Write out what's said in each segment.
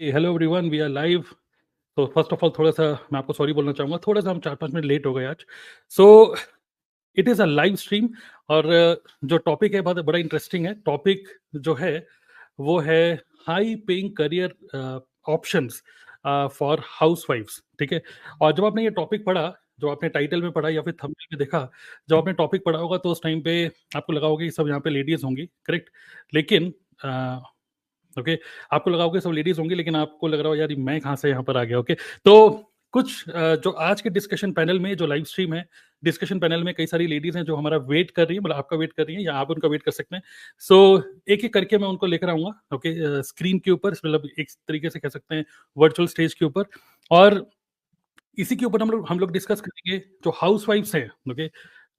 Hello everyone, we are live. तो first of all थोड़ा-सा मैं आपको सॉरी बोलना चाहूँगा, थोड़ा-सा हम 4-5 मिनट लेट हो गए आज। So it is a live stream और जो टॉपिक है बहुत बड़ा इंटरेस्टिंग है। टॉपिक जो है वो है high paying career options for हाउसवाइफ्स, ठीक है? और जब आपने ये टॉपिक पढ़ा, जो आपने टाइटल में पढ़ा या फिर थंबनेल में देखा, जब आपने टॉपिक पढ़ा होगा तो उस टाइम पे आपको लगा होगा कि सब यहाँ पे लेडीज़ होंगी, करेक्ट? लेकिन ओके, आपको लगा होगा सब लेडीज होंगी, लेकिन आपको लग रहा हो यार ये मैं कहाँ से यहाँ पर आ गया। ओके, तो कुछ जो आज के डिस्कशन पैनल में जो लाइव स्ट्रीम है, डिस्कशन पैनल में कई सारी लेडीज हैं जो हमारा वेट कर रही है, मतलब आपका वेट कर रही है या आप उनका वेट कर सकते हैं। सो एक एक करके मैं उनको लेकर आऊंगा, ओके, स्क्रीन के ऊपर, मतलब एक तरीके से कह सकते हैं वर्चुअल स्टेज के ऊपर। और इसी के ऊपर हम लोग डिस्कस करेंगे जो हाउस वाइफ्स हैं, ओके,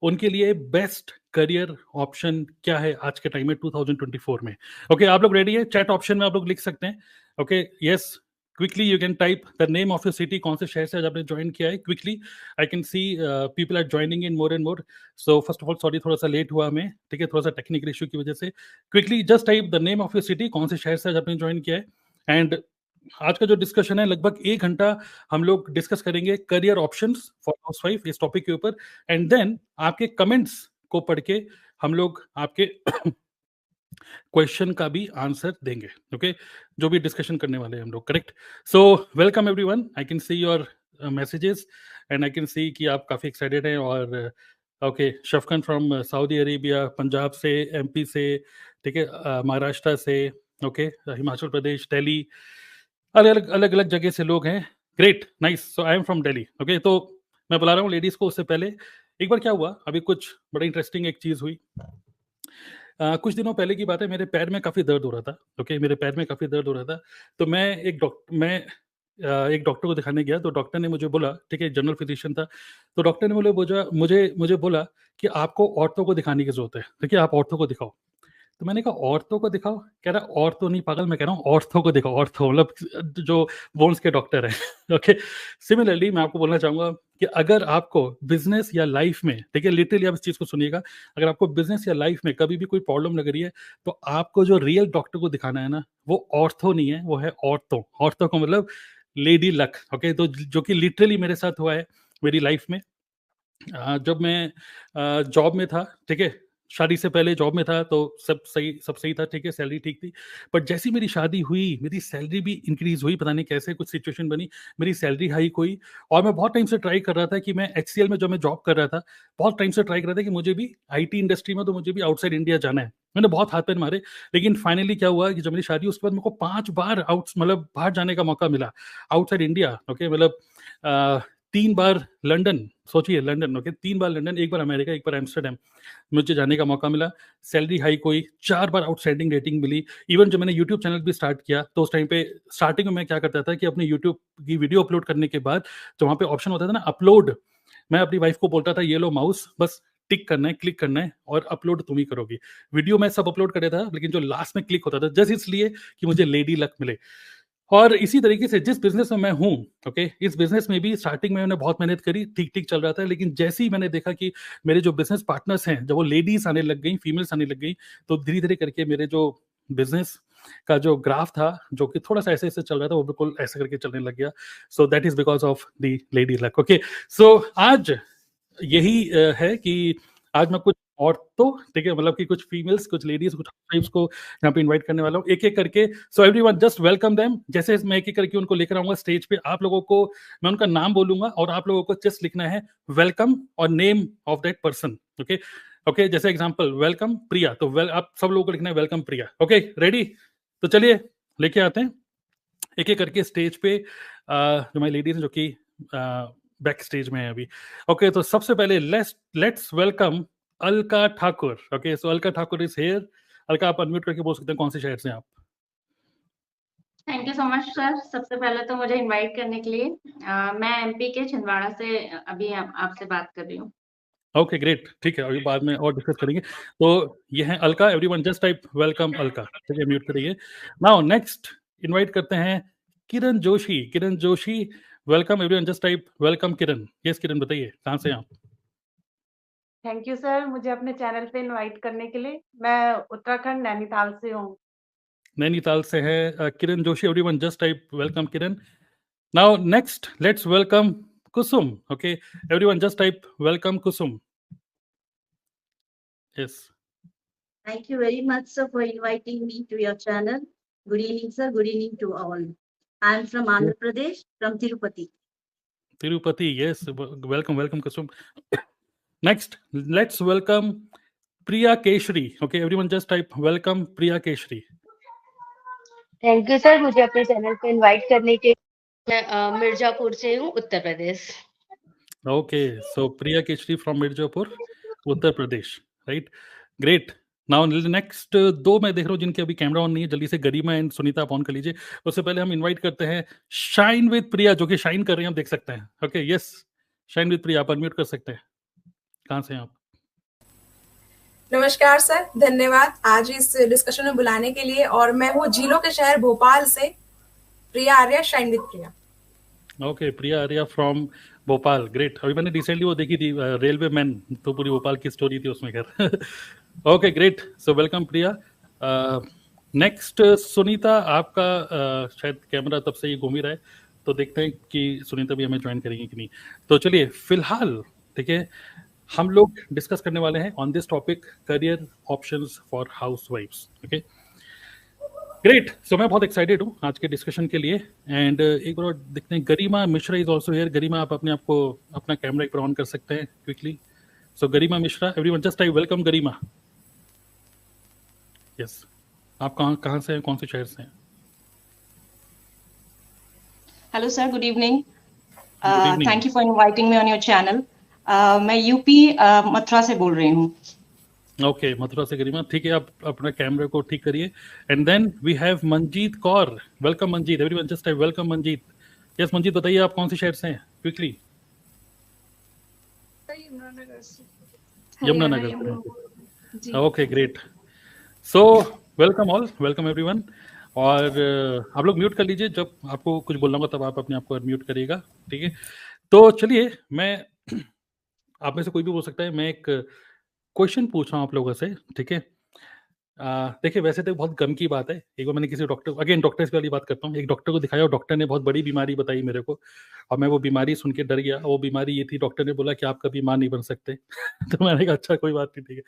उनके लिए बेस्ट करियर ऑप्शन क्या है आज के टाइम में 2024 में। ओके, आप लोग रेडी है? चैट ऑप्शन में आप लोग लिख सकते हैं। Okay, yes, quickly you can type the name of your city, कौन से शहर से आज आपने ज्वाइन किया है। Quickly I can see people are joining in more and more. So first of all sorry, थोड़ा सा लेट हुआ हमें, ठीक है, थोड़ा सा टेक्निकल इशू की वजह से। Quickly just type the name of your city, कौन से शहर से आज आपने ज्वाइन किया है। एंड आज का जो डिस्कशन है लगभग 1 घंटा हम लोग डिस्कस करेंगे करियर ऑप्शंस फॉर हाउसवाइफ, इस टॉपिक के ऊपर। एंड देन आपके कमेंट्स को पढ़ के हम लोग आपके क्वेश्चन का भी आंसर देंगे। ओके, जो भी डिस्कशन करने वाले हैं हम लोग, correct? So welcome everyone, I can see your messages and I can see कि आप काफ़ी एक्साइटेड हैं। और okay, Shafqan from Saudi Arabia, Punjab से, एमपी से, ठीक है, महाराष्ट्र से, ओके, हिमाचल प्रदेश, दिल्ली, अलग अलग अलग जगह से लोग हैं। Great, nice. So I am from Delhi. Okay, तो मैं बुला रहा हूँ लेडीज को। उससे पहले एक बार क्या हुआ, अभी कुछ बड़ा इंटरेस्टिंग एक चीज हुई। कुछ दिनों पहले की बात है, मेरे पैर में काफी दर्द हो रहा था। ओके, मेरे पैर में काफी दर्द हो रहा था। तो मैं एक डॉक्टर को दिखाने गया। तो डॉक्टर ने मुझे बोला, ठीक है, जनरल फिजिशियन था। तो डॉक्टर ने मुझे मुझे बोला कि आपको ऑर्थो को दिखाने की जरूरत है, ठीक है, आप ऑर्थो को दिखाओ। तो मैंने कहा ऑर्थो को दिखाओ? कह रहा ऑर्थो नहीं पागल, मैं कह रहा हूँ ऑर्थो को दिखाओ। ऑर्थो मतलब जो बोन्स के डॉक्टर है। ओके, सिमिलरली मैं आपको बोलना चाहूंगा कि अगर आपको बिजनेस या लाइफ में, ठीक है, लिटरली आप इस चीज को सुनिएगा, अगर आपको बिजनेस या लाइफ में कभी भी कोई प्रॉब्लम लग रही है, तो आपको जो रियल डॉक्टर को दिखाना है ना, वो ऑर्थो नहीं है, वो है ऑर्थो। ऑर्थो को मतलब लेडी लक। ओके, तो जो कि लिटरली मेरे साथ हुआ है मेरी लाइफ में। जब मैं जॉब में था, ठीक है, शादी से पहले जॉब में था, तो सब सही था, ठीक है, सैलरी ठीक थी। बट जैसी मेरी शादी हुई, मेरी सैलरी भी इंक्रीज हुई, पता नहीं कैसे कुछ सिचुएशन बनी, मेरी सैलरी हाइक हुई। और मैं बहुत टाइम से ट्राई कर रहा था कि मैं एचसीएल में, जो मैं जॉब कर रहा था, बहुत टाइम से ट्राई कर रहा था कि मुझे भी आईटी इंडस्ट्री में, तो मुझे भी आउटसाइड इंडिया जाना है। मैंने बहुत हाथ पैर मारे, लेकिन फाइनली क्या हुआ कि जब मेरी शादी, उसके बाद मेरे को 5 बार आउट, मतलब बाहर जाने का मौका मिला आउटसाइड इंडिया। ओके, मतलब 3 बार लंदन, सोचिए लंदन, ओके, 3 बार लंदन, एक बार अमेरिका, एक बार एम्स्टर्डम, मुझे जाने का मौका मिला। सैलरी हाइक हुई, 4 बार आउटस्टैंडिंग रेटिंग मिली। इवन जब मैंने यूट्यूब चैनल भी स्टार्ट किया, तो उस टाइम पे स्टार्टिंग में मैं क्या करता था कि अपने यूट्यूब की वीडियो अपलोड करने के बाद, जो वहाँ पे ऑप्शन होता था ना अपलोड, मैं अपनी वाइफ को बोलता था ये लो माउस, बस टिक करना है, क्लिक करना है और अपलोड तुम ही करोगी। वीडियो मैं सब अपलोड कर देता था, लेकिन जो लास्ट में क्लिक होता था, जस्ट इसलिए कि मुझे लेडी लक मिले। और इसी तरीके से जिस बिजनेस में मैं हूँ, ओके, इस बिजनेस में भी स्टार्टिंग में मैंने बहुत मेहनत करी, ठीक ठीक चल रहा था। लेकिन जैसे ही मैंने देखा कि मेरे जो बिजनेस पार्टनर्स हैं, जब वो लेडीज आने लग गई, फीमेल्स आने लग गई, तो धीरे धीरे करके मेरे जो बिजनेस का जो ग्राफ था, जो कि थोड़ा सा ऐसे ऐसे चल रहा था, वो बिल्कुल ऐसे करके चलने लग गया। So that is because of the lady luck. Okay, so आज यही है कि आज मैं कुछ औरतों, ठीक है, मतलब कि कुछ फीमेल्स, कुछ लेडीज, कुछ वाइफ्स को यहाँ पे इनवाइट करने वाला हूँ एक एक करके। So everyone just welcome them. जैसे मैं एक एक करके उनको लेकर आऊंगा स्टेज पे, आप लोगों को मैं उनका नाम बोलूंगा और आप लोगों को जस्ट लिखना है वेलकम और name of that person. Okay, okay, जैसे एग्जांपल वेलकम प्रिया, तो वेल आप सब लोगों को लिखना है वेलकम प्रिया। Okay, ready? तो चलिए लेके आते हैं एक एक करके स्टेज पे जो हमारी लेडीज हैं, जो कि बैक स्टेज में है अभी। ओके, तो सबसे पहले let's welcome Alka Thakur. Okay, so Alka Thakur is here. Alka, आप अनम्यूट करके बोल सकते हैं कौन से शहर से हैं आप। Thank you so much sir. सबसे पहले तो मुझे इनवाइट करने के लिए मैं एमपी के छिंदवाड़ा से अभी आपसे बात कर रही हूँ। ओके, ग्रेट, ठीक है, अभी बाद में और डिस्कस करेंगे। तो ये है Alka. Everyone just type welcome Alka, ठीक है, म्यूट करिए। नाउ नेक्स्ट इनवाइट करते हैं Kiran Joshi. Kiran Joshi, welcome. Everyone just type welcome Kiran. Yes Kiran, बताइए कहाँ से हैं आप। थैंक यू सर, मुझे अपने चैनल पे इनवाइट करने के लिए। मैं उत्तराखंड नैनीताल से हूँ। नैनीताल से है Kiran Joshi. Everyone just type welcome Kiran. Now next let's welcome Kusum. Okay, everyone just type welcome Kusum. Yes. Thank you very much, sir, for inviting me to your channel. Good evening, sir. Good evening to all. I am from Andhra Pradesh, from Tirupati. Tirupati, yes. Welcome Kusum. Next, let's welcome Priya Keshri. Okay, everyone just type welcome Priya Keshri. Thank you sir, मुझे अपने channel पे invite करने के लिए. मैं मिर्जापुर से हूँ, Uttar Pradesh. Okay, so Priya Keshri from Mirzapur, Uttar Pradesh, right? Great. Now next दो मैं देख रहा हूँ जिनके अभी कैमरा ऑन नहीं है. जल्दी से गरिमा एंड सुनीता आप ऑन कर लीजिए. उससे पहले हम इनवाइट करते हैं शाइन विद प्रिया, जो कि शाइन कर रही हैं, हम देख सकते हैं. ओके, यस, शाइन विद प्रिया आप अनम्यूट कर सकते हैं. कहाँ से हैं आप? नमस्कार सर, धन्यवाद आज इस डिस्कशन में बुलाने के लिए. और मैं हूँ झीलों के शहर भोपाल से, Priya Arya, shine with Priya. Okay, Priya Arya from Bhopal. Great. अभी मैंने रिसेंटली वो देखी थी रेलवे मैन, तो पूरी भोपाल की स्टोरी थी उसमें. खैर ओके, ग्रेट. सो वेलकम प्रिया. नेक्स्ट सुनीता, आपका शायद कैमरा तब से ही घूम ही रहा है, तो देखते हैं कि सुनीता भी हमें ज्वाइन करेंगी कि नहीं. तो चलिए, फिलहाल ठीक है, हम लोग डिस्कस करने वाले हैं on this topic, career options for हाउसवाइफ्स. Okay, great. सो मैं बहुत एक्साइटेड हूँ आज के डिस्कशन के लिए. एंड एक बार देखते हैं, गरिमा मिश्रा इज ऑल्सो हियर. गरिमा, आप अपने आप को अपना कैमरा एक बार ऑन कर सकते हैं quickly. So Garima Mishra, everyone just I welcome Garima. Yes, आप कहाँ से हैं, कौन से शहर से हैं? Hello sir, good evening. Good evening. Thank you for inviting me on your channel. मैं यूपी मथुरा से बोल रही हूँ. ओके, मथुरा से गरिमा. ठीक है, आप अपना कैमरा को ठीक करिए. And then we have Manjeet Kaur. Welcome Manjeet. Everyone just type welcome Manjeet. Yes Manjeet, बताइए आप कौन से शहर से हैं quickly? Yamunanagar. Okay, great. So welcome all, welcome everyone. और आप लोग म्यूट कर लीजिए, जब आपको कुछ बोलना होगा तब आप अपने आप को म्यूट करिएगा. ठीक है, तो चलिए, मैं आप में से कोई भी बोल सकता है. मैं एक क्वेश्चन पूछ रहा हूँ आप लोगों से. ठीक है, देखिए वैसे तो बहुत गम की बात है. एक बार मैंने किसी डॉक्टर, अगेन डॉक्टर्स वाली बात करता हूँ, एक डॉक्टर को दिखाया और डॉक्टर ने बहुत बड़ी बीमारी बताई मेरे को, और मैं वो बीमारी सुन के डर गया. वो बीमारी ये थी, डॉक्टर ने बोला कि आप कभी मां नहीं बन सकते. तो मैंने कहा अच्छा कोई बात नहीं, ठीक है.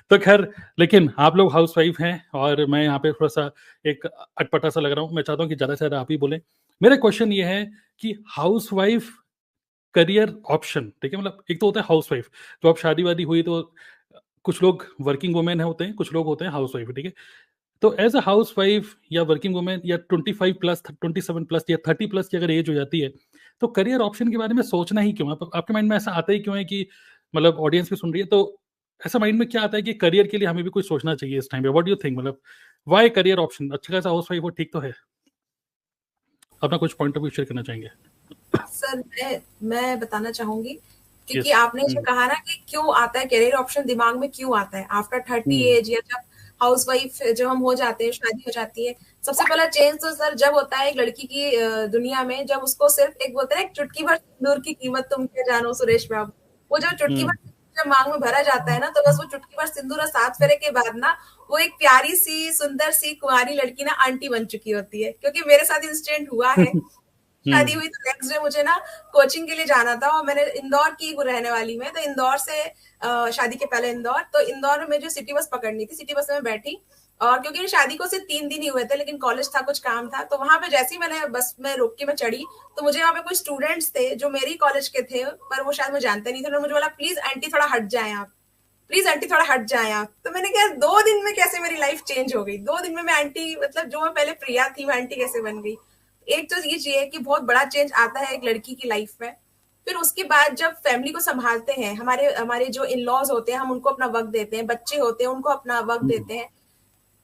तो खैर, लेकिन आप लोग हाउस वाइफ हैं और मैं यहाँ पे थोड़ा सा एक अटपटा सा लग रहा हूँ. मैं चाहता हूँ कि ज़्यादा से ज़्यादा आप ही बोलें. मेरा क्वेश्चन ये है कि हाउस वाइफ करियर ऑप्शन, ठीक है, मतलब एक तो होता है हाउस वाइफ, तो अब शादी वादी हुई तो कुछ लोग वर्किंग वुमेन होते हैं, कुछ लोग होते हैं हाउस वाइफ. ठीक है, तो एज अ हाउस वाइफ या वर्किंग वुमेन या 25 प्लस 27 प्लस या 30 प्लस की अगर एज हो जाती है, तो करियर ऑप्शन के बारे में सोचना ही क्यों? आपके माइंड में ऐसा आता ही क्यों है कि, मतलब ऑडियंस भी सुन रही है तो ऐसा माइंड में क्या आता है कि करियर के लिए हमें भी कुछ सोचना चाहिए इस टाइम पे? व्हाट डू यू थिंक, मतलब व्हाई करियर ऑप्शन? अच्छा खासा हाउस वाइफ हो, ठीक तो है. अपना कुछ पॉइंट ऑफ व्यू शेयर करना चाहेंगे? सर मैं बताना चाहूंगी, क्योंकि Yes. आपने जो कहा ना कि क्यों आता है करियर ऑप्शन, दिमाग में क्यों आता है आफ्टर 30 एज, या जब हाउस वाइफ जब हम हो जाते हैं, शादी हो जाती है. सबसे पहला चेंज तो सर जब होता है एक लड़की की दुनिया में, जब उसको सिर्फ एक बोलते हैं एक चुटकी भर सिंदूर की कीमत तुम क्या जानो सुरेश बाबू. वो जब चुटकी भर जब मांग में भरा जाता है ना, तो बस वो चुटकी भर सिंदूर और 7 फेरे के बाद ना वो एक प्यारी सी सुंदर सी कुंवारी लड़की ना आंटी बन चुकी होती है. क्योंकि मेरे साथ इंसिडेंट हुआ है. शादी हुई तो नेक्स्ट डे मुझे ना कोचिंग के लिए जाना था, और मैंने इंदौर की रहने वाली में, तो इंदौर से शादी के पहले इंदौर, तो इंदौर में जो सिटी बस पकड़नी थी, सिटी बस में बैठी. और क्योंकि शादी को सिर्फ 3 दिन ही हुए थे, लेकिन कॉलेज था, कुछ काम था, तो वहां पे जैसे ही मैंने बस में रोक के मैं चढ़ी, तो मुझे वहां पे कुछ स्टूडेंट्स थे जो मेरी कॉलेज के थे, पर वो शायद मुझे जानते नहीं थे. उन्होंने मुझे बोला प्लीज आंटी थोड़ा हट जाए आप, प्लीज आंटी थोड़ा हट जाए आप. तो मैंने कहा 2 दिन में कैसे मेरी लाइफ चेंज हो गई? 2 दिन में मैं आंटी, मतलब जो मैं पहले प्रिया थी वो आंटी कैसे बन गई? एक तो ये चाहिए कि बहुत बड़ा चेंज आता है एक लड़की की लाइफ में. फिर उसके बाद जब फैमिली को संभालते हैं, हमारे जो इन लॉज होते हैं, हम उनको अपना वक्त देते हैं, बच्चे होते हैं उनको अपना वक्त देते हैं.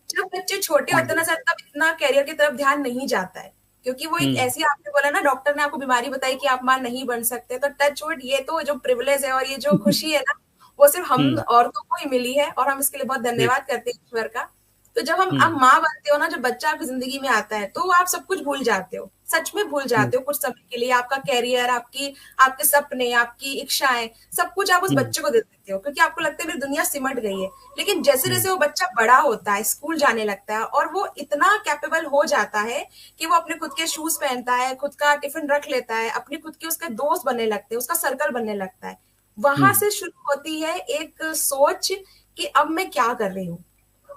जब बच्चे छोटे होते हैं ना सर, तब इतना कैरियर की तरफ ध्यान नहीं जाता है, क्योंकि वो एक ऐसी, आपने बोला ना डॉक्टर ने आपको बीमारी बताई कि आप मां नहीं बन सकते, तो टच वुड, ये तो जो प्रिविलेज है और ये जो खुशी है ना, वो सिर्फ हम औरतों को ही मिली है, और हम इसके लिए बहुत धन्यवाद करते हैं ईश्वर का. तो जब हम आप माँ बनते हो ना, जब बच्चा आपकी जिंदगी में आता है, तो आप सब कुछ भूल जाते हो. सच में भूल जाते हो कुछ समय के लिए। आपका कैरियर, आपके सपने, आपकी इच्छाएं, सब कुछ आप उस बच्चे को दे देते हो, क्योंकि आपको लगता है मेरी दुनिया सिमट गई है। लेकिन जैसे जैसे वो बच्चा बड़ा होता है, स्कूल जाने लगता है, और वो इतना कैपेबल हो जाता है कि वो अपने खुद के शूज पहनता है, खुद का टिफिन रख लेता है, अपनी खुद के उसके दोस्त बनने लगते हैं, उसका सर्कल बनने लगता है। वहां से शुरू होती है एक सोच कि अब मैं क्या कर रही हूँ।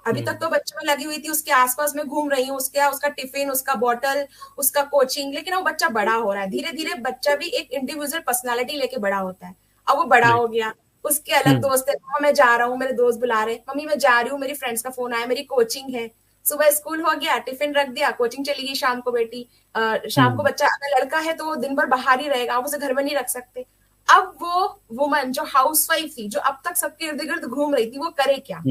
अभी तक तो बच्चे में लगी हुई थी, उसके आसपास में घूम रही हूँ, उसका टिफिन, उसका बॉटल, उसका कोचिंग। लेकिन वो बच्चा बड़ा हो रहा है, धीरे धीरे बच्चा भी एक इंडिविजुअल पर्सनालिटी लेके बड़ा होता है। अब वो बड़ा हो गया, उसके अलग दोस्त है, मम्मा मैं जा रहा हूँ, मेरे दोस्त बुला रहे, मम्मी मैं जा रही हूँ, मेरी फ्रेंड्स का फोन आया, मेरी कोचिंग है। सुबह स्कूल हो गया, टिफिन रख दिया, कोचिंग चली गई। शाम को बेटी, शाम को बच्चा, अगर लड़का है तो वो दिन भर बाहर ही रहेगा, आप उसे घर में नहीं रख सकते। अब वो वुमन जो हाउसवाइफ थी, जो अब तक सबके इर्द गिर्द घूम रही थी, वो करे क्या?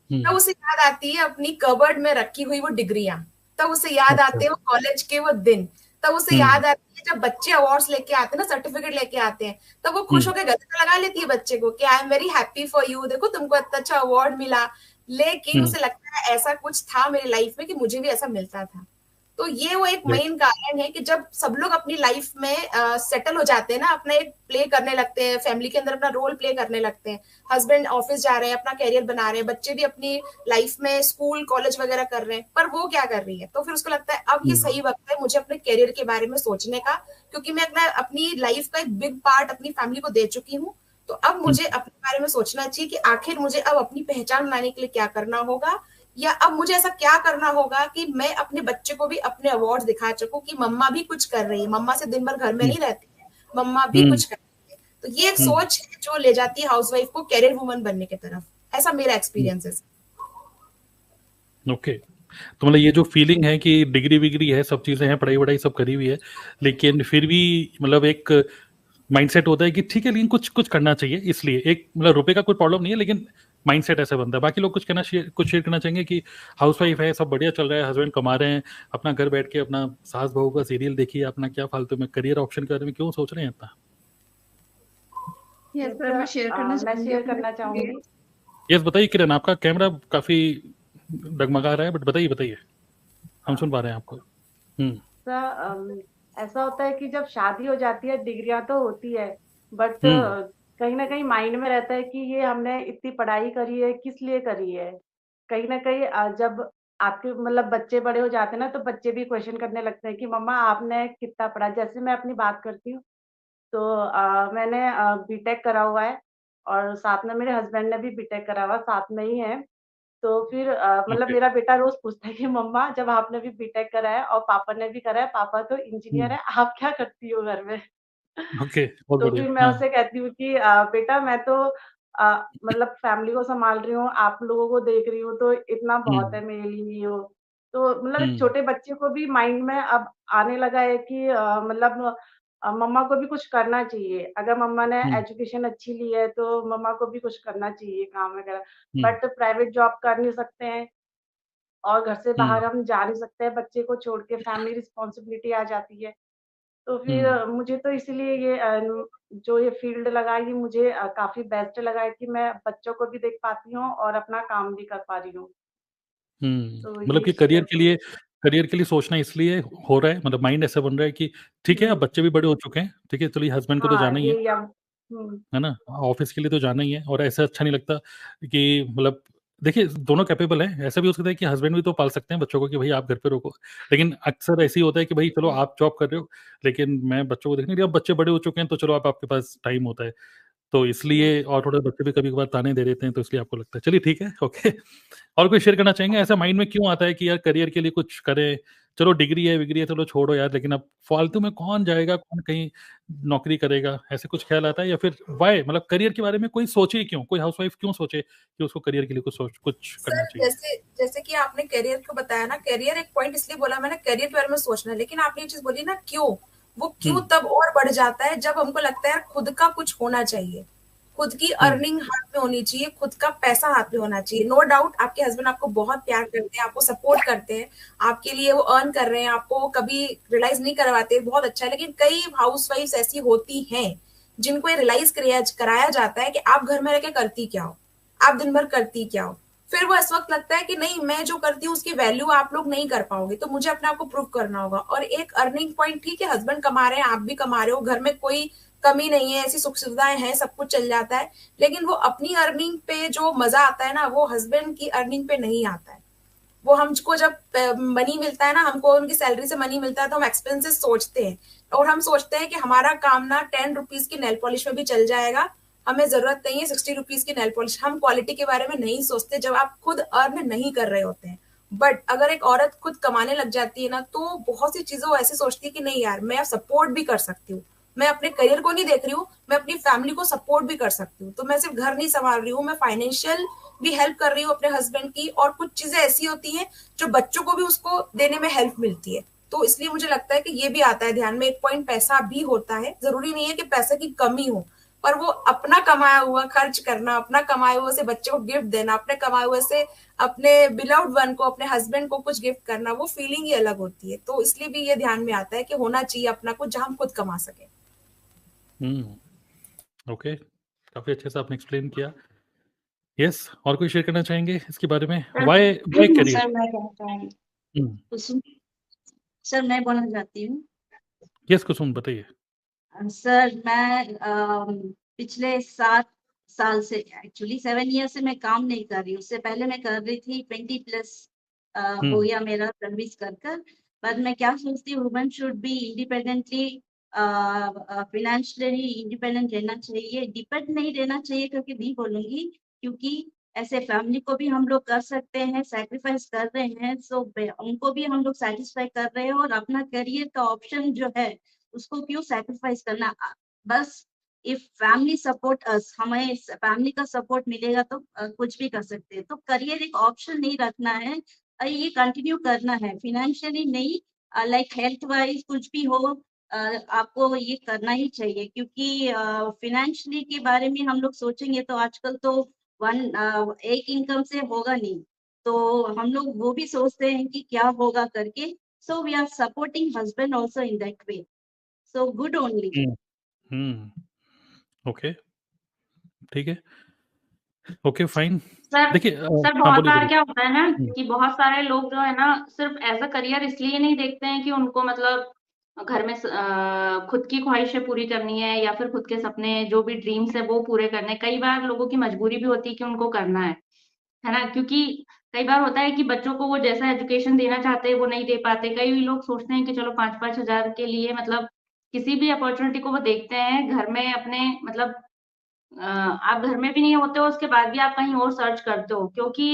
तब उसे याद आती है अपनी कबर्ड में रखी हुई वो डिग्रियां, तब उसे याद आते हैं वो कॉलेज के वो दिन, तब उसे याद आती है जब बच्चे अवार्ड्स लेके आते हैं ना, सर्टिफिकेट लेके आते हैं, तब वो खुश होकर गले पे लगा लेती है बच्चे को कि आई am very happy for you, देखो तुमको इतना अच्छा अवार्ड मिला। लेकिन उसे लगता है ऐसा कुछ था मेरी लाइफ में कि मुझे भी ऐसा मिलता था। तो ये वो एक मेन कारण है कि जब सब लोग अपनी लाइफ में सेटल हो जाते हैं ना, अपना एक प्ले करने लगते हैं, फैमिली के अंदर अपना रोल प्ले करने लगते हैं, हस्बैंड ऑफिस जा रहे हैं, अपना कैरियर बना रहे हैं, बच्चे भी अपनी लाइफ में स्कूल कॉलेज वगैरह कर रहे हैं, पर वो क्या कर रही है, तो फिर उसको लगता है अब ये सही वक्त है मुझे अपने कैरियर के बारे में सोचने का, क्योंकि मैं अपनी लाइफ का एक बिग पार्ट अपनी फैमिली को दे चुकी हूँ। तो अब मुझे अपने बारे में सोचना चाहिए कि आखिर मुझे अब अपनी पहचान बनाने के लिए क्या करना होगा, या अब मुझे ऐसा क्या करना होगा कि मैं अपने बच्चे को भी अपने अवार्ड दिखा सकूं कि मम्मा भी कुछ कर रही है, मम्मा से दिन भर घर में नहीं रहती है, मम्मा भी कुछ कर रही है। तो ये एक सोच है जो ले जाती है हाउसवाइफ को कैरियर वुमन बनने की तरफ। ऐसा मेरा एक्सपीरियंस है। ओके, तो मतलब ये जो फीलिंग है कि डिग्री विग्री है, सब चीजें हैं, पढ़ाई वढ़ाई सब करी हुई है, लेकिन फिर भी मतलब एक माइंडसेट होता है कि ठीक है लेकिन कुछ कुछ करना चाहिए, इसलिए एक मतलब रुपए का कोई प्रॉब्लम नहीं है, लेकिन माइंडसेट ऐसा बनता है। बाकी लोग कुछ शेयर करना चाहेंगे कि हाउसवाइफ है, सब बढ़िया चल रहा है, हस्बैंड कमा रहे हैं, अपना घर बैठ के अपना सास बहू का सीरियल देखिए, अपना क्या फालतू में करियर ऑप्शन के बारे में क्यों सोच रहे हैं इतना? मैं शेयर करना चाहूंगी। यस बताइए किरण, आपका कैमरा काफी डगमगा रहा है, बट बताइए, हम सुन पा रहे हैं आपको। ऐसा होता है कि जब शादी हो जाती है, डिग्रियां तो होती है, बट कहीं ना कहीं माइंड में रहता है कि ये हमने इतनी पढ़ाई करी है, किस लिए करी है। कहीं ना कहीं जब आपके मतलब बच्चे बड़े हो जाते हैं ना, तो बच्चे भी क्वेश्चन करने लगते हैं कि मम्मा आपने कितना पढ़ा। जैसे मैं अपनी बात करती हूँ, तो मैंने बीटेक करा हुआ है, और साथ में मेरे हस्बैंड ने भी बीटेक करा हुआ, साथ में ही है। तो फिर मतलब मेरा बेटा रोज पूछता है कि मम्मा जब आपने भी बीटेक करा है और पापा ने भी करा है, पापा तो इंजीनियर है, आप क्या करती हो घर में? ओके, बहुत तो बढ़िया। फिर मैं उसे कहती हूँ कि बेटा मैं तो मतलब फैमिली को संभाल रही हूँ, आप लोगों को देख रही हूँ, तो इतना बहुत है मेरे लिए वो। तो मतलब एक छोटे बच्चे को भी माइंड में अब आने लगा है कि मतलब मम्मा को भी कुछ करना चाहिए। अगर मम्मा ने एजुकेशन अच्छी ली है, तो मम्मा को भी कुछ करना चाहिए काम वगैरह। बट प्राइवेट जॉब कर नहीं सकते हैं, और घर से बाहर हम जा नहीं सकते हैं, बच्चे को छोड़ के फैमिली रिस्पॉन्सिबिलिटी आ जाती है। तो फिर मुझे तो इसीलिए ये जो ये फील्ड लगा, ये मुझे काफ़ी बेस्ट लगा है कि मैं बच्चों को भी देख पाती हूँ और अपना काम भी कर पा रही हूँ। तो मतलब ये कि करियर के लिए सोचना इसलिए हो रहा है, मतलब माइंड ऐसा बन रहा है कि ठीक है अब बच्चे भी बड़े हो चुके हैं, ठीक है चलिए हस्बैंड को तो हाँ, जाना ही है यही अब हुँ, है ना, ऑफिस के लिए तो जाना ही है, और ऐसा अच्छा नहीं लगता कि मतलब देखिए दोनों कैपेबल हैं, ऐसा भी हो सकता है कि हस्बैंड भी तो पाल सकते हैं बच्चों को कि भाई आप घर पे रोको, लेकिन अक्सर ऐसे ही होता है कि भाई चलो आप जॉब कर रहे हो लेकिन मैं बच्चों को देखने, अब बच्चे बड़े हो चुके हैं तो चलो आप आपके पास टाइम होता है, तो इसलिए और थोड़े बच्चे भी कभी-कभार ताने दे देते हैं, तो इसलिए आपको लगता है। चलिए ठीक है, ओके। और कोई शेयर करना चाहेंगे? ऐसा माइंड में क्यों आता है कि यार करियर के लिए कुछ करें? चलो डिग्री है, विग्री है, चलो छोड़ो यार, लेकिन अब फालतू में कौन जाएगा, कौन कहीं नौकरी करेगा? ऐसे कुछ ख्याल आता है या फिर व्हाय मतलब करियर के बारे में कोई सोचे क्यों? कोई हाउसवाइफ क्यों सोचे कि उसको करियर के लिए कुछ करना सर चाहिए? जैसे कि आपने करियर को बताया ना, करियर एक पॉइंट इसलिए बोला मैंने, करियर के बारे में सोचना, लेकिन आपने ये चीज बोली ना क्यों, वो क्यों तब और बढ़ जाता है जब हमको लगता है यार खुद का कुछ होना चाहिए, खुद की अर्निंग हाथ में होनी चाहिए, खुद का पैसा हाथ में होना चाहिए। नो डाउट आपके हस्बैंड आपको बहुत प्यार करते हैं, आपको सपोर्ट करते हैं, आपके लिए वो अर्न कर रहे हैं, आपको वो कभी रियलाइज नहीं करवाते, बहुत अच्छा है। लेकिन कई हाउसवाइफ्स ऐसी होती हैं जिनको ये रियलाइज कराया जाता है कि आप घर में रह के करती क्या हो, आप दिन भर करती क्या हो, फिर वो इस वक्त लगता है कि नहीं, मैं जो करती हूँ उसकी वैल्यू आप लोग नहीं कर पाओगे, तो मुझे अपने आप को प्रूव करना होगा। और एक अर्निंग पॉइंट, ठीक है हस्बैंड कमा रहे हैं, आप भी कमा रहे हो, घर में कोई कमी नहीं है, ऐसी सुख सुविधाएं हैं, सब कुछ चल जाता है, लेकिन वो अपनी अर्निंग पे जो मजा आता है ना, वो हस्बैंड की अर्निंग पे नहीं आता है। वो हमको जब मनी मिलता है ना, हमको उनकी सैलरी से मनी मिलता है, तो हम एक्सपेंसेस सोचते हैं, और हम सोचते हैं कि हमारा काम ना 10 रुपीज की नेल पॉलिश में भी चल जाएगा, हमें जरूरत नहीं है 60 रुपीज की नेल पॉलिश। हम क्वालिटी के बारे में नहीं सोचते जब आप खुद अर्न नहीं कर रहे होते हैं। बट अगर एक औरत खुद कमाने लग जाती है ना, तो बहुत सी चीजें वो ऐसे सोचती है कि नहीं यार, मैं सपोर्ट भी कर सकती हूँ, मैं अपने करियर को नहीं देख रही हूँ, मैं अपनी फैमिली को सपोर्ट भी कर सकती हूँ, तो मैं सिर्फ घर नहीं संभाल रही हूँ, मैं फाइनेंशियल भी हेल्प कर रही हूँ अपने हस्बैंड की, और कुछ चीजें ऐसी होती हैं जो बच्चों को भी उसको देने में हेल्प मिलती है। तो इसलिए मुझे लगता है कि ये भी आता है ध्यान में, एक पॉइंट पैसा भी होता है, जरूरी नहीं है कि पैसे की कमी हो, पर वो अपना कमाया हुआ खर्च करना, अपना कमाया हुआ से बच्चे को गिफ्ट देना, अपने कमाए हुए से अपने बिलव्ड वन को, अपने हस्बैंड को कुछ गिफ्ट करना, वो फीलिंग ही अलग होती है। तो इसलिए भी ये ध्यान में आता है कि होना चाहिए अपना कुछ जहां हम खुद कमा सके। ओके, काफी अच्छे से आपने एक्सप्लेन किया। यस, और कोई शेयर करना चाहेंगे इसके बारे में? Why career? सर मैं कहना चाहूंगी। कुसुम सर, मैं बोलना चाहती हूँ। यस कुसुम, बताइए। सर मैं पिछले 7 साल से, एक्चुअली 7 ईयर से मैं काम नहीं कर रही हूँ। उससे पहले मैं कर रही थी 20+ हो गया मेरा सर्विस कर कर। पर मैं क्या सोचती हूँ, women should be independently financially independent रहना चाहिए, डिपेंड नहीं रहना चाहिए, क्योंकि नहीं बोलूंगी, क्योंकि ऐसे फैमिली को भी हम लोग कर सकते हैं, सैक्रिफाइस कर रहे हैं, सो उनको भी हम लोग सेटिस्फाई कर रहे हैं, और अपना करियर का ऑप्शन जो है उसको क्यों सैक्रिफाइस करना। बस इफ फैमिली सपोर्ट अस, हमें फैमिली का सपोर्ट मिलेगा तो कुछ भी कर सकते हैं। तो करियर एक ऑप्शन नहीं रखना है, ये कंटिन्यू करना है, फाइनेंशियली नहीं, लाइक हेल्थ वाइज कुछ भी हो, आपको ये करना ही चाहिए, क्योंकि फाइनेंशियली के बारे में हम लोग सोचेंगे तो आजकल तो एक इनकम से होगा नहीं, तो हम लोग वो भी सोचते हैं कि क्या होगा करके। So we are supporting husband also in that way, so good only. Okay, ठीक है, ओके फाइन। सर देखिए सर हाँ बहुत बोलिए बार बोलिए। क्या होता है ना कि बहुत सारे लोग जो है ना, सिर्फ एज अ करियर इसलिए नहीं देखते हैं कि उनको मतलब घर में खुद की ख्वाहिशें पूरी करनी है, या फिर खुद के सपने जो भी ड्रीम्स है वो पूरे करने हैं। कई बार लोगों की मजबूरी भी होती है कि उनको करना है ना? क्योंकि कई बार होता है कि बच्चों को वो जैसा एजुकेशन देना चाहते हैं वो नहीं दे पाते। कई लोग सोचते हैं कि चलो 5-5 हज़ार के लिए मतलब किसी भी अपॉर्च्युनिटी को वो देखते हैं घर में अपने मतलब आप घर में भी नहीं होते हो, उसके बाद भी आप कहीं और सर्च करते हो, क्योंकि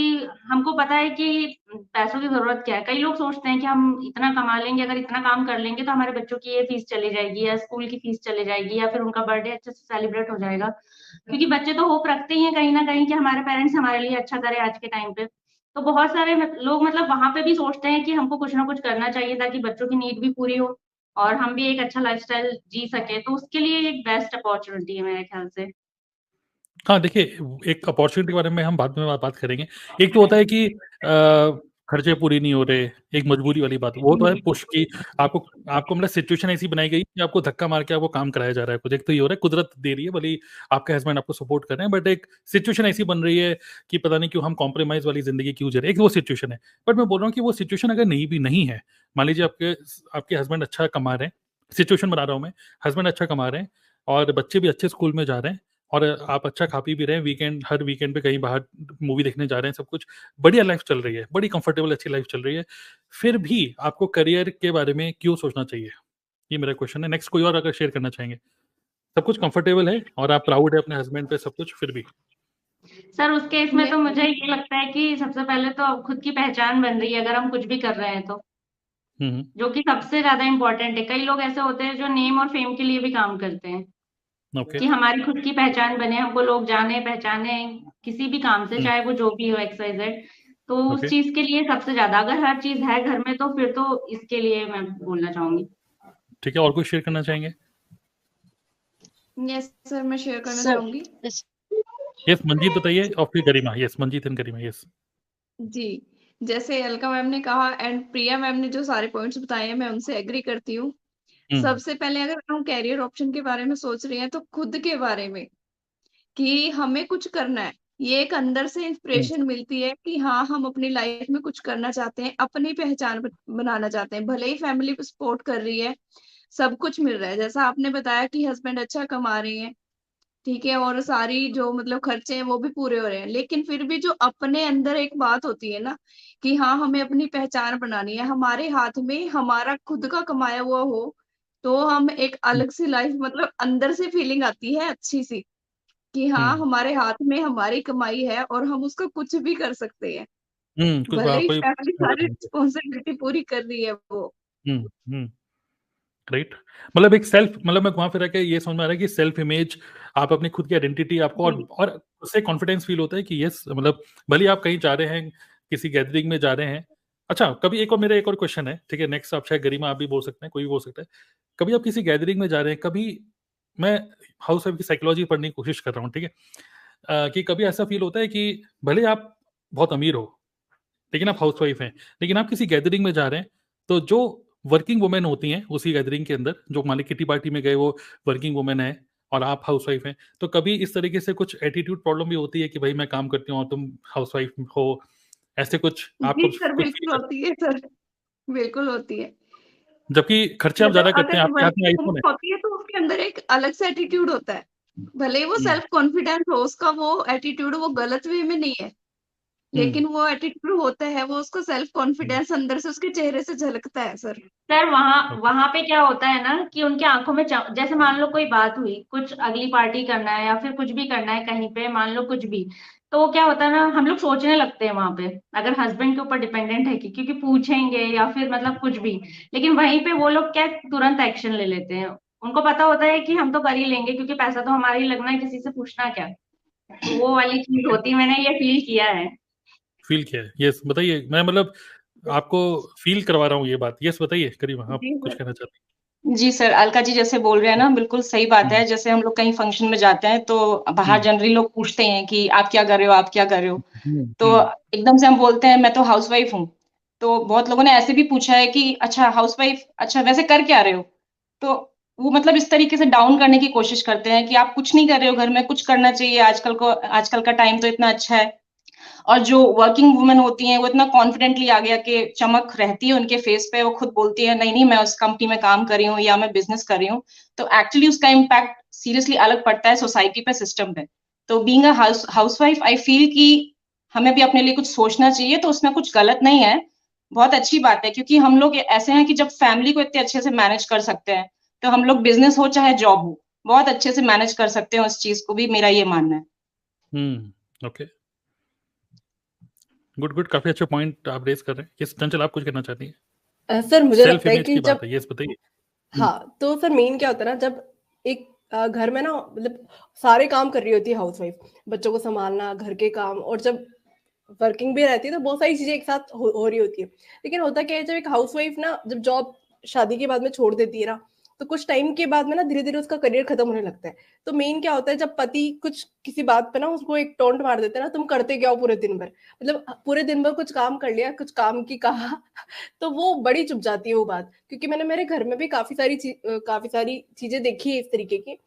हमको पता है कि पैसों की ज़रूरत क्या है। कई लोग सोचते हैं कि हम इतना कमा लेंगे, अगर इतना काम कर लेंगे तो हमारे बच्चों की ये फीस चली जाएगी, या स्कूल की फीस चली जाएगी, या फिर उनका बर्थडे अच्छे से सेलिब्रेट हो जाएगा। क्योंकि बच्चे तो होप रखते ही हैं कहीं न कहीं कि हमारे पेरेंट्स हमारे लिए अच्छा करें आज के टाइम पे। तो बहुत सारे लोग मतलब वहाँ पे भी सोचते हैं कि हमको कुछ ना कुछ करना चाहिए ताकि बच्चों की नीड भी पूरी हो और हम भी एक अच्छा लाइफ़स्टाइल जी सकें। तो उसके लिए एक बेस्ट अपॉर्च्युनिटी है मेरे ख्याल से। हाँ, देखिए एक अपॉर्च्युनिटी के बारे में हम बाद में बात करेंगे। एक तो होता है कि खर्चे पूरी नहीं हो रहे, एक मजबूरी वाली बात, वो तो है पुश की आपको आपको मतलब सिचुएशन ऐसी बनाई गई कि आपको धक्का मार के आपको काम कराया जा रहा है कुछ। एक तो ये हो रहा है कुदरत दे रही है, भले ही आपके हस्बैंड आपको सपोर्ट कर रहे हैं, बट एक सिचुएशन ऐसी बन रही है कि पता नहीं क्यों हम कॉम्प्रोमाइज़ वाली ज़िंदगी क्यों जी रहे हैं, एक वो सिचुएशन है। बट मैं बोल रहा हूँ कि वो सिचुएशन अगर नहीं है, मान लीजिए आपके हस्बैंड अच्छा कमा रहे हैं, सिचुएशन बना रहा हूँ मैं, हस्बैंड अच्छा कमा रहे हैं और बच्चे भी अच्छे स्कूल में जा रहे हैं और आप अच्छा खा पी भी रहे हैं, हर वीकेंड पे कहीं बाहर मूवी देखने जा रहे हैं, सब कुछ बढ़िया लाइफ चल रही है, बड़ी कंफर्टेबल अच्छी लाइफ चल रही है, फिर भी आपको करियर के बारे में क्यों सोचना चाहिए? ये मेरा क्वेश्चन है। नेक्स्ट कोई और अगर शेयर करना चाहेंगे? सब कुछ कंफर्टेबल है और आप प्राउड है अपने हस्बैंड पे, सब कुछ, फिर भी? सर उस केस में तो मुझे ये लगता है कि सबसे पहले तो खुद की पहचान बन रही है अगर हम कुछ भी कर रहे हैं तो, जो कि सबसे ज़्यादा इम्पोर्टेंट है। कई लोग ऐसे होते हैं जो नेम और फेम के लिए भी काम करते हैं, ओके। कि हमारी खुद की पहचान बने, हमको लोग जाने पहचाने किसी भी काम से, चाहे वो जो भी हो XYZ। तो उस ओके, चीज़ के लिए सबसे ज़्यादा अगर हर चीज़ है घर में तो फिर तो इसके लिए मैं बोलना चाहूँगी। ठीक है, और कुछ शेयर करना चाहेंगे? यस सर, मैं शेयर करना सर चाहूंगी। यस, मंजीत बताइए और फिर Garima. Yes, Manjeet and Garima. Yes. जी, जैसे अलका मैम ने कहा एंड प्रिया मैम ने जो सारे पॉइंट्स बताए हैं मैं उनसे एग्री करती हूँ। सबसे पहले अगर हम करियर ऑप्शन के बारे में सोच रहे हैं तो खुद के बारे में कि हमें कुछ करना है, ये एक अंदर से इंस्पिरेशन मिलती है कि हाँ, हम अपनी लाइफ में कुछ करना चाहते हैं, अपनी पहचान बनाना चाहते हैं। भले ही फैमिली सपोर्ट कर रही है, सब कुछ मिल रहा है। जैसा आपने बताया कि हस्बैंड अच्छा कमा रहे हैं, ठीक है, और सारी जो मतलब खर्चे हैं वो भी पूरे हो रहे हैं, लेकिन फिर भी जो अपने अंदर एक बात होती है ना कि हाँ, हमें अपनी पहचान बनानी है, हमारे हाथ में हमारा खुद का कमाया हुआ हो, तो हम एक अलग सी लाइफ मतलब अंदर से फीलिंग आती है अच्छी सी कि हाँ, हमारे हाथ में हमारी कमाई है और हम उसका कुछ भी कर सकते हैं। कुछ भले ही कोई फैमिली सारी रिस्पॉन्सिबिलिटी पूरी कर रही है वो। राइट। मतलब एक सेल्फ, मतलब मैं घुमा फिरा के ये समझ में आ रहा है कि सेल्फ इमेज, आप अपनी खुद की आइडेंटिटी आपको, और उससे कॉन्फिडेंस फील होता है कि यस, मतलब भले आप कहीं जा रहे हैं, किसी गैदरिंग में जा रहे हैं। अच्छा, कभी एक और मेरा एक और क्वेश्चन है, ठीक है, नेक्स्ट आप शायद गरिमा आप भी बोल सकते हैं, कोई भी बोल सकता है। कभी आप किसी गैदरिंग में जा रहे हैं, कभी मैं हाउस वाइफ की साइकोलॉजी पढ़ने की कोशिश कर रहा हूँ, ठीक है, कि कभी ऐसा फील होता है कि भले आप बहुत अमीर हो, लेकिन आप हाउस वाइफ हैं, लेकिन आप किसी गैदरिंग में जा रहे हैं, तो जो वर्किंग वुमेन होती हैं उसी गैदरिंग के अंदर, जो मालिक किटी पार्टी में गए वो वर्किंग वुमेन है और आप हाउस वाइफ हैं, तो कभी इस तरीके से कुछ एटीट्यूड प्रॉब्लम भी होती है कि भाई मैं काम करती हूँ और तुम हाउस वाइफ हो, ऐसे कुछ आपको जी सर, कुछ फील बिल्कुल करते होती है सर, बिल्कुल होती है। हैं? जबकि खर्चे आप मतलब ज्यादा करते हैं, अगर आपके हाथ वर्किंग में आईफोन वुमन है। होती है तो उसके अंदर एक अलग सा एटीट्यूड होता है। भले ही वो हम्म, सेल्फ कॉन्फिडेंस हो, उसका वो एटीट्यूड वो गलत वे में नहीं है, हम्म, लेकिन वो एटीट्यूड होता है, वो उसका सेल्फ हम्म, कॉन्फिडेंस अंदर से उसके चेहरे से झलकता है सर। सर वहां ओके, वहां पे क्या होता है ना कि उनकी आंखों में जैसे मान लो कोई बात हुई, कुछ अगली पार्टी करना है या फिर कुछ भी करना है कहीं पे, मान लो कुछ भी, तो वो क्या होता है ना, हम लोग सोचने लगते हैं वहां पे, अगर हस्बैंड के ऊपर डिपेंडेंट है कि क्योंकि पूछेंगे या फिर मतलब कुछ भी, लेकिन वहीं पे वो लोग क्या तुरंत एक्शन ले लेते हैं। उनको पता होता है कि हम तो कर ही लेंगे क्योंकि पैसा तो हमारा ही लगना है, किसी से पूछना क्या। तो वो वाली चीज होती है, मैंने ये फील किया है। फील किया है, यस बताइए, मैं मतलब आपको फील करवा रहा हूँ ये बात, यस बताइए करीब, आप जी कुछ सर। कहना चाहते जी सर, अलका जी जैसे बोल रहे हैं ना, बिल्कुल सही बात है। जैसे हम लोग कहीं फंक्शन में जाते हैं तो बाहर हैं? जनरली लोग पूछते हैं कि आप क्या कर रहे हो, आप क्या कर रहे हो? हम्म, तो एकदम से हम बोलते हैं मैं तो हाउसवाइफ हूँ। तो बहुत लोगों ने ऐसे भी पूछा है कि अच्छा हाउसवाइफ, अच्छा वैसे कर क्या रहे हो? तो वो मतलब इस तरीके से डाउन करने की कोशिश करते हैं कि आप कुछ नहीं कर रहे हो घर में, कुछ करना चाहिए, आजकल का टाइम तो इतना अच्छा है। और जो वर्किंग वुमेन होती हैं वो इतना कॉन्फिडेंटली आ गया कि चमक रहती है उनके फेस पे, वो खुद बोलती है नहीं नहीं मैं उस कंपनी में काम कर रही हूँ या मैं बिजनेस कर रही हूँ। तो एक्चुअली उसका इम्पैक्ट सीरियसली अलग पड़ता है सोसाइटी पे, सिस्टम पे। तो being a housewife I feel कि हमें भी अपने लिए कुछ सोचना चाहिए, तो उसमें कुछ गलत नहीं है, बहुत अच्छी बात है। क्योंकि हम लोग ऐसे हैं कि जब फैमिली को इतने अच्छे से मैनेज कर सकते हैं, तो हम लोग बिजनेस हो चाहे जॉब हो, बहुत अच्छे से मैनेज कर सकते हैं उस चीज को भी, मेरा ये मानना है। ओके, गुड गुड, काफी अच्छा पॉइंट आप रेज कर रहे हैं। यस चंचल, आप कुछ कहना चाहती हैं? सर मुझे सेल्फ लगता है इमेज कि की जब बात है, यस बताइए। हाँ, तो सर मेन क्या होता है ना, जब एक घर में ना मतलब सारे काम कर रही होती है हाउसवाइफ, बच्चों को संभालना, घर के काम, और जब वर्किंग भी रहती है तो बहुत सारी चीजें एक साथ हो रही होती है। लेकिन होता क्या है, जब एक हाउसवाइफ ना जब जॉब शादी के बाद में छोड़ देती है ना, तो कुछ टाइम के बाद में ना धीरे धीरे उसका करियर खत्म होने लगता है। तो मेन क्या होता है, जब पति कुछ किसी बात पे ना उसको एक टोंट मार देते हैं ना, तुम करते क्या हो पूरे दिन भर, मतलब पूरे दिन भर कुछ काम कर लिया, कुछ काम की कहा तो वो बड़ी चुप जाती है वो बात। क्योंकि मैंने मेरे घर में भी काफी सारी चीजें देखी है इस तरीके की।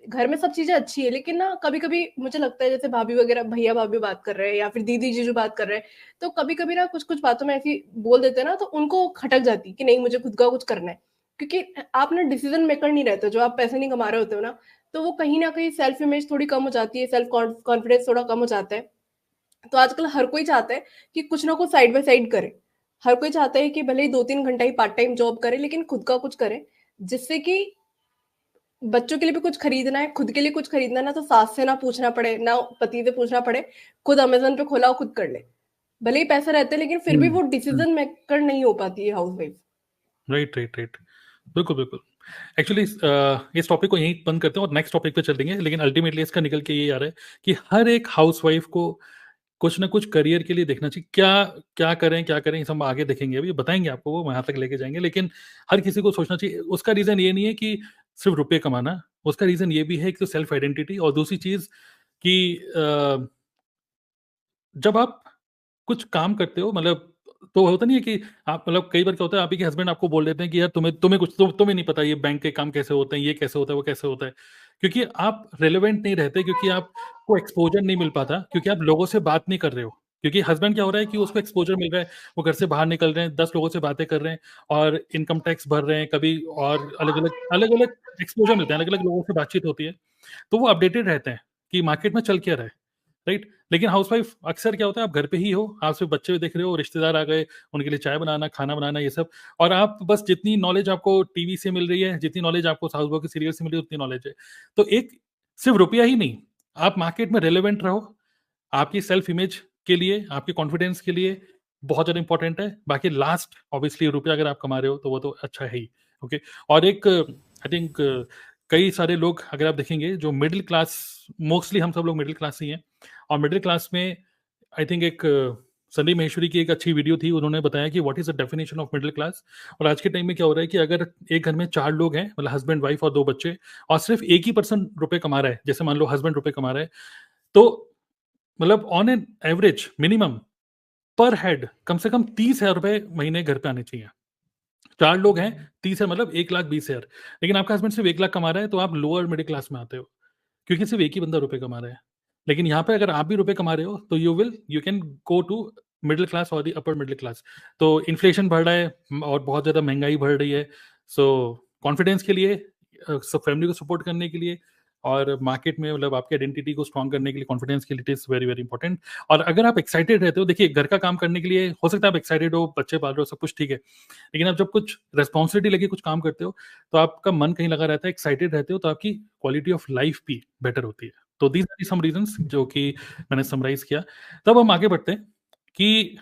घर में सब चीजें अच्छी है, लेकिन ना कभी कभी मुझे लगता है जैसे भाभी वगैरह, भैया भाभी बात कर रहे हैं या फिर दीदी जीजू बात कर रहे हैं, तो कभी कभी ना कुछ कुछ बातों में ऐसी बोल देते हैं ना, तो उनको खटक जाती कि नहीं मुझे खुद का कुछ करना है। क्योंकि आप ना डिसीजन मेकर नहीं रहते जो आप पैसे नहीं कमा रहे होते हो ना, तो वो कहीं ना कहीं सेल्फ इमेज थोड़ी कम हो जाती है, सेल्फ कॉन्फिडेंस थोड़ा कम हो जाता है। तो आजकल हर कोई चाहता है कि कुछ ना कुछ साइड बाय साइड करे। हर कोई चाहता है कि भले ही 2-3 घंटा ही पार्ट टाइम जॉब करे, लेकिन खुद का कुछ करे, जिससे कि बच्चों के लिए भी कुछ खरीदना है, खुद के लिए कुछ खरीदना है ना, तो सास से ना पूछना पड़े, ना पति से पूछना पड़े, खुद अमेज़न पे खोला और खुद कर ले। भले ही पैसे रहते हैं, लेकिन फिर भी वो डिसीजन मेकर नहीं हो पाती है हाउसवाइफ। राइट राइट राइट, बिल्कुल बिल्कुल। एक्चुअली इस टॉपिक को यहीं बंद करते हैं और नेक्स्ट टॉपिक पे चलेंगे, लेकिन अल्टीमेटली इसका निकल के ये आ रहा है कि हर एक हाउसवाइफ को कुछ ना कुछ करियर के लिए देखना चाहिए। क्या क्या करें, क्या करें, ये सब हम आगे देखेंगे, अभी बताएंगे आपको, वो वहां तक लेके जाएंगे। लेकिन हर किसी को सोचना चाहिए। उसका रीजन ये नहीं है कि सिर्फ रुपए कमाना, उसका रीजन ये भी है कि सेल्फ आइडेंटिटी, और दूसरी चीज कि जब आप कुछ काम करते हो, मतलब तो होता नहीं है कि आप मतलब कई बार क्या होता है, आप ही के हस्बैंड आपको बोल देते हैं कि यार तुम्हें नहीं पता ये बैंक के काम कैसे होते हैं, ये कैसे होता है, वो कैसे होता है, क्योंकि आप रेलेवेंट नहीं रहते, क्योंकि आपको एक्सपोजर नहीं मिल पाता, क्योंकि आप लोगों से बात नहीं कर रहे हो। क्योंकि हस्बैंड क्या हो रहा है कि उसको एक्सपोजर मिल रहा है, वो घर से बाहर निकल रहे हैं, 10 लोगों से बातें कर रहे हैं और इनकम टैक्स भर रहे हैं कभी, और अलग-अलग एक्सपोजर मिलते हैं, अलग-अलग लोगों से बातचीत होती है। तो वो अपडेटेड रहते हैं कि मार्केट में चल क्या रहा है, राइट? लेकिन हाउसवाइफ अक्सर क्या होता है, आप घर पे ही हो, आप सिर्फ बच्चे देख रहे हो, रिश्तेदार आ गए, उनके लिए चाय बनाना, खाना बनाना, ये सब, और आप बस जितनी नॉलेज आपको टीवी से मिल रही है, जितनी नॉलेज आपको साउथ बॉ के सीरियल से मिल रही है, उतनी नॉलेज है। तो एक सिर्फ रुपया ही नहीं, आप मार्केट में रेलेवेंट रहो, आपकी सेल्फ इमेज के लिए, आपके कॉन्फिडेंस के लिए बहुत ज़्यादा इंपॉर्टेंट है। बाकी लास्ट ऑब्वियसली रुपया अगर आप कमा रहे हो तो वो तो अच्छा है ही, ओके। और एक आई थिंक कई सारे लोग अगर आप देखेंगे जो मिडिल क्लास, मोस्टली हम सब लोग मिडिल क्लास ही हैं, और मिडिल क्लास में आई थिंक एक संदीप महेश्वरी की एक अच्छी वीडियो थी, उन्होंने बताया कि what is the definition of middle class. और आज के टाइम में क्या हो रहा है कि अगर एक घर में 4 लोग हैं, मतलब हस्बैंड वाइफ और 2 बच्चे, और सिर्फ एक ही पर्सन रुपए कमा रहा है, जैसे मान लो हस्बैंड रुपए कमा रहा है, तो मतलब ऑन एन एवरेज मिनिमम पर हेड कम से कम 30,000 रुपए महीने घर पे आने चाहिए। 4 लोग हैं, 30 है मतलब 1,20,000। लेकिन आपका हस्बैंड सिर्फ 1 लाख कमा रहा है, तो आप लोअर मिडिल क्लास में आते हो, क्योंकि सिर्फ एक ही बंदा रुपए कमा रहा है। लेकिन यहाँ पे अगर आप भी रुपए कमा रहे हो, तो you can go to middle class और द अपर मिडिल क्लास। तो इन्फ्लेशन बढ़ रहा है और बहुत ज़्यादा महंगाई बढ़ रही है, सो कॉन्फिडेंस के लिए, सब फैमिली को सपोर्ट करने के लिए, और मार्केट में मतलब आपकी आइडेंटिटी को स्ट्रॉन्ग करने के लिए, कॉन्फिडेंस के लिए, it is very very important. और अगर आप एक्साइटेड रहते हो, देखिए घर का काम करने के लिए हो सकता है आप एक्साइटेड हो, बच्चे पाल रहे हो, सब कुछ ठीक है, लेकिन आप जब कुछ रेस्पॉन्सिबिलिटी लेके कुछ काम करते हो, तो आपका मन कहीं लगा रहता है, एक्साइटेड रहते हो, तो आपकी क्वालिटी ऑफ लाइफ भी बेटर होती है। तो दीज आर सम रीजंस जो कि मैंने समराइज किया। तब हम आगे बढ़ते हैं कि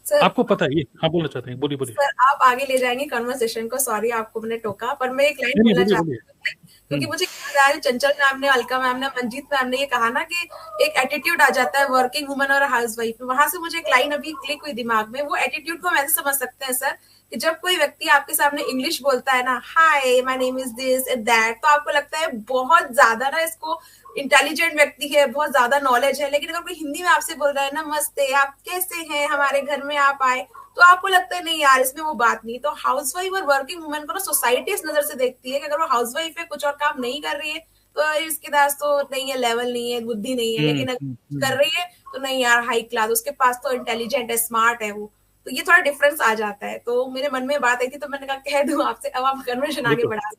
सर आपको पता है ये, हाँ बोलना चाहते हैं, बोलिए बोलिए। सर आप आगे ले जाएंगे कन्वर्सेशन को, सॉरी आपको मैंने टोका, पर मैं एक लाइन नहीं नहीं, बोलना बोलिए चाहती बोलिए। हूँ, क्योंकि मुझे याद आ रहा है चंचल मैम ने, अलका मैम ने, मंजीत मैम ने ये कहा ना कि एक एटीट्यूड आ जाता है वर्किंग वुमन और हाउस वाइफ में। वहां से मुझे एक लाइन अभी क्लिक हुई दिमाग में। वो एटीट्यूड को हम ऐसे समझ सकते हैं सर कि जब कोई व्यक्ति आपके सामने इंग्लिश बोलता है ना, hi my name is this and that, तो आपको लगता है बहुत ज्यादा ना इसको इंटेलिजेंट व्यक्ति है, बहुत ज्यादा नॉलेज है। लेकिन अगर कोई हिंदी में आपसे बोल रहा है, नमस्ते, आप कैसे हैं, हमारे घर में आप आए, तो आपको लगता है नहीं यार इसमें वो बात नहीं। तो हाउसवाइफ और वर्किंग वुमेन को ना सोसाइटी इस नजर से देखती है कि अगर वो हाउसवाइफ है, कुछ और काम नहीं कर रही है, तो इसके पास तो नहीं है, लेवल नहीं है, बुद्धि नहीं है। लेकिन अगर कर रही है तो नहीं यार, हाई क्लास, उसके पास तो इंटेलिजेंट है, स्मार्ट है वो। तो ये थोड़ा डिफरेंस आ जाता है। तो मेरे मन में बात आई थी, तो मैंने कहा कह दूं आपसे, अब आप कन्वर्सेशन आगे बिल्कुल बढ़ा।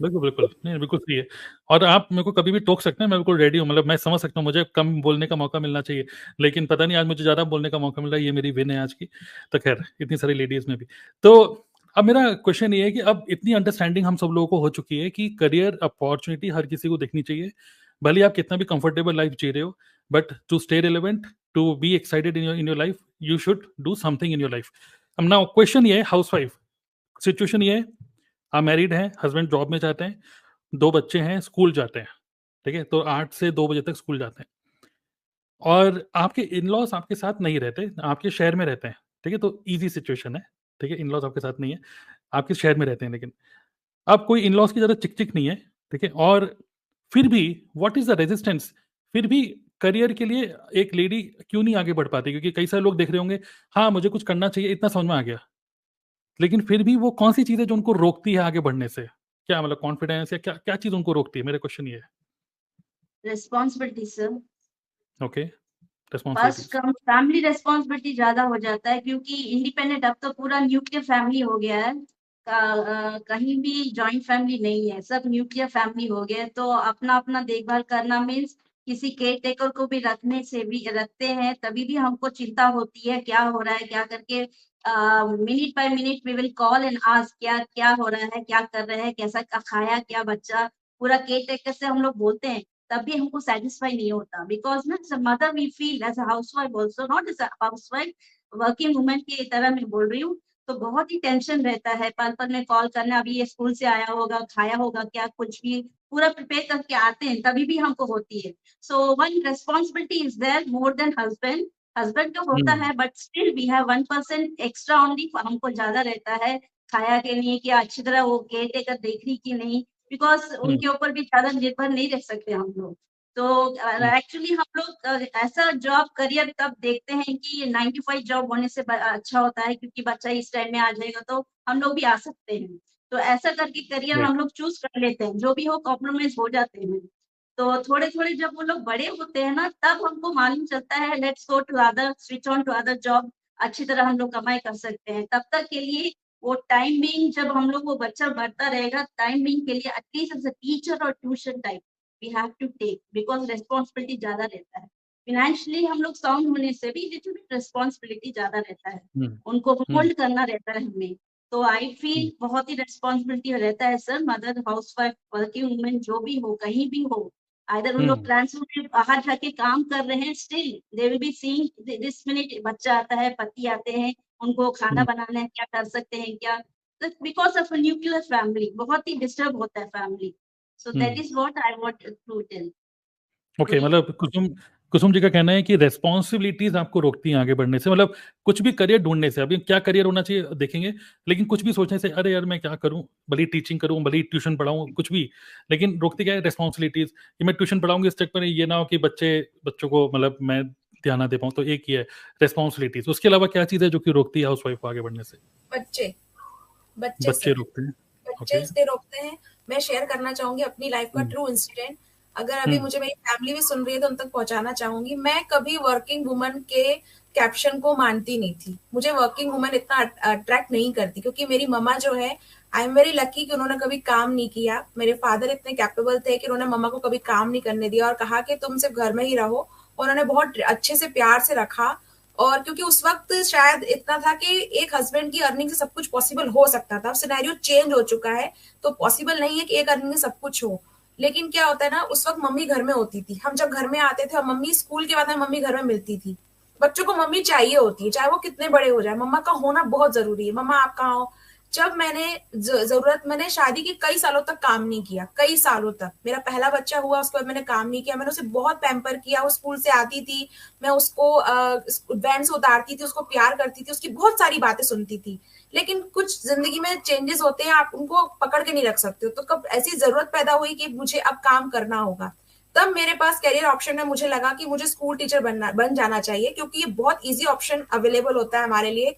बिल्कुल बिल्कुल, नहीं बिल्कुल सही है। और आप मेरे को कभी भी टोक सकते हैं, मैं बिल्कुल रेडी हूँ, मतलब मैं समझ सकता हूँ मुझे कम बोलने का मौका मिलना चाहिए, लेकिन पता नहीं आज मुझे ज़्यादा बोलने का मौका मिल रहा है, ये मेरी विन है आज की। तो खैर इतनी सारी लेडीज़ में भी। तो अब मेरा क्वेश्चन ये है कि अब इतनी अंडरस्टैंडिंग हम सब लोगों को हो चुकी है कि करियर अपॉर्चुनिटी हर किसी को देखनी चाहिए, भले आप कितना भी कंफर्टेबल लाइफ जी रहे हो, but to stay relevant, to be excited in your life, you should do something in your life. अब नाउ क्वेश्चन ये है, हाउसवाइफ सिचुएशन ये है, आप मैरिड हैं, हस्बैंड जॉब में जाते हैं, 2 बच्चे हैं, स्कूल जाते हैं, ठीक है? तो 8 से 2 बजे तक स्कूल जाते हैं, और आपके इन-लॉज़ आपके साथ नहीं रहते, आपके शहर में रहते हैं, ठीक है? तो ईज़ी सिचुएशन है, ठीक है? इन-लॉज़ आपके साथ नहीं है, आपके शहर में रहते हैं लेकिन। अब कोई इन-लॉज़ की ज़्यादा चिक-चिक नहीं है, ठीक है? और फिर भी व्हाट इज़ द रेजिस्टेंस? फिर भी करियर के लिए एक लेडी क्यों नहीं आगे बढ़ पाती? क्योंकि कई सारे लोग देख रहे होंगे, हाँ, मुझे कुछ करना चाहिए, इतना समझ में आ गया। लेकिन फिर भी वो कौन-सी चीज़ है जो उनको रोकती है आगे बढ़ने से? क्या मतलब कॉन्फिडेंस या क्या क्या चीज़ उनको रोकती है? मेरा क्वेश्चन ये है। Responsibility sir. Okay, first responsibilities. कम फैमिली रिस्पॉन्सिबिलिटी ज्यादा हो जाता है, क्योंकि इंडिपेंडेंट अब तो पूरा न्यूक्लियर फैमिली हो गया है। कहीं भी जॉइंट फैमिली नहीं है, सब न्यूक्लियर फैमिली हो गया है। तो अपना अपना देखभाल करना मीन्स किसी केयर टेकर को भी रखने से भी रखते हैं, तभी भी हमको चिंता होती है क्या हो रहा है, क्या करके minute by minute we will call and ask क्या क्या हो रहा है, क्या कर रहे हैं, कैसा खाया क्या बच्चा, पूरा केयर टेकर से हम लोग बोलते हैं, तब भी हमको सेटिस्फाई नहीं होता। बिकॉज ना as a mother we feel, as a housewife also, not as a housewife, working women की तरह मैं बोल रही हूँ, तो बहुत ही टेंशन रहता है। पल पल में कॉल करना, अभी ये स्कूल से आया होगा, खाया होगा क्या, कुछ भी पूरा प्रिपेयर करके आते हैं, तभी भी हमको होती है। So one responsibility is there more than husband. Husband तो होता हुँ, है, but still we have 1% extra only, हमको ज्यादा रहता है खाया के लिए, कि अच्छी तरह वो केयर टेकर देख रही कि नहीं, बिकॉज हुँ। उनके ऊपर भी ज्यादा निर्भर नहीं रह सकते हम लोग। तो एक्चुअली हम लोग ऐसा जॉब करियर तब देखते हैं कि 9 to 5 जॉब होने से अच्छा होता है, क्योंकि बच्चा इस टाइम में आ जाएगा तो हम लोग भी आ सकते हैं। तो ऐसा करके करियर हम लोग चूज कर लेते हैं, जो भी हो कॉम्प्रोमाइज हो जाते हैं। तो थोड़े-थोड़े जब वो लोग बड़े होते हैं ना, तब हमको मालूम चलता है let's go to other, switch on to other job, अच्छी तरह हम लोग कमाई कर सकते हैं। तब तक के लिए वो टाइम बीइंग, जब हम लोग वो बच्चा बढ़ता रहेगा, टाइम बीइंग के लिए एटलीस्ट एज अ टीचर और tuition type we have to take, because responsibility ज़्यादा रहता है। फाइनेंशियली हम लोग साउंड होने से भी लिटिल बिट रिस्पांसिबिलिटी ज़्यादा रहता है। उनको होल्ड करना रहता है हमें। तो आई फील बहुत ही रिस्पांसिबिलिटी रहता है sir, mother, housewife, working woman जो भी हो, कहीं भी हो। आइदर उन लोग ट्रांसपोर्ट में बाहर जाके काम कर रहे हैं, still they will be seeing this minute बच्चा आता है, पति आते हैं, उनको खाना बनाना है, क्या कर सकते हैं क्या, because of a nuclear family बहुत ही डिस्टर्ब होता है family. So that is what I want to tell. Okay, मतलब कुसुम जी का कहना है कि रेस्पॉन्सिबिलिटीज आपको रोकती हैं आगे बढ़ने से, मतलब कुछ भी करियर ढूंढने से। अभी क्या करियर होना चाहिए देखेंगे, लेकिन कुछ भी सोचने से अरे यार मैं क्या करूं, भले टीचिंग करूं, भले ट्यूशन पढ़ाऊं, कुछ भी, लेकिन रोकती क्या है? रेस्पॉन्सिबिलिटीज। कि मैं ट्यूशन पढ़ाऊंगी इस चक्कर में ये ना हो कि बच्चों को मतलब मैं ध्यान ना दे पाऊं, तो एक ही है रेस्पॉन्सिबिलिटीज। उसके अलावा क्या चीज है जो कि रोकती है हाउसवाइफ को आगे बढ़ने से? बच्चे रोकते हैं। बच्चे इसलिए रोकते हैं। मैं शेयर करना चाहूंगी अपनी लाइफ का ट्रू इंसिडेंट। अगर अभी मुझे मेरी फैमिली भी सुन रही है तो उन तक पहुंचाना चाहूंगी। मैं कभी वर्किंग वुमन के कैप्शन को मानती नहीं थी। मुझे वर्किंग वुमन इतना अट्रैक्ट नहीं करती, क्योंकि मेरी मम्मा जो है, आई एम वेरी लकी कि उन्होंने कभी काम नहीं किया। मेरे फादर इतने कैपेबल थे कि उन्होंने मम्मा को कभी काम नहीं करने दिया और कहा कि तुम सिर्फ घर में ही रहो। उन्होंने बहुत अच्छे से प्यार से रखा। और क्योंकि उस वक्त शायद इतना था कि एक हस्बैंड की अर्निंग से सब कुछ पॉसिबल हो सकता था। अब सिनेरियो चेंज हो चुका है, तो पॉसिबल नहीं है कि एक अर्निंग से सब कुछ हो। लेकिन क्या होता है ना, उस वक्त मम्मी घर में होती थी। हम जब घर में आते थे और मम्मी स्कूल के बाद में मम्मी घर में मिलती थी। बच्चों को मम्मी चाहिए होती है, चाहे वो कितने बड़े हो जाए, मम्मा का होना बहुत जरूरी है। मम्मा आप कहाँ हो? जब मैंने शादी के कई सालों तक काम नहीं किया, कई सालों तक। मेरा पहला बच्चा हुआ, उसके बाद मैंने काम नहीं किया। मैंने उसे बहुत पैम्पर किया। वो स्कूल से आती थी, मैं उसको वैन से उतारती थी, उसको प्यार करती थी, उसकी बहुत सारी बातें सुनती थी। लेकिन कुछ जिंदगी में चेंजेस होते हैं, आप उनको पकड़ के नहीं रख सकते हो। तो कब ऐसी जरूरत पैदा हुई कि मुझे अब काम करना होगा, तब मेरे पास करियर ऑप्शन में मुझे लगा कि मुझे स्कूल टीचर बन जाना चाहिए, क्योंकि ये बहुत इजी ऑप्शन अवेलेबल होता है हमारे लिए।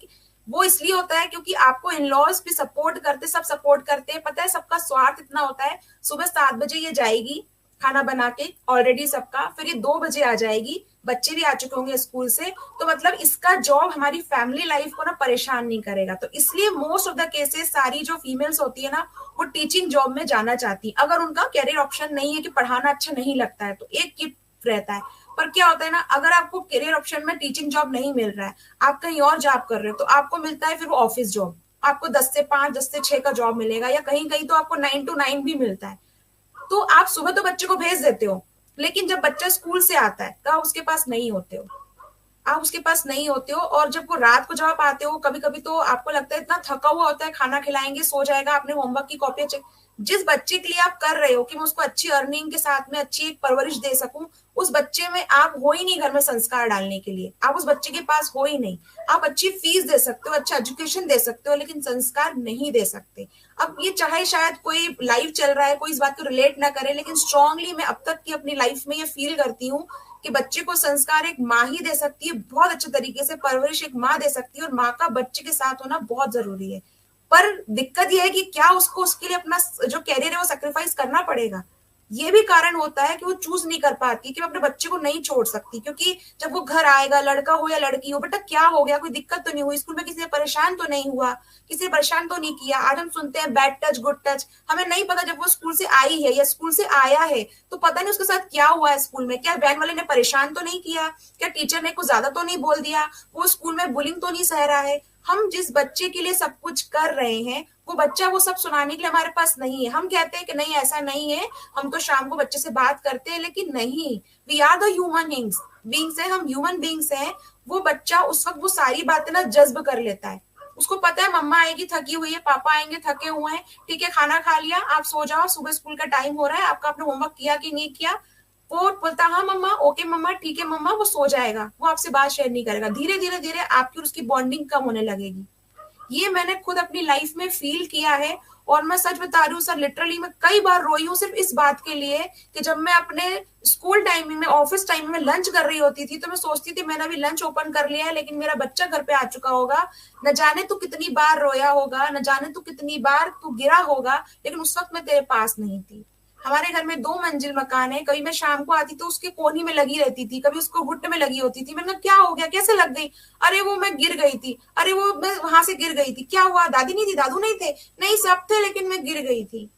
वो इसलिए होता है क्योंकि आपको इन लॉज भी सपोर्ट करते, सब सपोर्ट करते हैं। पता है सबका स्वार्थ इतना होता है, सुबह 7 बजे ये जाएगी खाना बना के ऑलरेडी सबका, फिर ये 2 बजे आ जाएगी, बच्चे भी आ चुके होंगे स्कूल से। तो मतलब इसका जॉब हमारी फैमिली लाइफ को ना परेशान नहीं करेगा। तो इसलिए मोस्ट ऑफ द केसेस सारी जो फीमेल्स होती है ना, वो टीचिंग जॉब में जाना चाहती है। अगर उनका कैरियर ऑप्शन नहीं है कि पढ़ाना अच्छा नहीं लगता है, तो एक कीप रहता है। पर क्या होता है ना, अगर आपको करियर ऑप्शन में टीचिंग जॉब नहीं मिल रहा है, आप कहीं और जॉब कर रहे हो, तो आपको मिलता है फिर वो ऑफिस जॉब। आपको 10 से 5, 10 से 6 का जॉब मिलेगा, या कहीं कहीं तो आपको 9 to 9 भी मिलता है। तो आप सुबह तो बच्चे को भेज देते हो, लेकिन जब बच्चा स्कूल से आता है तो आप उसके पास नहीं होते हो। और जब वो रात को जब आप आते हो, कभी कभी तो आपको लगता है इतना थका हुआ होता है, खाना खिलाएंगे, सो जाएगा, अपने होमवर्क की कॉपियां चेक। जिस बच्चे के लिए आप कर रहे हो कि मैं उसको अच्छी अर्निंग के साथ में अच्छी एक परवरिश दे सकूं, उस बच्चे में आप हो ही नहीं घर में संस्कार डालने के लिए। आप उस बच्चे के पास हो ही नहीं। आप अच्छी फीस दे सकते हो, अच्छा एजुकेशन दे सकते हो, लेकिन संस्कार नहीं दे सकते। अब ये चाहे शायद कोई लाइफ चल रहा है, कोई इस बात को रिलेट ना करे, लेकिन स्ट्रांगली मैं अब तक की अपनी लाइफ में ये फील करती हूँ कि बच्चे को संस्कार एक माँ ही दे सकती है, बहुत अच्छे तरीके से परवरिश एक माँ दे सकती है, और माँ का बच्चे के साथ होना बहुत जरूरी है। पर दिक्कत यह है कि क्या उसको उसके लिए अपना जो कैरियर है वो सैक्रिफाइस करना पड़ेगा। ये भी कारण होता है कि वो चूज नहीं कर पाती कि मैं अपने बच्चे को नहीं छोड़ सकती, क्योंकि जब वो घर आएगा, लड़का हो या लड़की हो, बेटा क्या हो गया, कोई दिक्कत तो नहीं हुई, स्कूल में किसी ने परेशान तो नहीं हुआ, किसी ने परेशान तो नहीं किया। आज हम सुनते हैं बैड टच गुड टच, हमें नहीं पता जब वो स्कूल से आई है या स्कूल से आया है तो पता नहीं उसके साथ क्या हुआ है स्कूल में। क्या वैन वाले ने परेशान तो नहीं किया, क्या टीचर ने कुछ ज्यादा तो नहीं बोल दिया, वो स्कूल में बुलिंग तो नहीं सह रहा है। हम जिस बच्चे के लिए सब कुछ कर रहे हैं, वो बच्चा वो सब सुनाने के लिए हमारे पास नहीं है। हम कहते हैं कि नहीं ऐसा नहीं है, हम तो शाम को बच्चे से बात करते हैं, लेकिन नहीं, we are the human beings है, हम ह्यूमन बींग्स हैं। वो बच्चा उस वक्त वो सारी बातें ना जज्ब कर लेता है। उसको पता है मम्मा आएगी थकी हुई है, पापा आएंगे थके हुए हैं, ठीक है खाना खा लिया, आप सो जाओ, सुबह स्कूल का टाइम हो रहा है, आपका अपना होमवर्क किया कि नहीं किया। वो बोलता हाँ मम्मा, ओके मम्मा, ठीक है मम्मा, वो सो जाएगा, वो आपसे बात शेयर नहीं करेगा। धीरे धीरे धीरे आपकी और उसकी बॉन्डिंग कम होने लगेगी। ये मैंने खुद अपनी लाइफ में फील किया है, और मैं सच बता रही हूँ सर, लिटरली मैं कई बार रोई हूँ सिर्फ इस बात के लिए कि जब मैं अपने स्कूल टाइमिंग में, ऑफिस टाइम में लंच कर रही होती थी तो मैं सोचती थी मैंने अभी लंच ओपन कर लिया है लेकिन मेरा बच्चा घर पे आ चुका होगा, न जाने तू कितनी बार रोया होगा, न जाने तू कितनी बार तू गिरा होगा, लेकिन उस वक्त मैं तेरे पास नहीं थी। हमारे घर में 2 मंजिल मकान है, कभी मैं शाम को आती तो उसके कोनी में लगी रहती थी, कभी उसको घुट में लगी होती थी। मैंने कहा क्या हो गया, कैसे लग गई? अरे वो मैं गिर गई थी, अरे वो मैं वहां से गिर गई थी। क्या हुआ? दादी नहीं थी, दादू नहीं थे? नहीं, सब थे, लेकिन मैं गिर गई थी।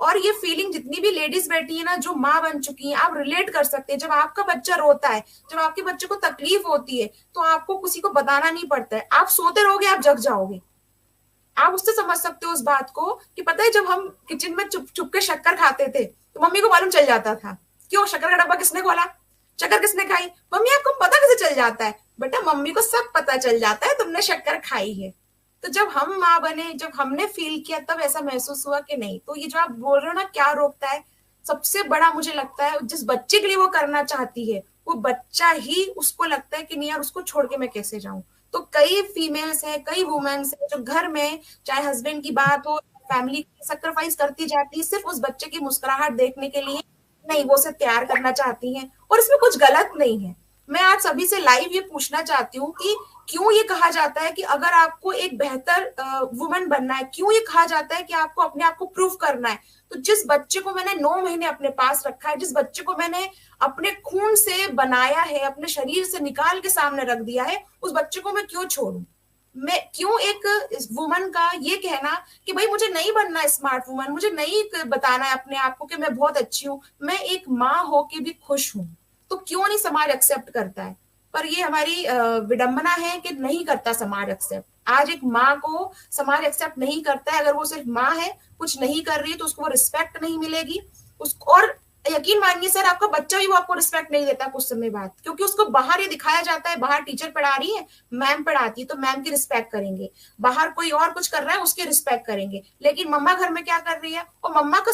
और ये फीलिंग जितनी भी लेडीज बैठी है ना जो माँ बन चुकी है, आप रिलेट कर सकते हैं। जब आपका बच्चा रोता है, जब आपके बच्चे को तकलीफ होती है, तो आपको किसी को बताना नहीं पड़ता है। आप सोते रहोगे, आप जग जाओगे। आप उससे समझ सकते हो उस बात को कि पता है जब हम किचन में चुप चुप के शक्कर खाते थे तो मम्मी को मालूम चल जाता था। क्यों? शक्कर का डब्बा किसने खोला, शक्कर किसने खाई? मम्मी आपको पता कैसे चल जाता है? बेटा मम्मी को सब पता चल जाता है तुमने शक्कर खाई है। तो जब हम माँ बने, जब हमने फील किया, तब ऐसा महसूस हुआ कि नहीं। तो ये जो आप बोल रहे हो ना क्या रोकता है, सबसे बड़ा मुझे लगता है जिस बच्चे के लिए वो करना चाहती है वो बच्चा ही उसको लगता है कि नहीं यार उसको छोड़ के मैं कैसे जाऊं। तो कई फीमेल्स हैं, कई वुमेन्स हैं जो घर में चाहे हस्बैंड की बात हो, फैमिली सेक्रीफाइस करती जाती है सिर्फ उस बच्चे की मुस्कुराहट देखने के लिए। नहीं, वो उसे तैयार करना चाहती हैं और इसमें कुछ गलत नहीं है। मैं आज सभी से लाइव ये पूछना चाहती हूँ कि क्यों ये कहा जाता है कि अगर आपको एक बेहतर वुमन बनना है, क्यों ये कहा जाता है कि आपको अपने आप को प्रूव करना है? तो जिस बच्चे को मैंने 9 महीने अपने पास रखा है, जिस बच्चे को मैंने अपने खून से बनाया है, अपने शरीर से निकाल के सामने रख दिया है, उस बच्चे को मैं क्यों छोड़ूं? मैं क्यों एक वुमन का ये कहना कि भाई मुझे नहीं बनना है स्मार्ट वुमन, मुझे नहीं बताना है अपने आप को कि मैं बहुत अच्छी हूँ, मैं एक माँ होके भी खुश हूँ, तो क्यों नहीं समाज एक्सेप्ट करता है? पर ये हमारी विडंबना है कि नहीं करता समाज एक्सेप्ट। आज एक माँ को समाज एक्सेप्ट नहीं करता है। अगर वो सिर्फ माँ है, कुछ नहीं कर रही है, तो उसको वो रिस्पेक्ट नहीं मिलेगी उसको। और यकीन मानिए सर, आपका बच्चा भी वो आपको रिस्पेक्ट नहीं देता कुछ समय बाद, क्योंकि उसको बाहर ये दिखाया जाता है, बाहर टीचर पढ़ा रही है, मैम पढ़ाती है तो मैम की रिस्पेक्ट करेंगे, बाहर कोई और कुछ कर रहा है उसकी रिस्पेक्ट करेंगे। लेकिन मम्मा घर में क्या कर रही है, और मम्मा का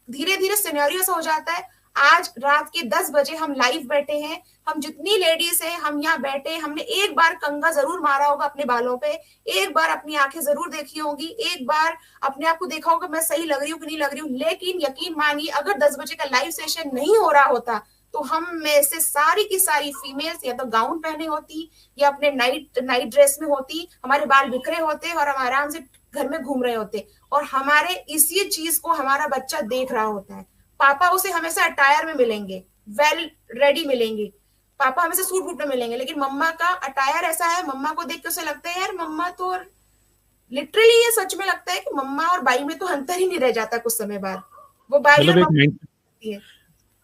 धीरे धीरे सिनेरियो ऐसा हो जाता है। आज रात के 10 बजे हम लाइव बैठे हैं, हम जितनी लेडीज हैं हम यहाँ बैठे, हमने एक बार कंघा जरूर मारा होगा अपने बालों पे, एक बार अपनी आंखें जरूर देखी होंगी, एक बार अपने आप को देखा होगा मैं सही लग रही हूँ कि नहीं लग रही हूँ। लेकिन यकीन मानिए अगर 10 बजे का लाइव सेशन नहीं हो रहा होता तो हम में से सारी की सारी फीमेल्स या तो गाउन पहने होती या अपने नाइट ड्रेस में होती, हमारे बाल बिखरे होते और हम आराम से घर में घूम रहे होते, और हमारे इसी चीज को हमारा बच्चा देख रहा होता है। पापा उसे हमेशा अटायर में मिलेंगे, वेल रेडी मिलेंगे, पापा हमेशा सूट बूट में मिलेंगे, लेकिन मम्मा का अटायर ऐसा है, मम्मा को देख के उसे लगता है यार मम्मा तो, लिटरली ये सच में लगता है कि मम्मा और बाई में तो अंतर ही नहीं रह जाता कुछ समय बाद। वो बाई और मम्मा है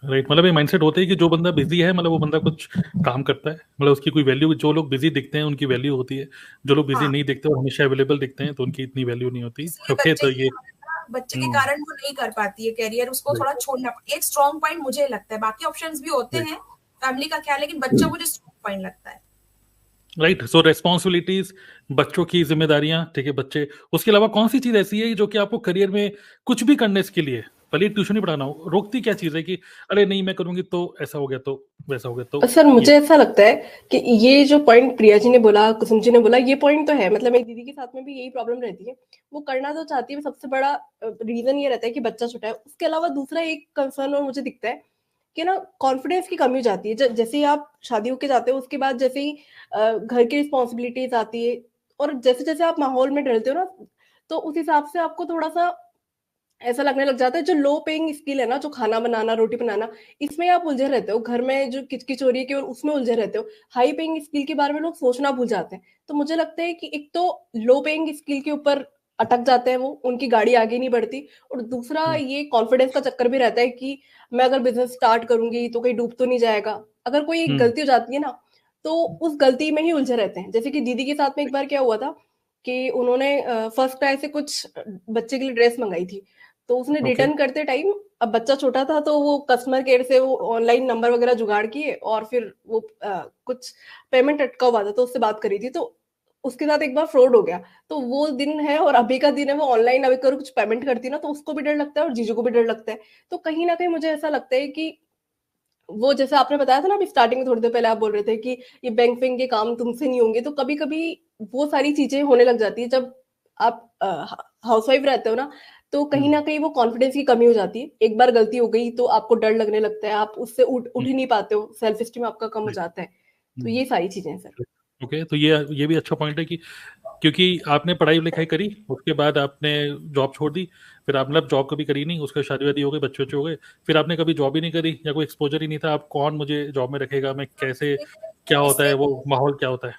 राइट, मतलब ये माइंडसेट होता है कि जो बंदा बिजी है मतलब वो बंदा कुछ काम करता है, मतलब उसकी कोई वैल्यू, जो लोग बिजी दिखते हैं उनकी वैल्यू होती है, जो लोग बिजी नहीं दिखते और हमेशा अवेलेबल दिखते हैं तो उनकी इतनी वैल्यू नहीं होती। ओके, तो ये बच्चे के कारण वो नहीं कर पाती है कैरियर, उसको थोड़ा छोड़ना, एक स्ट्रॉन्ग पॉइंट मुझे लगता है। बाकी ऑप्शंस भी होते हैं फैमिली का ख्याल, लेकिन बच्चा मुझे स्ट्रॉन्ग पॉइंट लगता है। राइट, सो रेस्पॉन्सिबिलिटीज, बच्चों की जिम्मेदारियां, ठीक है, बच्चे, उसके अलावा कौन सी चीज ऐसी है जो कि आपको करियर में कुछ भी करने के लिए, भले ट्यूशन ही पढ़ाना हो, रोकती क्या चीज है कि अरे नहीं मैं करूंगी तो ऐसा हो गया तो वैसा हो गया? तो सर मुझे ऐसा लगता है कि ये जो पॉइंट प्रिया जी ने बोला, कुसुम जी ने बोला, ये पॉइंट तो है। मतलब मेरी दीदी के साथ में भी यही प्रॉब्लम रहती है, वो करना तो चाहती है, सबसे बड़ा रीजन ये रहता है कि बच्चा छोटा है। उसके अलावा दूसरा एक कंसर्न और मुझे दिखता है कि ना कॉन्फिडेंस की कमी हो जाती है। जैसे ही आप शादी होके जाते हो उसके बाद जैसे ही घर की रिस्पॉन्सिबिलिटीज आती है और जैसे जैसे आप माहौल में ढलते हो ना, तो उस हिसाब से आपको थोड़ा सा ऐसा लगने लग जाता है जो लो पेइंग स्किल है ना, जो खाना बनाना, रोटी बनाना, इसमें आप उलझे रहते हो। घर में जो किचकिच हो रही है कि उसमें उलझे रहते हो। हाई पेइंग स्किल के बारे में लोग सोचना भूल जाते हैं। तो मुझे लगता है कि एक तो लो पेइंग स्किल के ऊपर अटक जाते हैं वो, उनकी गाड़ी आगे नहीं बढ़ती, और दूसरा ये कॉन्फिडेंस का चक्कर भी रहता है कि मैं अगर बिजनेस स्टार्ट करूंगी तो कहीं डूब तो नहीं जाएगा। अगर कोई एक गलती हो जाती है ना तो उस गलती में ही उलझे रहते हैं। जैसे कि दीदी के साथ में एक बार क्या हुआ था कि उन्होंने फर्स्ट क्राई से कुछ बच्चे के लिए ड्रेस मंगाई थी, तो उसने रिटर्न करते टाइम, अब बच्चा छोटा था तो वो कस्टमर केयर से वो ऑनलाइन नंबर वगैरह जुगाड़ किए और फिर वो कुछ पेमेंट अटका हुआ था तो उससे बात करी थी, तो उसके साथ एक बार फ्रॉड हो गया। तो वो दिन है और अभी का दिन है, वो ऑनलाइन अभी करो कुछ पेमेंट करती ना तो उसको भी डर लगता है और जीजू को भी डर लगता है। तो कहीं ना कहीं मुझे ऐसा लगता है कि वो, जैसे आपने बताया था ना अभी स्टार्टिंग में, थोड़ी देर पहले आप बोल रहे थे कि ये बैंक फिंग के काम तुमसे नहीं होंगे, तो कभी कभी वो सारी चीजें होने लग जाती है। जब आप हाउसवाइफ रहते हो ना तो कहीं ना कहीं वो कॉन्फिडेंस की कमी हो जाती है। एक बार गलती हो गई तो आपको डर लगने लगता है, आप उससे उठ ही नहीं पाते हो, सेल्फ स्टीम आपका कम हो जाता है। तो ये सारी चीजें हैं सर। ओके, तो ये भी अच्छा पॉइंट है कि क्योंकि आपने पढ़ाई लिखाई करी, उसके बाद आपने जॉब छोड़ दी, फिर आप मतलब जॉब कभी करी नहीं, उसके शादी वादी हो गई, बच्चे हो गए, फिर आपने कभी जॉब ही नहीं करी या कोई एक्सपोजर ही नहीं था, आप कौन मुझे जॉब में रखेगा, मैं कैसे, क्या होता है वो माहौल, क्या होता है।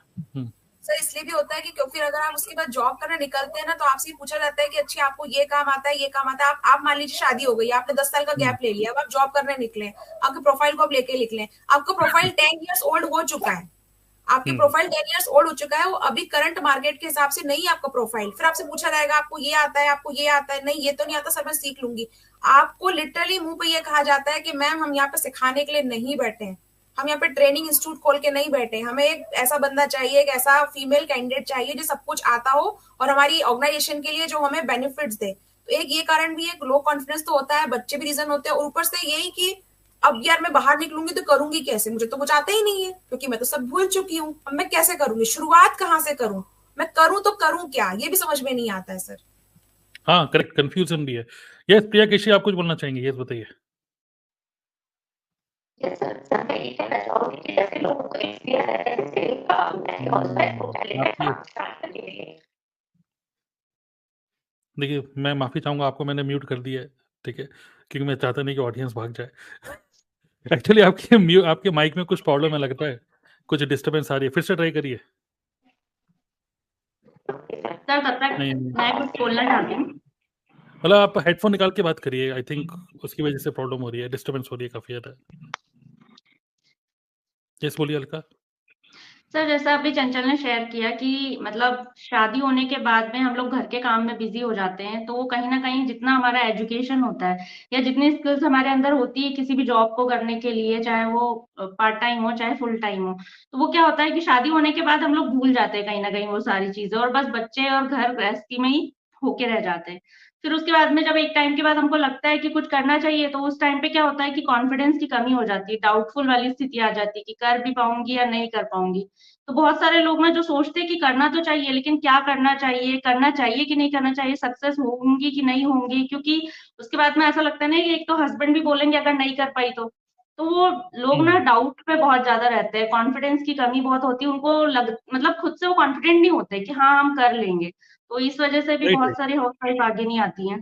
सर इसलिए भी होता है कि क्योंकि अगर आप उसके बाद जॉब करने निकलते हैं ना, तो आपसे पूछा जाता है कि अच्छी आपको ये काम आता है, ये काम आता है। आप मान लीजिए शादी हो गई, आपने 10 साल का गैप ले लिया, अब आप जॉब करने निकले, आपके प्रोफाइल को आप लेके निकले, आपका प्रोफाइल 10 ईयर्स ओल्ड हो चुका है, आपकी प्रोफाइल 10 ईयर्स ओल्ड हो चुका है, वो अभी करंट मार्केट के हिसाब से नहीं है आपका प्रोफाइल। फिर आपसे पूछा जाएगा आपको ये आता है, आपको ये आता है, नहीं ये तो नहीं आता सर, मैं सीख लूंगी। आपको लिटरली मुंह पे ये कहा जाता है कि मैम हम यहाँ पे सिखाने के लिए नहीं बैठे हैं, हम यहाँ पे ट्रेनिंग इंस्टीट्यूट खोल के नहीं बैठे, हमें एक ऐसा बंदा चाहिए, एक ऐसा फीमेल कैंडिडेट चाहिए जो सब कुछ आता हो और हमारी ऑर्गेनाइजेशन के लिए जो हमें बेनिफिट्स दे। तो एक ये कारण भी है, लो कॉन्फिडेंस तो होता है, बच्चे भी रीजन होते हैं, और ऊपर से यही कि अब यार मैं बाहर निकलूंगी तो करूंगी कैसे, मुझे तो कुछ आता ही नहीं है क्योंकि मैं तो सब भूल चुकी हूँ, अब मैं कैसे करूंगी, शुरुआत कहाँ से करूं, मैं करूं तो करूं क्या, ये भी समझ में नहीं आता है सर। हाँ करेक्ट, कंफ्यूजन भी है। यस प्रिया केशी, आप कुछ बोलना चाहेंगे, यस बताइए। देखिए मैं माफी चाहूंगा, आपको मैंने म्यूट कर दिया है, ठीक है, क्योंकि मैं चाहता नहीं कि ऑडियंस भाग जाए। एक्चुअली आपके माइक में कुछ प्रॉब्लम है लगता है, कुछ डिस्टरबेंस आ रही है, फिर से ट्राई करिए। सर तब तक मैं कुछ बोलना चाहती हूँ। मतलब आप हेडफोन निकाल के बात करिए, आई थिंक उसकी वजह से प्रॉब्लम हो रही है, डिस्टरबेंस हो रही है काफी ज्यादा। यस बोलिए अलका। सर जैसा अभी चंचल ने शेयर किया कि मतलब शादी होने के बाद में हम लोग घर के काम में बिजी हो जाते हैं, तो वो कहीं ना कहीं जितना हमारा एजुकेशन होता है या जितनी स्किल्स हमारे अंदर होती है किसी भी जॉब को करने के लिए, चाहे वो पार्ट टाइम हो चाहे फुल टाइम हो, तो वो क्या होता है कि शादी होने के बाद हम लोग भूल जाते हैं कहीं ना कहीं वो सारी चीजें, और बस बच्चे और घर गृहस्थी में ही होके रह जाते हैं। फिर उसके बाद में जब एक टाइम के बाद हमको लगता है कि कुछ करना चाहिए, तो उस टाइम पे क्या होता है कि कॉन्फिडेंस की कमी हो जाती है, डाउटफुल वाली स्थिति आ जाती है कि कर भी पाऊंगी या नहीं कर पाऊंगी। तो बहुत सारे लोग ना जो सोचते हैं कि करना तो चाहिए, लेकिन क्या करना चाहिए कि नहीं करना चाहिए, सक्सेस होंगी कि नहीं होंगी, क्योंकि उसके बाद में ऐसा लगता है ना कि एक तो हस्बैंड भी बोलेंगे अगर नहीं कर पाई तो वो लोग ना डाउट पे बहुत ज्यादा रहते हैं, कॉन्फिडेंस की कमी बहुत होती है, उनको मतलब खुद से वो कॉन्फिडेंट नहीं होते कि हाँ हम कर लेंगे, तो इस वजह से भी बहुत सारी हाउस वाइफ आगे नहीं आती हैं।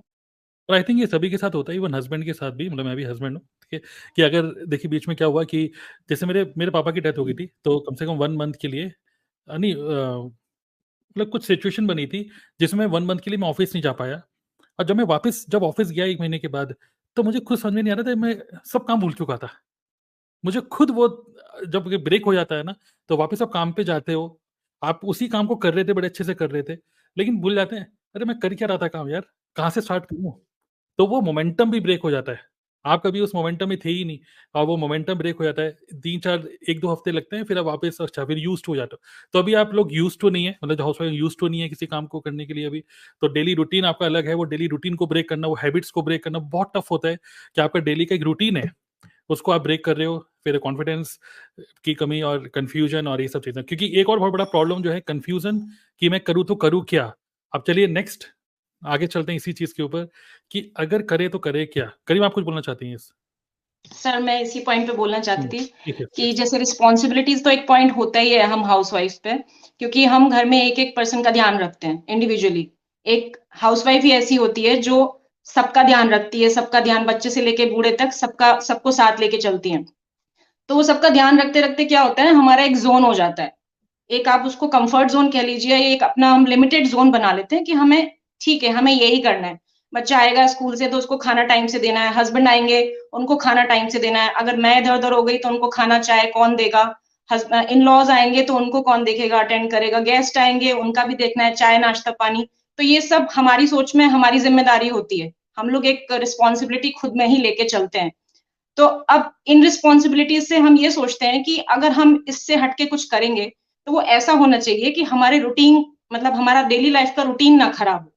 और आई थिंक ये सभी के साथ होता है, इवन हस्बैंड के साथ भी, मतलब मैं भी हस्बैंड हूँ, ठीक है, कि अगर देखिए बीच में क्या हुआ कि जैसे मेरे पापा की डेथ हो गई थी, तो कम से कम 1 मंथ के लिए नहीं मतलब कुछ सिचुएशन बनी थी जिसमें 1 मंथ के लिए मैं ऑफिस नहीं जा पाया, और जब ऑफिस गया 1 महीने के बाद, तो मुझे खुद समझ में नहीं आ रहा था, मैं सब काम भूल चुका था। मुझे खुद वो जब ब्रेक हो जाता है ना, तो वापस आप काम पे जाते हो, आप उसी काम को कर रहे थे, बड़े अच्छे से कर रहे थे, लेकिन भूल जाते हैं, अरे मैं कर क्या रहा था काम यार, कहाँ से स्टार्ट करूँ? तो वो मोमेंटम भी ब्रेक हो जाता है। आप कभी उस मोमेंटम में थे ही नहीं, और वो मोमेंटम ब्रेक हो जाता है, 3-4 1-2 हफ्ते लगते हैं, फिर आप वापस अच्छा फिर यूज्ड हो जाते हो। तो अभी आप लोग यूज्ड टू नहीं है, मतलब जो हाउसवाइफ यूज्ड टू नहीं है किसी काम को करने के लिए अभी, तो डेली रूटीन आपका अलग है, वो डेली रूटीन को ब्रेक करना, वो हैबिट्स को ब्रेक करना बहुत टफ होता है, कि आपका डेली का एक रूटीन है, उसको आप ब्रेक कर रहे हो, फिर कॉन्फिडेंस की कमी और कंफ्यूजन और ये सब चीजें, क्योंकि एक और बहुत बड़ा प्रॉब्लम जो है कंफ्यूजन, कि मैं करूँ तो करूँ क्या। अब चलिए नेक्स्ट आगे चलते हैं इसी चीज के ऊपर, कि अगर करे तो करे क्या। करीम आप कुछ बोलना चाहती हैं इस? सर मैं इसी पॉइंट पे बोलना चाहती थी ठीक है। कि जैसे रिस्पॉन्सिबिलिटीज तो एक पॉइंट होता ही है हम हाउसवाइफ पे, क्योंकि हम घर में एक एक पर्सन का ध्यान रखते हैं इंडिविजुअली। एक हाउसवाइफ ही ऐसी होती है जो सबका ध्यान रखती है, सबका ध्यान बच्चे से लेके बूढ़े तक सबको साथ लेके चलती हैं। तो वो सबका ध्यान रखते रखते क्या होता है, हमारा एक जोन हो जाता है, एक आप उसको कंफर्ट जोन कह लीजिए, एक अपना हम लिमिटेड जोन बना लेते हैं कि हमें ठीक है, हमें यही करना है। बच्चा आएगा स्कूल से तो उसको खाना टाइम से देना है, हस्बैंड आएंगे उनको खाना टाइम से देना है, अगर मैं इधर उधर हो गई तो उनको खाना चाय कौन देगा, इन लॉज आएंगे तो उनको कौन देखेगा, अटेंड करेगा, गेस्ट आएंगे उनका भी देखना है, चाय नाश्ता पानी। तो ये सब हमारी सोच में हमारी जिम्मेदारी होती है, हम लोग एक रिस्पॉन्सिबिलिटी खुद में ही लेके चलते हैं। तो अब इन रिस्पॉन्सिबिलिटीज से हम ये सोचते हैं कि अगर हम इससे हटके कुछ करेंगे तो वो ऐसा होना चाहिए कि हमारे रूटीन, मतलब हमारा डेली लाइफ का रूटीन ना खराब हो।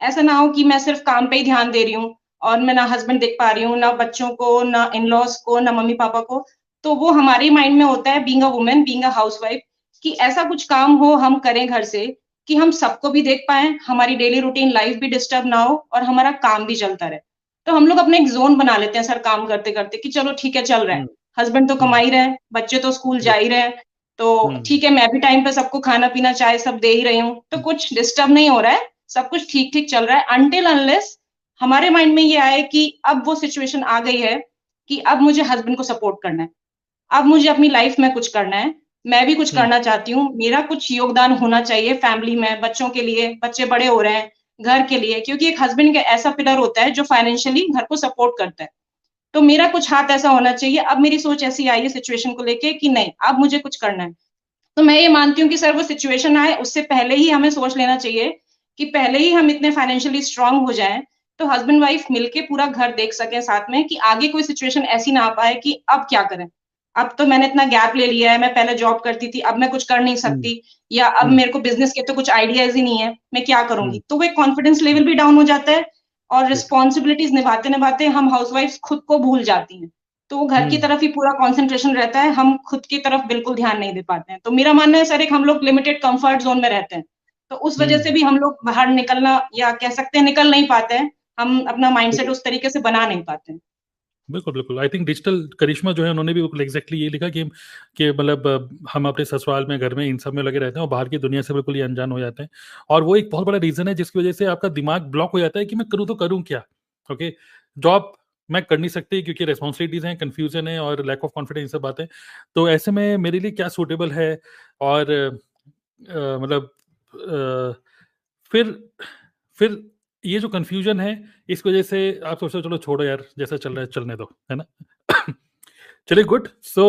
ऐसा ना हो कि मैं सिर्फ काम पे ही ध्यान दे रही हूँ और मैं ना हस्बैंड देख पा रही हूँ, ना बच्चों को, ना इन लॉज को, ना मम्मी पापा को। तो वो हमारे माइंड में होता है being a women, being a housewife, कि ऐसा कुछ काम हो हम करें घर से कि हम सबको भी देख पाएं, हमारी डेली रूटीन लाइफ भी डिस्टर्ब ना हो और हमारा काम भी चलता रहे। तो हम लोग अपना एक जोन बना लेते हैं सर काम करते करते कि चलो ठीक है चल रहा है, हस्बैंड तो कमा ही रहे हैं, बच्चे तो स्कूल जा ही रहे हैं, तो ठीक है मैं भी टाइम पे सबको खाना पीना चाय सब दे ही रही हूँ, तो कुछ डिस्टर्ब नहीं हो रहा है, सब कुछ ठीक ठीक चल रहा है, अनटिल अनलेस हमारे माइंड में ये आए कि अब वो सिचुएशन आ गई है कि अब मुझे हस्बैंड को सपोर्ट करना है, अब मुझे अपनी लाइफ में कुछ करना है, मैं भी कुछ करना चाहती हूँ, मेरा कुछ योगदान होना चाहिए फैमिली में, बच्चों के लिए, बच्चे बड़े हो रहे हैं, घर के लिए, क्योंकि एक हस्बैंड का ऐसा पिलर होता है जो फाइनेंशियली घर को सपोर्ट करता है। तो मेरा कुछ हाथ ऐसा होना चाहिए। अब मेरी सोच ऐसी आई है सिचुएशन को लेके कि नहीं अब मुझे कुछ करना है। तो मैं ये मानती हूँ कि सर वो सिचुएशन आए उससे पहले ही हमें सोच लेना चाहिए कि पहले ही हम इतने फाइनेंशियली स्ट्रांग हो जाएं तो हस्बैंड वाइफ मिलके पूरा घर देख सकें साथ में, कि आगे कोई सिचुएशन ऐसी ना आ पाए कि अब क्या करें, अब तो मैंने इतना गैप ले लिया है, मैं पहले जॉब करती थी अब मैं कुछ कर नहीं सकती, या अब मेरे को बिजनेस के तो कुछ आइडियाज ही नहीं है, मैं क्या करूंगी। तो वो एक कॉन्फिडेंस लेवल भी डाउन हो जाता है और रिस्पॉन्सिबिलिटीज निभाते निभाते हम हाउसवाइफ खुद को भूल जाती हैं, तो वो घर की तरफ ही पूरा कंसंट्रेशन रहता है, हम खुद की तरफ बिल्कुल ध्यान नहीं दे पाते हैं। तो मेरा मानना है सर एक हम लोग लिमिटेड कंफर्ट जोन में रहते हैं, तो उस वजह से भी हम लोग बाहर निकलना या कह सकते हैं निकल नहीं पाते हैं, हम अपना माइंडसेट उस तरीके से बना नहीं पाते हैं। बिल्कुल, बिल्कुल। आई थिंक डिजिटल करिश्मा जो है उन्होंने भी बिल्कुल एग्ज़ैक्टली ये लिखा कि मतलब हम अपने ससुराल में, घर में इन सब में लगे रहते हैं और बाहर की दुनिया से बिल्कुल ही अनजान हो जाते हैं। और वो एक बहुत बड़ा रीज़न है जिसकी वज़ह से आपका दिमाग ब्लॉक हो जाता है कि मैं करूँ तो करूँ क्या? ओके, जॉब मैं कर नहीं सकती क्योंकि रिस्पॉन्सिबिलिटीज़ हैं, कन्फ्यूज़न है और लैक ऑफ कॉन्फिडेंस ये सब बातें। तो ऐसे में मेरे लिए क्या सूटेबल है और मतलब फिर ये जो कन्फ्यूजन है इस वजह से आप सोचते हो चलो छोड़ो यार जैसा चल रहा है चलने दो, है ना? चलिए गुड। सो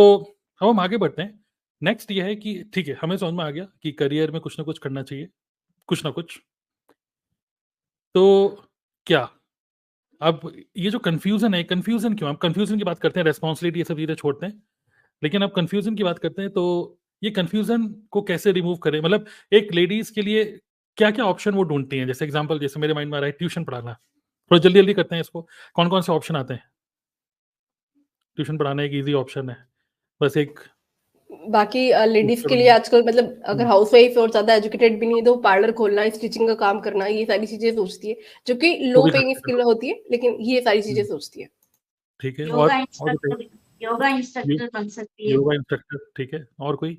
अब हम आगे बढ़ते हैं। नेक्स्ट ये है कि ठीक है हमें समझ में आ गया कि करियर में कुछ ना कुछ करना चाहिए, कुछ ना कुछ। तो क्या अब ये जो कन्फ्यूजन है, कन्फ्यूजन क्यों? हम कन्फ्यूजन की बात करते हैं, रेस्पॉन्सिबिलिटी ये सब चीजें छोड़ते हैं, लेकिन अब कन्फ्यूजन की बात करते हैं। तो ये कन्फ्यूजन को कैसे रिमूव करें? मतलब एक लेडीज के लिए क्या क्या ऑप्शन वो ढूंढती हैं? जैसे एग्जांपल जैसे मेरे माइंड में आ रहा है ट्यूशन पढ़ाना, थोड़ा जल्दी जल्दी करते हैं इसको। कौन कौन से ऑप्शन आते हैं? ट्यूशन पढ़ाना एक इजी ऑप्शन है, बस एक। बाकी लेडीज के लिए आजकल मतलब अगर हाउसवाइफ और ज्यादा एजुकेटेड भी नहीं है तो पार्लर खोलना, स्टिचिंग का काम करना, ये सारी चीजें सोचती है, जो कि लो पेइंग स्किल होती है, लेकिन ये सारी चीजें सोचती है। ठीक है। योगा इंस्ट्रक्टर बन सकती है। योगा इंस्ट्रक्टर, ठीक है। और कोई?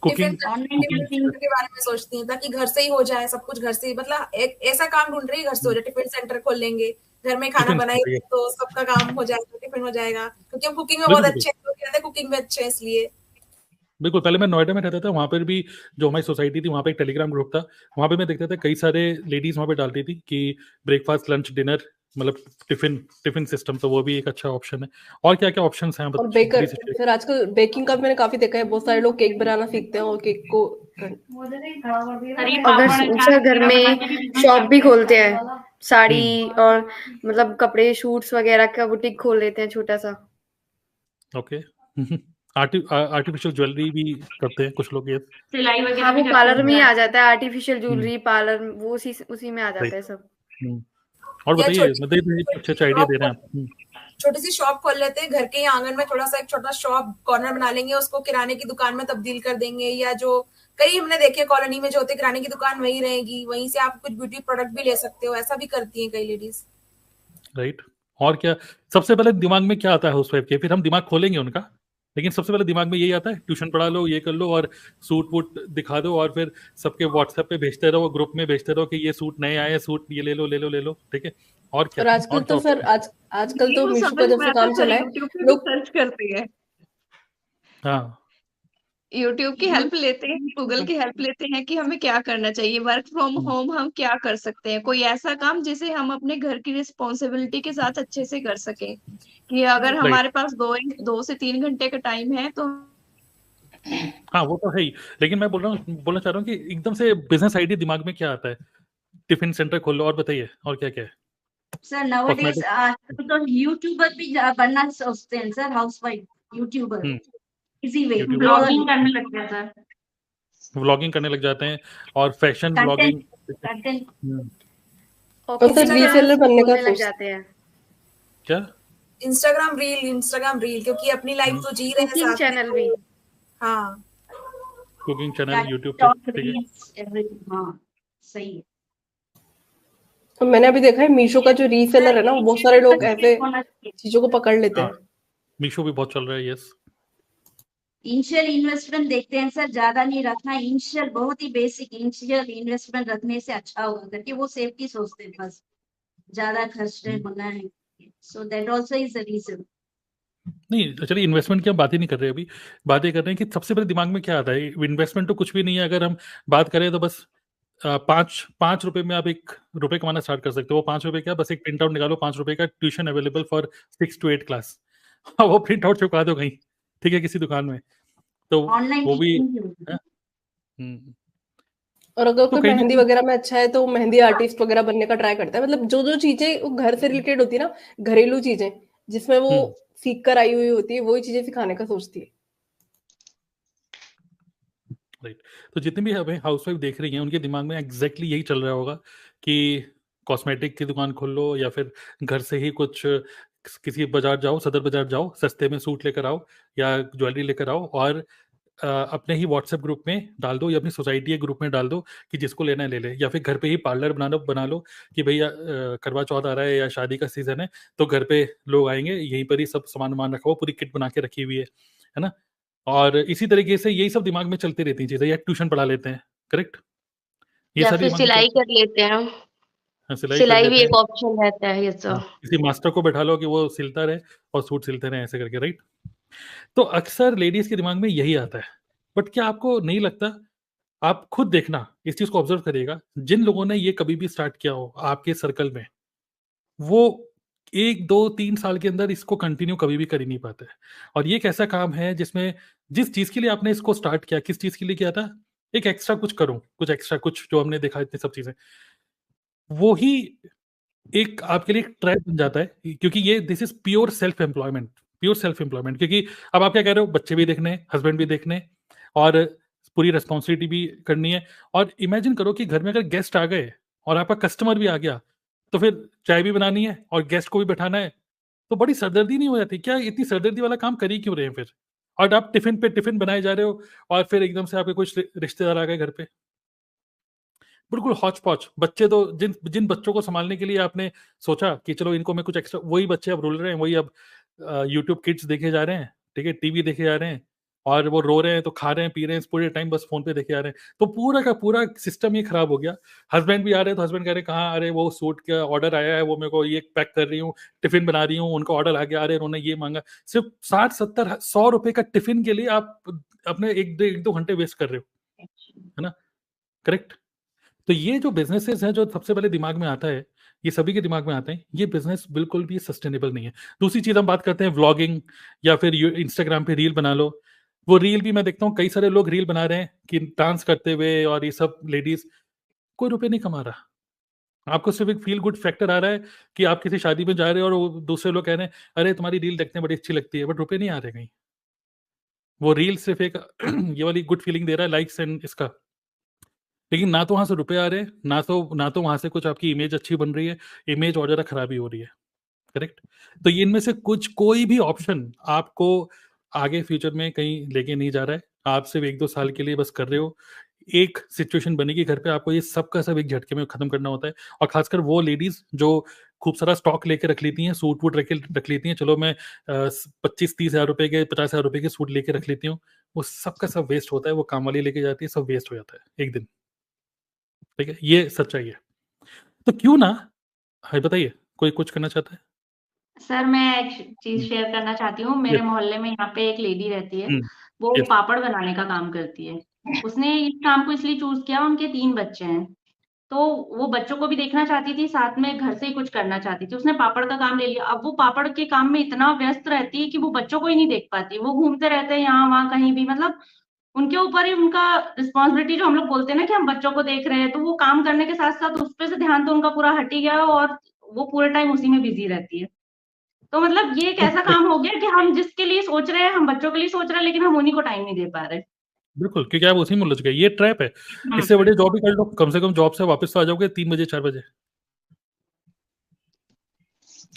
टिफिन कुकिंग के बारे में सोचती हैं ताकि घर से ही हो जाए सब कुछ, घर से ही, मतलब एक ऐसा काम ढूंढ रही है घर से हो जाए। टिफिन सेंटर खोल लेंगे, घर में खाना बनाएंगे तो सबका काम हो जाएगा, टिफिन हो जाएगा, क्योंकि हम कुकिंग में बहुत अच्छे हैं, कुकिंग में अच्छे हैं इसलिए। बिल्कुल। पहले मैं नोएडा में रहता था, वहाँ पर भी जो हमारी सोसाइटी थी वहाँ पे एक टेलीग्राम ग्रुप था, वहाँ पे मैं देखता था कई सारे लेडीज वहाँ पे डालती थी कि ब्रेकफास्ट लंच डिनर मतलब टिफिन सिस्टम, तो वो भी एक अच्छा ऑप्शन है। और क्या क्या ऑप्शन हैं? और बेकर सर आजकल बेकिंग का मैंने काफी देखा है, बहुत सारे लोग केक बनाना सीखते हैं और केक को अगर घर में शॉप भी खोलते हैं, साड़ी और मतलब कपड़े शूट्स वगैरह का बुटीक खोल लेते हैं छोटा सा। ओके। आर्टिफिशियल ज्वेलरी भी करते हैं कुछ लोग, ये सिलाई वगैरह। हाँ, वो पार्लर में ही आ जाता है, आर्टिफिशियल ज्वेलरी पार्लर वो उसी में आ जाता है सब। और बताइए, मतलब अच्छे आइडिया दे रहे हैं आप। छोटी सी शॉप खोल लेते हैं घर के ही आंगन में, थोड़ा सा एक छोटा शॉप कॉर्नर बना लेंगे, उसको किराने की दुकान में तब्दील कर देंगे, या जो कई हमने देखे कॉलोनी में जो होते किराने की दुकान वही रहेगी, वहीं से आप कुछ ब्यूटी प्रोडक्ट भी ले सकते हो, ऐसा भी करती हैं कई लेडीज। राइट। और क्या सबसे पहले दिमाग में क्या आता है हाउसवाइफ के? फिर हम दिमाग खोलेंगे उनका, लेकिन सबसे पहले दिमाग में यही आता है ट्यूशन पढ़ा लो, ये कर लो और सूट वूट दिखा दो और फिर सबके व्हाट्सएप पे भेजते रहो, ग्रुप में भेजते रहो कि ये सूट नए आए, सूट ये ले लो, ठीक है। और क्या? और आजकल तो सर आजकल तो मीशो का जब से काम चला है लोग सर्च करते हैं, हाँ यूट्यूब की हेल्प लेते हैं, गूगल की हेल्प लेते हैं कि हमें क्या करना चाहिए, वर्क फ्रॉम होम हम क्या कर सकते हैं, कोई ऐसा काम जिसे हम अपने घर की रिस्पॉन्सिबिलिटी के साथ अच्छे से कर सकें, कि अगर हमारे पास 2 से 3 घंटे का टाइम है तो हाँ वो तो है ही, लेकिन मैं बोलना चाह रहा हूँ कि एकदम से बिजनेस आइडिया दिमाग में क्या आता है? टिफिन सेंटर खोल लो। और बताइए और क्या क्या है? सर नवडेज तो यूट्यूबर भी बनना सोचते हैं sir, housewife YouTuber, easy way blogging करने लग गया सर, व्लॉगिंग करने लग जाते हैं और फैशन ब्लॉगिंग और सर रीसेलर बनने का लग जाते हैं। क्या? इंस्टाग्राम रील, क्योंकि अपनी लाइफ तो जी रहे हैं साथ चैनल भी। हाँ कुकिंग चैनल यूट्यूब पे, टॉक ठीक है। Reels everything. हाँ सही है। तो मैंने अभी देखा है मीशो का जो रीसेलर है ना, बहुत सारे लोग ऐसे होना चाहिए। चीजों को पकड़ लेते हाँ, हैं। मीशो भी बहुत चल रहा है, यस। इनिशियल इन्वेस्टमेंट देखते हैं सर, ज्यादा नहीं रखना। इनिशियल बहुत ही बेसिक इनिशियल इन्वेस्टमेंट रखने से अच्छा होगा, करके वो सेफ्टी सोचते हैं बस, ज्यादा खर्च नहीं होना है। So that also is a reason. नहीं चलिए, इन्वेस्टमेंट की हम बात ही नहीं कर रहे अभी। बात ये कर रहे हैं कि सबसे पहले दिमाग में क्या आता है। इन्वेस्टमेंट तो कुछ भी नहीं है। अगर हम बात करें तो बस 5 रुपए में आप 1 रुपए कमाना स्टार्ट कर सकते हो। वो 5 रुपए क्या, बस एक प्रिंट आउट निकालो, 5 रुपए का tuition available for 6 to 8 class. वो प्रिंट आउट चुका दो कहीं, ठीक है, किसी दुकान में, तो ऑनलाइन वो भी टीचिंग भी होती है। है। हम्म, और अगर तो कोई कहीं ना मेहंदी कहीं वगैरह में अच्छा है तो मेहंदी आर्टिस्ट वगैरह बनने का ट्राई करता है। मतलब जो जो चीजें वो घर से रिलेटेड होती है ना, घरेलू चीजें जिसमें वो हम्म, सीख कर आई हुई होती है, वही चीजें सिखाने का सोचती है। राइट। तो जितने भी हमें हाउसवाइफ देख रही हैं उनके दिमाग में एग्जैक्टली यही चल रहा होगा कि कॉस्मेटिक की दुकान खोल लो, या फिर घर से ही कुछ किसी बाजार जाओ, सदर बाजार जाओ, सस्ते में सूट लेकर आओ या ज्वेलरी लेकर आओ, और अपने ही व्हाट्सएप ग्रुप में डाल दो या अपनी सोसाइटी के ग्रुप में डाल दो कि जिसको लेना है ले ले। या फिर घर पे ही पार्लर बना लो कि भैया करवा चौथ आ रहा है या शादी का सीजन है, तो घर पे लोग आएंगे, यहीं पर ही सब सामान वामान रखा हुआ, पूरी किट बना के रखी हुई है ना। और इसी तरीके से यही सब दिमाग में चलती रहती हैं चीजें, या ट्यूशन पढ़ा लेते हैं, करेक्ट, ये या सारी फिर दिमाग में सिलाई चलती कर लेते हैं। है। सिलाई कर सिलाई भी लेते हैं। एक ऑप्शन रहता है, ये हाँ, सब। किसी मास्टर को बैठा लो कि वो सिलता रहे और सूट सिलते रहे, ऐसे करके, राइट। तो अक्सर लेडीज के दिमाग में यही आता है। बट क्या आपको नहीं लगता, आप खुद देखना, इस चीज को ऑब्जर्व करिएगा, जिन लोगों ने ये कभी भी स्टार्ट किया हो आपके सर्कल में, वो 1 2 3 साल के अंदर इसको कंटिन्यू कभी भी कर ही नहीं पाते। और ये एक ऐसा काम है जिसमें जिस चीज के लिए आपने इसको स्टार्ट किया, किस चीज के लिए किया था, एक एक्स्ट्रा कुछ करूं, कुछ एक्स्ट्रा कुछ जो हमने देखा, इतनी सब चीजें, वो ही एक आपके लिए ट्रैप बन जाता है। क्योंकि ये this is pure self employment, pure self employment. क्योंकि अब आप क्या कह रहे हो, बच्चे भी देखने, हस्बैंड भी देखने, और पूरी रिस्पॉन्सिबिलिटी भी करनी है। और इमेजिन करो कि घर में अगर गेस्ट आ गए और आपका कस्टमर भी आ गया, तो फिर चाय भी बनानी है और गेस्ट को भी बैठाना है, तो बड़ी सरदर्दी नहीं हो जाती क्या? इतनी सरदर्दी वाला काम कर ही क्यों रहे हैं फिर? और आप टिफिन पे टिफिन बनाए जा रहे हो, और फिर एकदम से आपके कुछ रिश्तेदार आ गए घर पे, बिल्कुल हौच पौच बच्चे। तो जिन जिन बच्चों को संभालने के लिए आपने सोचा कि चलो इनको मैं कुछ एक्स्ट्रा, वही बच्चे अब रुल रहे हैं, वही अब यूट्यूब किड्स देखे जा रहे हैं, ठीक है, टीवी देखे जा रहे हैं, और वो रो रहे हैं तो खा रहे हैं, पी रहे हैं, पूरे टाइम बस फोन पे देखे जा रहे हैं। तो पूरा का पूरा सिस्टम ये खराब हो गया। हस्बैंड भी आ रहे हैं तो हस्बैंड कह रहे हैं कहाँ, अरे वो सूट का ऑर्डर आया है, वो मेरे को ये पैक कर रही हूँ, टिफिन बना रही हूँ, उनका ऑर्डर आ गया, अरे उन्होंने ये मांगा। सिर्फ 60 70 100 रुपए का टिफिन के लिए आप अपने 1 2 घंटे वेस्ट कर रहे हो, है ना, करेक्ट। तो ये जो बिजनेसेस हैं, जो सबसे पहले दिमाग में आता है, ये सभी के दिमाग में आते हैं, ये बिजनेस बिल्कुल भी सस्टेनेबल नहीं है। दूसरी चीज हम बात करते हैं व्लॉगिंग, या फिर इंस्टाग्राम पे रील बना लो। वो रील भी मैं देखता हूँ कई सारे लोग रील बना रहे हैं कि डांस करते हुए, और ये सब लेडीज, कोई रुपए नहीं कमा रहा। आपको सिर्फ एक फील गुड फैक्टर आ रहा है कि आप किसी शादी में जा रहे हो और वो दूसरे लोग कह रहे हैं अरे तुम्हारी रील देखते हैं बड़ी अच्छी लगती है, बट रुपए नहीं आ रहे कहीं। वो रील सिर्फ एक ये वाली गुड फीलिंग दे रहा है, लाइक्स एंड इसका, लेकिन ना तो वहां से रुपए आ रहे हैं, ना तो वहां से कुछ आपकी इमेज अच्छी बन रही है, इमेज और ज्यादा खराबी हो रही है, करेक्ट। तो ये इनमें से कुछ कोई भी ऑप्शन आपको आगे फ्यूचर में कहीं लेके नहीं जा रहा है। आप सिर्फ 1 2 साल के लिए बस कर रहे हो। एक सिचुएशन बनेगी घर पे, आपको ये सब का सब एक झटके में खत्म करना होता है। और खासकर वो लेडीज जो खूब सारा स्टॉक लेके रख लेती हैं, सूट वूट रख लेती हैं, चलो मैं 25 30 हज़ार रुपए के, 50 हज़ार रुपए के सूट लेके रख लेती हूँ, वो सब का सब वेस्ट होता है। वो काम वाली लेके जाती है, सब वेस्ट हो जाता है एक दिन, ठीक है, ये सच्चाई है। तो क्यों ना, हाँ बताइए, कोई कुछ करना चाहता है? सर मैं एक चीज शेयर करना चाहती हूँ। मेरे यस। मोहल्ले में यहाँ पे एक लेडी रहती है, वो यस। पापड़ बनाने का काम करती है। उसने इस काम को इसलिए चूज किया, उनके 3 बच्चे हैं, तो वो बच्चों को भी देखना चाहती थी, साथ में घर से ही कुछ करना चाहती थी। उसने पापड़ का काम ले लिया। अब वो पापड़ के काम में इतना व्यस्त रहती है कि वो बच्चों को ही नहीं देख पाती। वो घूमते रहते हैं यहाँ वहाँ कहीं भी, मतलब उनके ऊपर ही उनका रिस्पॉन्सिबिलिटी, जो हम लोग बोलते हैं ना कि हम बच्चों को देख रहे हैं, तो वो काम करने के साथ साथ उस पे से ध्यान तो उनका पूरा हट ही गया, और वो पूरे टाइम उसी में बिजी रहती है। तो मतलब ये एक ऐसा काम हो गया कि हम जिसके लिए सोच रहे हैं, हम बच्चों के लिए सोच रहे हैं, लेकिन हम उन्हीं को टाइम नहीं दे पा रहे। बिल्कुल, क्योंकि आप उसी में उलझ गए, ये ट्रैप है। इससे बढ़िया जॉब ही कर लो, कम से कम जॉब से वापस तो आ जाओगे 3 बजे 4 बजे।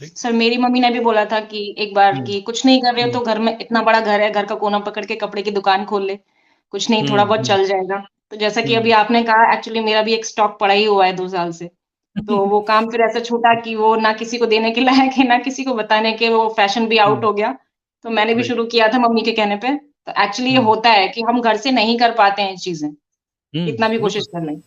सर मेरी मम्मी ने भी बोला था कि एक बार कि कुछ नहीं कर रहे हो तो घर में इतना बड़ा घर है, घर का कोना पकड़ के कपड़े की दुकान खोल ले। कुछ नहीं, थोड़ा बहुत चल जाएगा। तो जैसा कि अभी आपने कहा, एक्चुअली मेरा भी एक स्टॉक पड़ा ही हुआ है 2 साल से। तो वो काम फिर ऐसा छूटा कि वो ना किसी को देने के लायक है, ना किसी को बताने के, वो फैशन भी आउट हो गया। तो मैंने भी शुरू किया था मम्मी के कहने पे। तो एक्चुअली ये होता है कि हम घर से नहीं कर पाते हैं चीजें, कितना भी कोशिश कर लें।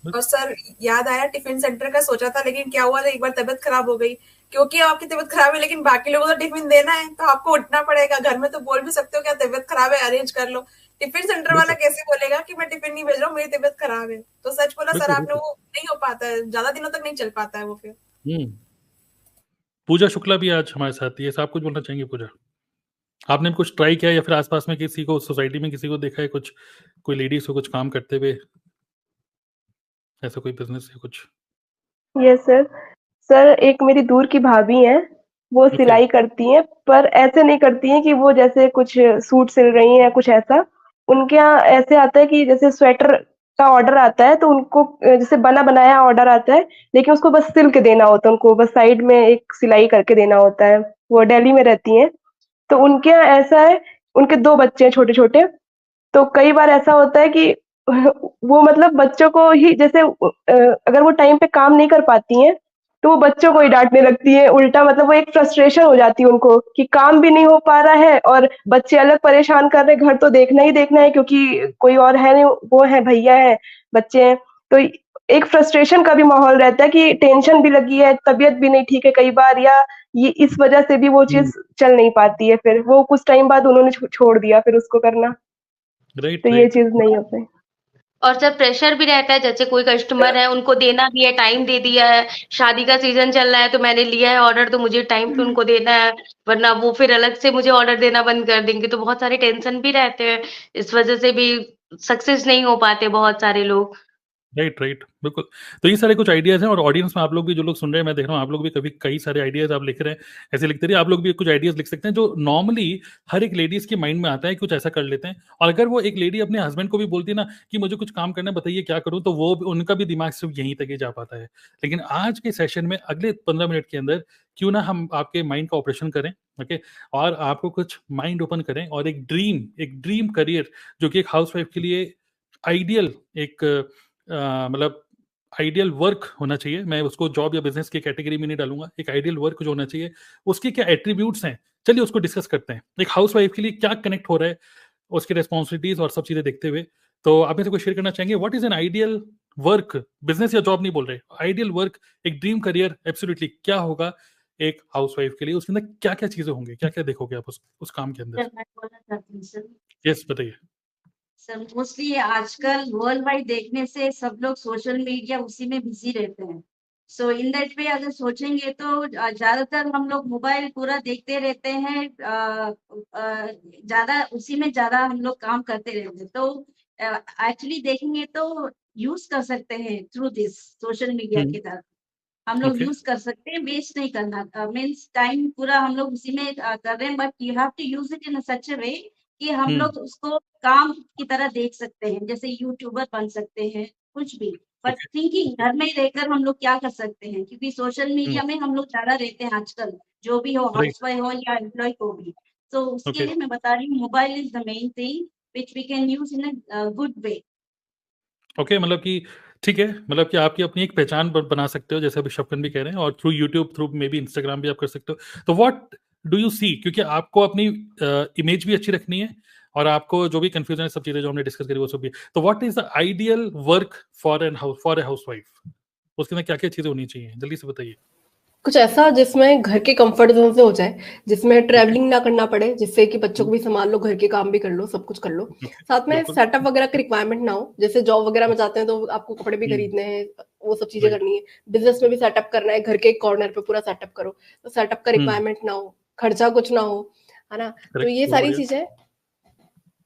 और सर याद आया टिफिन सेंटर का सोचा था, लेकिन क्या हुआ था, एक बार तबीयत खराब हो गई। क्योंकि आपकी तबीयत खराब है लेकिन बाकी लोगों को टिफिन देना है, तो आपको उठना पड़ेगा। घर में तो बोल भी सकते हो क्या तबीयत खराब है, अरेंज कर लो। टिफिन सेंटर वाला कैसे बोलेगा कि मैं टिफिन नहीं भेज रहा हूँ, मेरी तबीयत खराब है। तो सच बोला सर आपने, वो नहीं हो पाता है, ज्यादा दिनों तक नहीं चल पाता है वो फिर। पूजा शुक्ला भी आज हमारे साथ है, आप कुछ बोलना चाहेंगे पूजा? आपने कुछ ट्राई किया या फिर आसपास में किसी को, सोसाइटी में किसी को देखा है, कुछ कोई लेडीज को कुछ काम करते हुए, ऐसा कोई बिजनेस है कुछ? Yes sir. सर एक मेरी दूर की भाभी हैं, वो सिलाई करती हैं, पर ऐसे नहीं करती हैं कि वो जैसे कुछ सूट सिल रही हैं या कुछ ऐसा। उनके यहाँ ऐसे आता है कि जैसे स्वेटर का ऑर्डर आता है तो उनको जैसे बना बनाया ऑर्डर आता है, लेकिन उसको बस सिल के देना होता है, उनको बस साइड में एक सिलाई करके देना होता है। वो दिल्ली में रहती हैं। तो उनके यहाँ ऐसा है, उनके 2 बच्चे हैं छोटे-छोटे। तो कई बार ऐसा होता है कि वो मतलब बच्चों को ही जैसे अगर वो टाइम पे काम नहीं कर पाती हैं, तो वो बच्चों को ही डाँटने लगती हैं। उल्टा मतलब वो एक फ्रस्ट्रेशन हो जाती है उनको कि काम भी नहीं हो पा रहा है और बच्चे अलग परेशान कर रहे हैं, घर तो देखना ही देखना है क्योंकि कोई और है नहीं, वो है भैया हैं, बच्चे हैं। तो एक फ्रस्ट्रेशन का भी माहौल रहता है कि टेंशन भी लगी है, तबीयत भी नहीं ठीक है कई बार, या ये इस वजह से भी वो चीज़ चल नहीं पाती है। फिर वो कुछ टाइम बाद उन्होंने छोड़ दिया फिर उसको करना। तो ये चीज़ नहीं हो पाई। और जब प्रेशर भी रहता है, जैसे कोई कस्टमर है, उनको देना भी है, टाइम दे दिया है, शादी का सीजन चल रहा है तो मैंने लिया है ऑर्डर, तो मुझे टाइम पे उनको देना है, वरना वो फिर अलग से मुझे ऑर्डर देना बंद कर देंगे। तो बहुत सारे टेंशन भी रहते हैं, इस वजह से भी सक्सेस नहीं हो पाते बहुत सारे लोग। राइट, बिल्कुल। तो ये सारे कुछ आइडियाज़ हैं और ऑडियंस में आप लोग भी जो लोग सुन रहे हैं, मैं देख रहा हूँ आप लोग भी कभी कई सारे आइडियाज़ आप लिख रहे हैं, ऐसे लिखते रहिए। आप लोग भी कुछ आइडियाज़ लिख सकते हैं जो नॉर्मली हर एक लेडीज़ के माइंड में आता है, कुछ ऐसा कर लेते हैं। और अगर वो एक लेडी अपने हस्बैंड को भी बोलती है ना कि मुझे कुछ काम करना है, बताइए क्या करूँ, तो वो उनका भी दिमाग सिर्फ यहीं तक ही जा पाता है। लेकिन आज के सेशन में अगले 15 मिनट के अंदर क्यों ना हम आपके माइंड का ऑपरेशन करें, ओके, और आपको कुछ माइंड ओपन करें और एक ड्रीम करियर जो कि एक हाउसवाइफ के लिए आइडियल एक मतलब आइडियल वर्क होना चाहिए। मैं उसको जॉब या बिजनेस की कैटेगरी में नहीं डालूंगा, एक आइडियल वर्क जो होना चाहिए, उसके क्या एट्रीब्यूट्स हैं, चलिए उसको डिस्कस करते हैं। एक हाउसवाइफ के लिए क्या कनेक्ट हो रहा है, उसकी रिस्पॉन्सिबिलिटीज और सब चीजें देखते हुए। तो आप में से कोई शेयर करना चाहेंगे, what is an ideal work, business या जॉब नहीं बोल रहे, आइडियल वर्क, एक ड्रीम करियर एब्सोल्युटली क्या होगा एक हाउसवाइफ के लिए, उसके अंदर क्या क्या चीजें होंगी, क्या क्या देखोगे आप उस काम के अंदर? यस बताइए। सर मोस्टली आजकल वर्ल्ड वाइड देखने से सब लोग सोशल मीडिया उसी में बिजी रहते हैं। सो इन दैट वे अगर सोचेंगे तो ज्यादातर हम लोग मोबाइल पूरा देखते रहते हैं, ज्यादा उसी में ज्यादा हम लोग काम करते रहते हैं। तो एक्चुअली देखेंगे तो यूज कर सकते हैं थ्रू दिस सोशल मीडिया की तरफ हम लोग यूज कर सकते हैं, वेस्ट नहीं करना। मीन्स टाइम पूरा हम लोग उसी में कर रहे हैं, but you have to use it in such a way कि हम लोग उसको काम की तरह देख सकते हैं, जैसे यूट्यूबर बन सकते हैं, कुछ भी। बट थिंकिंग घर में ही रहकर हम लोग क्या कर सकते हैं, क्योंकि सोशल मीडिया में हम लोग ज्यादा रहते हैं आजकल, जो भी हो, हाउसवाइफ हो या एम्प्लॉय को भी। तो उसके लिए मैं बता रही हूँ, mobile is the main thing which we can use in a good way. Okay, मतलब कि ठीक है, मतलब कि आपकी अपनी एक पहचान बना सकते हो, जैसे अभी शफकन भी कह रहे हैं, और through YouTube, through may be Instagram भी आप कर सकते हो। तो व्हाट डू यू सी, क्योंकि आपको अपनी इमेज भी अच्छी रखनी है और आपको जो भी कंफ्यूजन है, सब चीजें जो हमने डिस्कस करी वो सब भी। तो what is the ideal work for a housewife, उसके अंदर क्या क्या चीजें होनी चाहिए, जल्दी से बताइए। कुछ ऐसा जिसमें घर के कंफर्ट जोन से हो जाए, जिसमें ट्रैवलिंग ना करना पड़े, जिससे कि बच्चों को भी संभाल लो, घर के काम भी कर लो, सब कुछ कर लो। साथ में सेटअप वगैरह की रिक्वायरमेंट ना हो, जैसे जॉब वगैरह में जाते हैं तो आपको कपड़े भी खरीदने हैं, वो सब चीजें करनी है। बिजनेस में भी सेटअप करना है, घर के एक कॉर्नर पे पूरा सेटअप करो, तो सेटअप का रिक्वायरमेंट ना हो, खर्चा कुछ ना हो, है ना। तो ये सारी चीजें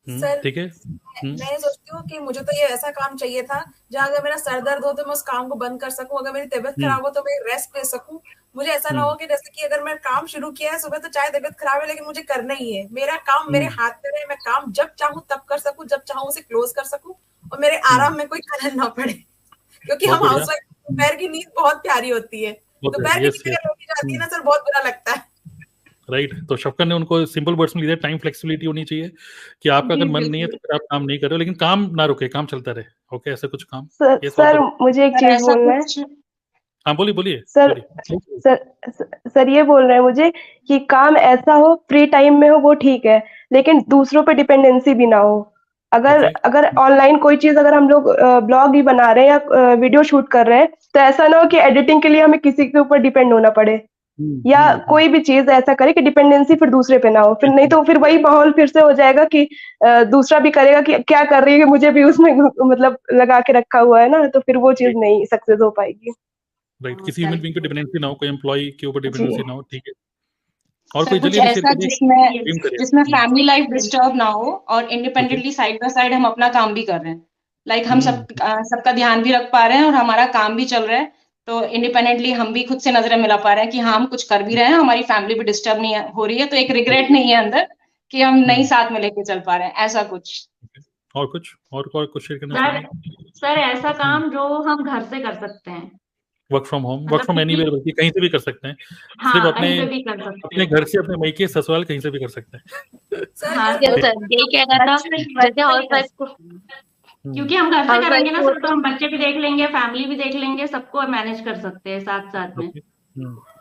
सर मैं सोचती हूँ कि मुझे तो ये ऐसा काम चाहिए था जहाँ अगर मेरा सर दर्द हो तो मैं उस काम को बंद कर सकूं, अगर मेरी तबीयत खराब हो तो मैं रेस्ट ले सकूं। मुझे ऐसा ना हो कि जैसे कि अगर मैं काम शुरू किया है सुबह, तो चाहे तबीयत खराब है लेकिन मुझे करना ही है, मेरा काम मेरे हाथ में रहे, मैं काम जब चाहूँ तब कर सकूं, जब चाहूँ उसे क्लोज कर सकूं, और मेरे आराम में कोई खलल ना पड़े। क्योंकि हम हाउसवाइफ, दोपहर की नींद बहुत प्यारी होती है, दोपहर की नींद अगर रोटी जाती है ना सर, बहुत बुरा लगता है। राइट। तो शफकत ने उनको सिंपल वर्ड्स में लिया, टाइम फ्लेक्सिबिलिटी होनी चाहिए कि आपका जी अगर मन नहीं है तो बिल्कुल फिर आप काम नहीं कर रहे हो, लेकिन काम ना रुके, काम चलता रहे। ओके, ऐसा कुछ काम सर। ये सर सॉल्व। मुझे एक सर चीज ऐसा बोलना है। कुछ हाँ बोलिए बोलिए सर बोलिए। सर ये बोल रहे हैं मुझे कि काम ऐसा हो, फ्री टाइम में हो वो ठीक है, लेकिन दूसरों पे डिपेंडेंसी भी ना हो। अगर ओके अगर ऑनलाइन कोई चीज अगर हम लोग ब्लॉग ही बना रहे हैं या वीडियो शूट कर रहे हैं, तो ऐसा ना हो कि एडिटिंग के लिए हमें किसी के ऊपर डिपेंड होना पड़े, या कोई भी चीज ऐसा करे कि डिपेंडेंसी फिर दूसरे पे ना हो। फिर नहीं तो फिर वही माहौल फिर से हो जाएगा कि दूसरा भी करेगा कि क्या कर रही है, मुझे भी उसमें मतलब लगा के रखा हुआ है ना, तो फिर वो चीज नहीं सक्सेस हो पाएगी। राइट, किसी ह्यूमन बीइंग पे डिपेंडेंसी ना हो, कोई एम्प्लॉय के ऊपर जी डिपेंडेंसी ना हो, ठीक है। और सर कोई कुछ जल्दी अभी शेयर ऐसा करिए, जिसमें ड्रीम करिए। जिसमें फैमिली लाइफ डिस्टर्ब ना हो और okay. Independently side by side हम अपना काम भी कर रहे हैं। लाइक हम सबका ध्यान भी रख पा रहे हैं और हमारा काम भी चल रहा है, तो इंडिपेंडेंटली हम भी खुद से नजरें मिला पा रहे हैं कि हाँ हम कुछ कर भी रहे हैं, हमारी फैमिली भी डिस्टर्ब नहीं हो रही है, तो एक रिग्रेट नहीं है अंदर कि हम नहीं साथ में लेके चल पा रहे हैं, ऐसा कुछ। और कुछ और कुछ शेयर करना सर चाहेंगे? सर ऐसा काम जो हम घर से कर सकते हैं, वर्क फ्रॉम होम, वर्क मतलब फ्रॉम किसी, एनीवेयर, बल्कि कहीं से भी कर सकते हैं। सिर्फ हाँ अपने कहीं पे भी कर सकते अपने हैं। घर से, अपने मायके ससुराल कहीं से भी कर सकते हैं। सर हाँ यस सर, सर, यही कह रहा था। जैसे हाउस वाइफ को क्योंकि हम घर से हाउस करेंगे वाइफ ना को सर, तो हम बच्चे भी देख लेंगे, फैमिली भी देख लेंगे, सबको मैनेज कर सकते हैं साथ साथ में।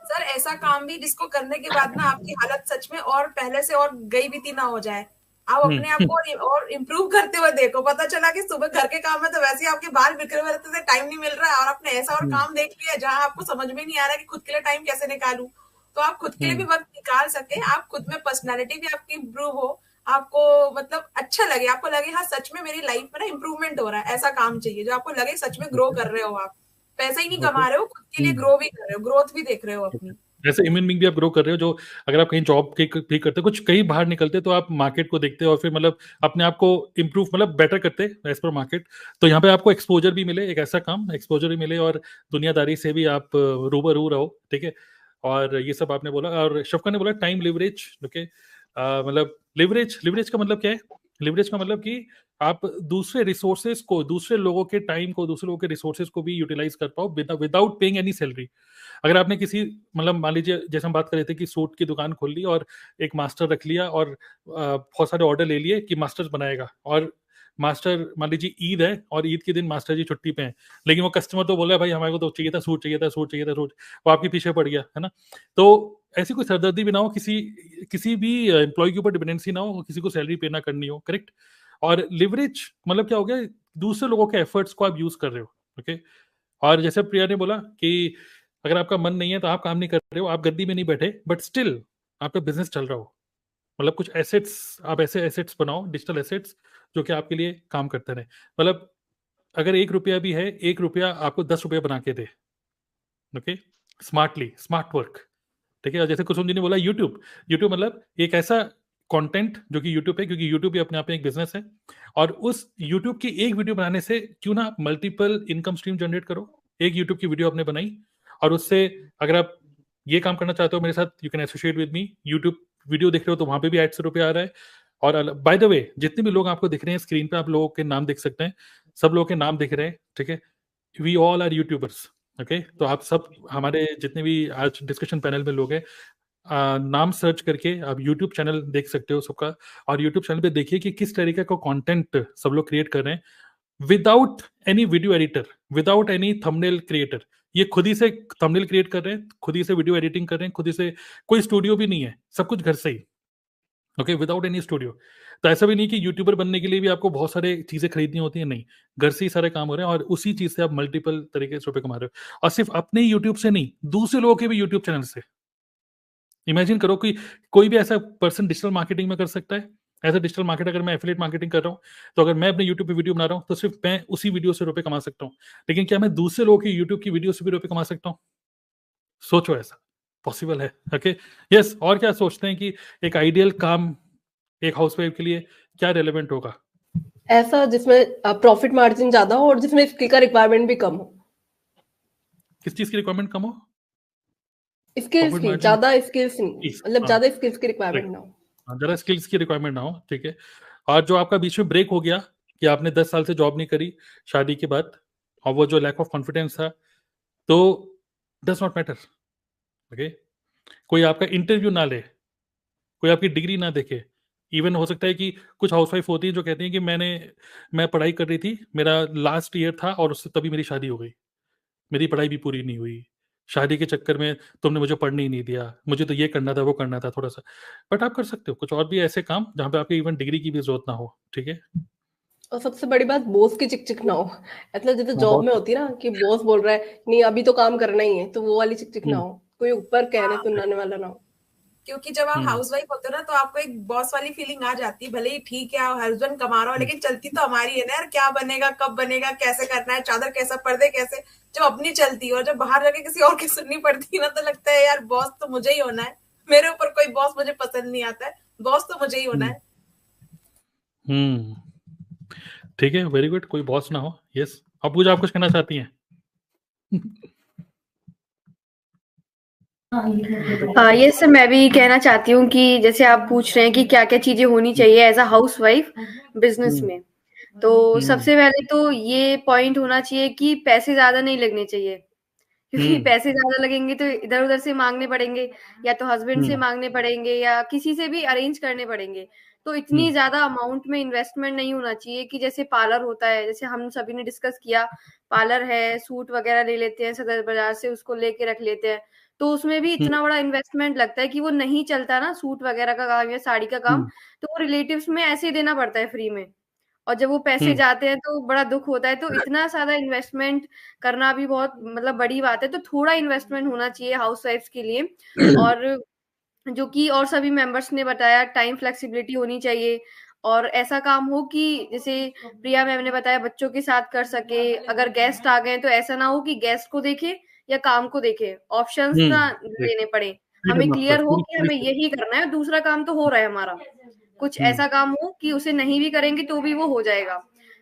सर ऐसा काम भी जिसको करने के बाद ना आपकी हालत सच में और पहले से और गई बीती ना हो जाए, आप अपने आप को और इम्प्रूव करते हुए देखो। पता चला कि सुबह घर के काम में तो वैसे ही आपके बाल बिखरे हुए रहते थे, टाइम नहीं मिल रहा है, और आपने ऐसा और काम देख लिया जहां आपको समझ में नहीं आ रहा कि खुद के लिए टाइम कैसे निकालूं, तो आप खुद के लिए भी वक्त निकाल सके, आप खुद में पर्सनैलिटी भी आपकी इम्प्रूव हो, आपको मतलब अच्छा लगे, आपको लगे हाँ सच में मेरी लाइफ में ना इम्प्रूवमेंट हो रहा है। ऐसा काम चाहिए जो आपको लगे सच में ग्रो कर रहे हो, आप पैसा ही नहीं कमा रहे हो, खुद के लिए ग्रो भी कर रहे हो, ग्रोथ भी देख रहे हो अपनी। जैसे ह्यूमन बीइंग भी आप ग्रो कर रहे हो, जो अगर आप कहीं जॉब भी करते हो, कुछ कहीं बाहर निकलते तो आप मार्केट को देखते हो और फिर मतलब अपने आप को इम्प्रूव, मतलब बेटर करते एज पर मार्केट। तो यहाँ पे आपको एक्सपोजर भी मिले, एक ऐसा काम एक्सपोजर भी मिले, और दुनियादारी से भी आप रूबरू रहो, ठीक है। और ये सब आपने बोला, और शफका ने बोला टाइम लिवरेज। ओके, मतलब लिवरेज का मतलब क्या है? लिवरेज का मतलब कि आप दूसरे रिसोर्सेज को, दूसरे लोगों के टाइम को, दूसरे लोगों के रिसोर्सेज को भी यूटिलाइज कर पाओ विदाउट पेइंग एनी सैलरी। अगर आपने किसी, मतलब मान लीजिए जैसे हम बात कर रहे थे कि सूट की दुकान खोल ली और एक मास्टर रख लिया और बहुत सारे ऑर्डर ले लिए कि मास्टर बनाएगा, और मास्टर मान लीजिए ईद है और ईद के दिन मास्टर जी छुट्टी पे हैं, लेकिन वो कस्टमर तो बोला भाई हमारे को तो चाहिए था सूट, चाहिए था सूट, चाहिए था सूट, वो आपके पीछे पड़ गया, है ना। तो ऐसी कोई सरदर्दी भी ना हो, किसी भी एम्प्लॉय के ऊपर डिपेंडेंसी ना हो, किसी को सैलरी पे ना करनी हो, करेक्ट। और लिवरेज मतलब क्या हो गया? दूसरे लोगों के एफर्ट्स को आप यूज कर रहे हो, ओके। और जैसे प्रिया ने बोला कि अगर आपका मन नहीं है तो आप काम नहीं कर रहे हो, आप गद्दी में नहीं बैठे, बट स्टिल आपका बिजनेस चल रहा हो, मतलब कुछ एसेट्स, आप ऐसे एसेट्स बनाओ, डिजिटल एसेट्स, जो कि आपके लिए काम करते रहे। मतलब अगर 1 रुपया भी है, 1 रुपया आपको 10 रुपया बना के दे, ओके, स्मार्टली, स्मार्ट वर्क, ठीक है। और जैसे कुसुम जी ने बोला यूट्यूब, यूट्यूब मतलब एक ऐसा कंटेंट जो कि यूट्यूब है, क्योंकि यूट्यूब भी अपने आप में एक बिजनेस है, और उस यूट्यूब की एक वीडियो बनाने से क्यों ना मल्टीपल इनकम स्ट्रीम जनरेट करो। एक यूट्यूब की वीडियो आपने बनाई और उससे, अगर आप ये काम करना चाहते हो मेरे साथ, you can associate with me. YouTube video देख रहे हो तो वहां पे भी 800 रुपये आ रहा है। और बाय द वे, जितने भी लोग आपको दिख रहे हैं स्क्रीन पे, आप लोगों के नाम देख सकते हैं, सब लोगों के नाम दिख रहे हैं, ठीक है। We all are YouTubers, okay. तो आप सब, हमारे जितने भी आज डिस्कशन पैनल में लोग हैं, नाम सर्च करके आप यूट्यूब चैनल देख सकते हो सबका, और यूट्यूब चैनल पे देखिए कि किस तरीके का कंटेंट सब लोग क्रिएट कर रहे हैं, without any video editor, without any thumbnail creator. ये खुद ही से थंबनेल क्रिएट कर रहे हैं, खुद ही से वीडियो एडिटिंग कर रहे हैं, खुद ही से, कोई स्टूडियो भी नहीं है, सब कुछ घर से ही, ओके, विदाउट एनी स्टूडियो। तो ऐसा भी नहीं कि यूट्यूबर बनने के लिए भी आपको बहुत सारे चीजें खरीदनी होती है, नहीं, घर से ही सारे काम हो रहे हैं, और उसी चीज से आप मल्टीपल तरीके से रुपए कमा रहे हो, और सिर्फ अपने यूट्यूब से नहीं, दूसरे लोगों के भी यूट्यूब चैनल से। इमेजिन करो कि कोई भी ऐसा पर्सन डिजिटल मार्केटिंग में कर सकता है। ऐसा डिजिटल मार्केट, अगर मैं एफिलिएट मार्केटिंग कर रहा हूँ, तो अगर मैं अपने यूट्यूब पे वीडियो बना रहा हूँ तो सिर्फ मैं उसी वीडियो से रुपए कमा सकता हूँ, लेकिन क्या मैं दूसरे लोगों की यूट्यूब की वीडियो से भी रुपए कमा सकता हूँ? सोचो, ऐसा पॉसिबल है, ओके। यस, और क्या सोचते हैं कि एक आइडियल काम एक हाउसवाइफ के लिए क्या रेलेवेंट होगा? ऐसा जिसमें प्रॉफिट मार्जिन ज्यादा हो और जिसमें स्किल का रिक्वायरमेंट भी कम हो। किस चीज की रिक्वायरमेंट कम हो? स्किल्स Profit की margin, ज्यादा, स्किल्स नहीं, मतलब हाँ, ज्यादा स्किल्स की रिक्वायरमेंट ना हो। जरा स्किल्स की रिक्वायरमेंट ना हो, ठीक है। और जो आपका बीच में ब्रेक हो गया कि आपने 10 साल से जॉब नहीं करी शादी के बाद, और वो जो लैक ऑफ कॉन्फिडेंस था, तो डज नॉट मैटर, ओके। कोई आपका इंटरव्यू ना ले, कोई आपकी डिग्री ना देखे। इवन हो सकता है कि कुछ हाउसवाइफ होती है जो कहती हैं कि मैं पढ़ाई कर रही थी, मेरा लास्ट ईयर था और उससे तभी मेरी शादी हो गई, मेरी पढ़ाई भी पूरी नहीं हुई, शादी के चक्कर में तुमने मुझे पढ़ने ही नहीं दिया, मुझे तो ये करना था, वो करना था थोड़ा सा। बट आप कर सकते हो कुछ और भी ऐसे काम जहाँ पे आपके इवन डिग्री की भी जरूरत ना हो, ठीक है। और सबसे बड़ी बात, बॉस की चिक ना हो। मतलब जैसे हाँ, जॉब में बहुत होती है ना कि बॉस बोल रहा है नहीं अभी तो काम करना ही है, तो वो वाली चिक ना हो, कोई ऊपर कहने सुनाने वाला ना हो। क्योंकि जब आप हाउस वाइफ होते हो ना तो आपको एक बॉस वाली फीलिंग आ जाती है, भले ही ठीक है हस्बैंड कमा रहा हो लेकिन चलती तो हमारी है ना यार, क्या बनेगा, कब बनेगा, कैसे करना है, चादर कैसा, पर्दे कैसे, जब अपनी चलती है। और जब बाहर जाके किसी और की सुननी पड़ती है ना तो लगता है यार बॉस तो मुझे ही होना है, मेरे ऊपर कोई बॉस मुझे पसंद नहीं आता है, बॉस तो मुझे ही होना है। ठीक है, वेरी गुड, कोई बॉस ना हो। यस, अब पूजा आप कुछ कहना चाहती हैं? ये सर मैं भी कहना चाहती हूँ कि जैसे आप पूछ रहे हैं कि क्या क्या चीजें होनी चाहिए as a housewife business में, तो सबसे पहले तो ये पॉइंट होना चाहिए कि पैसे ज्यादा नहीं लगने चाहिए, क्योंकि पैसे ज्यादा लगेंगे तो इधर उधर से मांगने पड़ेंगे, या तो हस्बैंड से मांगने पड़ेंगे या किसी से भी अरेंज करने पड़ेंगे। तो इतनी ज्यादा अमाउंट में इन्वेस्टमेंट नहीं होना चाहिए कि जैसे पार्लर होता है, जैसे हम सभी ने डिस्कस किया, पार्लर है, सूट वगैरह ले लेते हैं सदर बाजार से, उसको लेके रख लेते हैं, तो उसमें भी इतना बड़ा इन्वेस्टमेंट लगता है कि वो नहीं चलता ना, सूट वगैरह का काम या साड़ी का काम, तो वो रिलेटिव्स में ऐसे ही देना पड़ता है फ्री में, और जब वो पैसे जाते हैं तो बड़ा दुख होता है। तो इतना ज्यादा इन्वेस्टमेंट करना भी बहुत मतलब बड़ी बात है, तो थोड़ा इन्वेस्टमेंट होना चाहिए हाउसवाइफ्स के लिए। और जो कि और सभी मेंबर्स ने बताया, टाइम फ्लेक्सिबिलिटी होनी चाहिए, और ऐसा काम हो कि जैसे प्रिया मैम ने बताया बच्चों के साथ कर सके, अगर गेस्ट आ गए तो ऐसा ना हो कि गेस्ट को देखे या काम को देखे, ऑप्शंस ना लेने पड़े, हमें क्लियर हो कि हमें यही करना है, दूसरा काम तो हो रहा है हमारा, कुछ ऐसा काम हो कि उसे नहीं भी करेंगे तो भी वो हो जाएगा,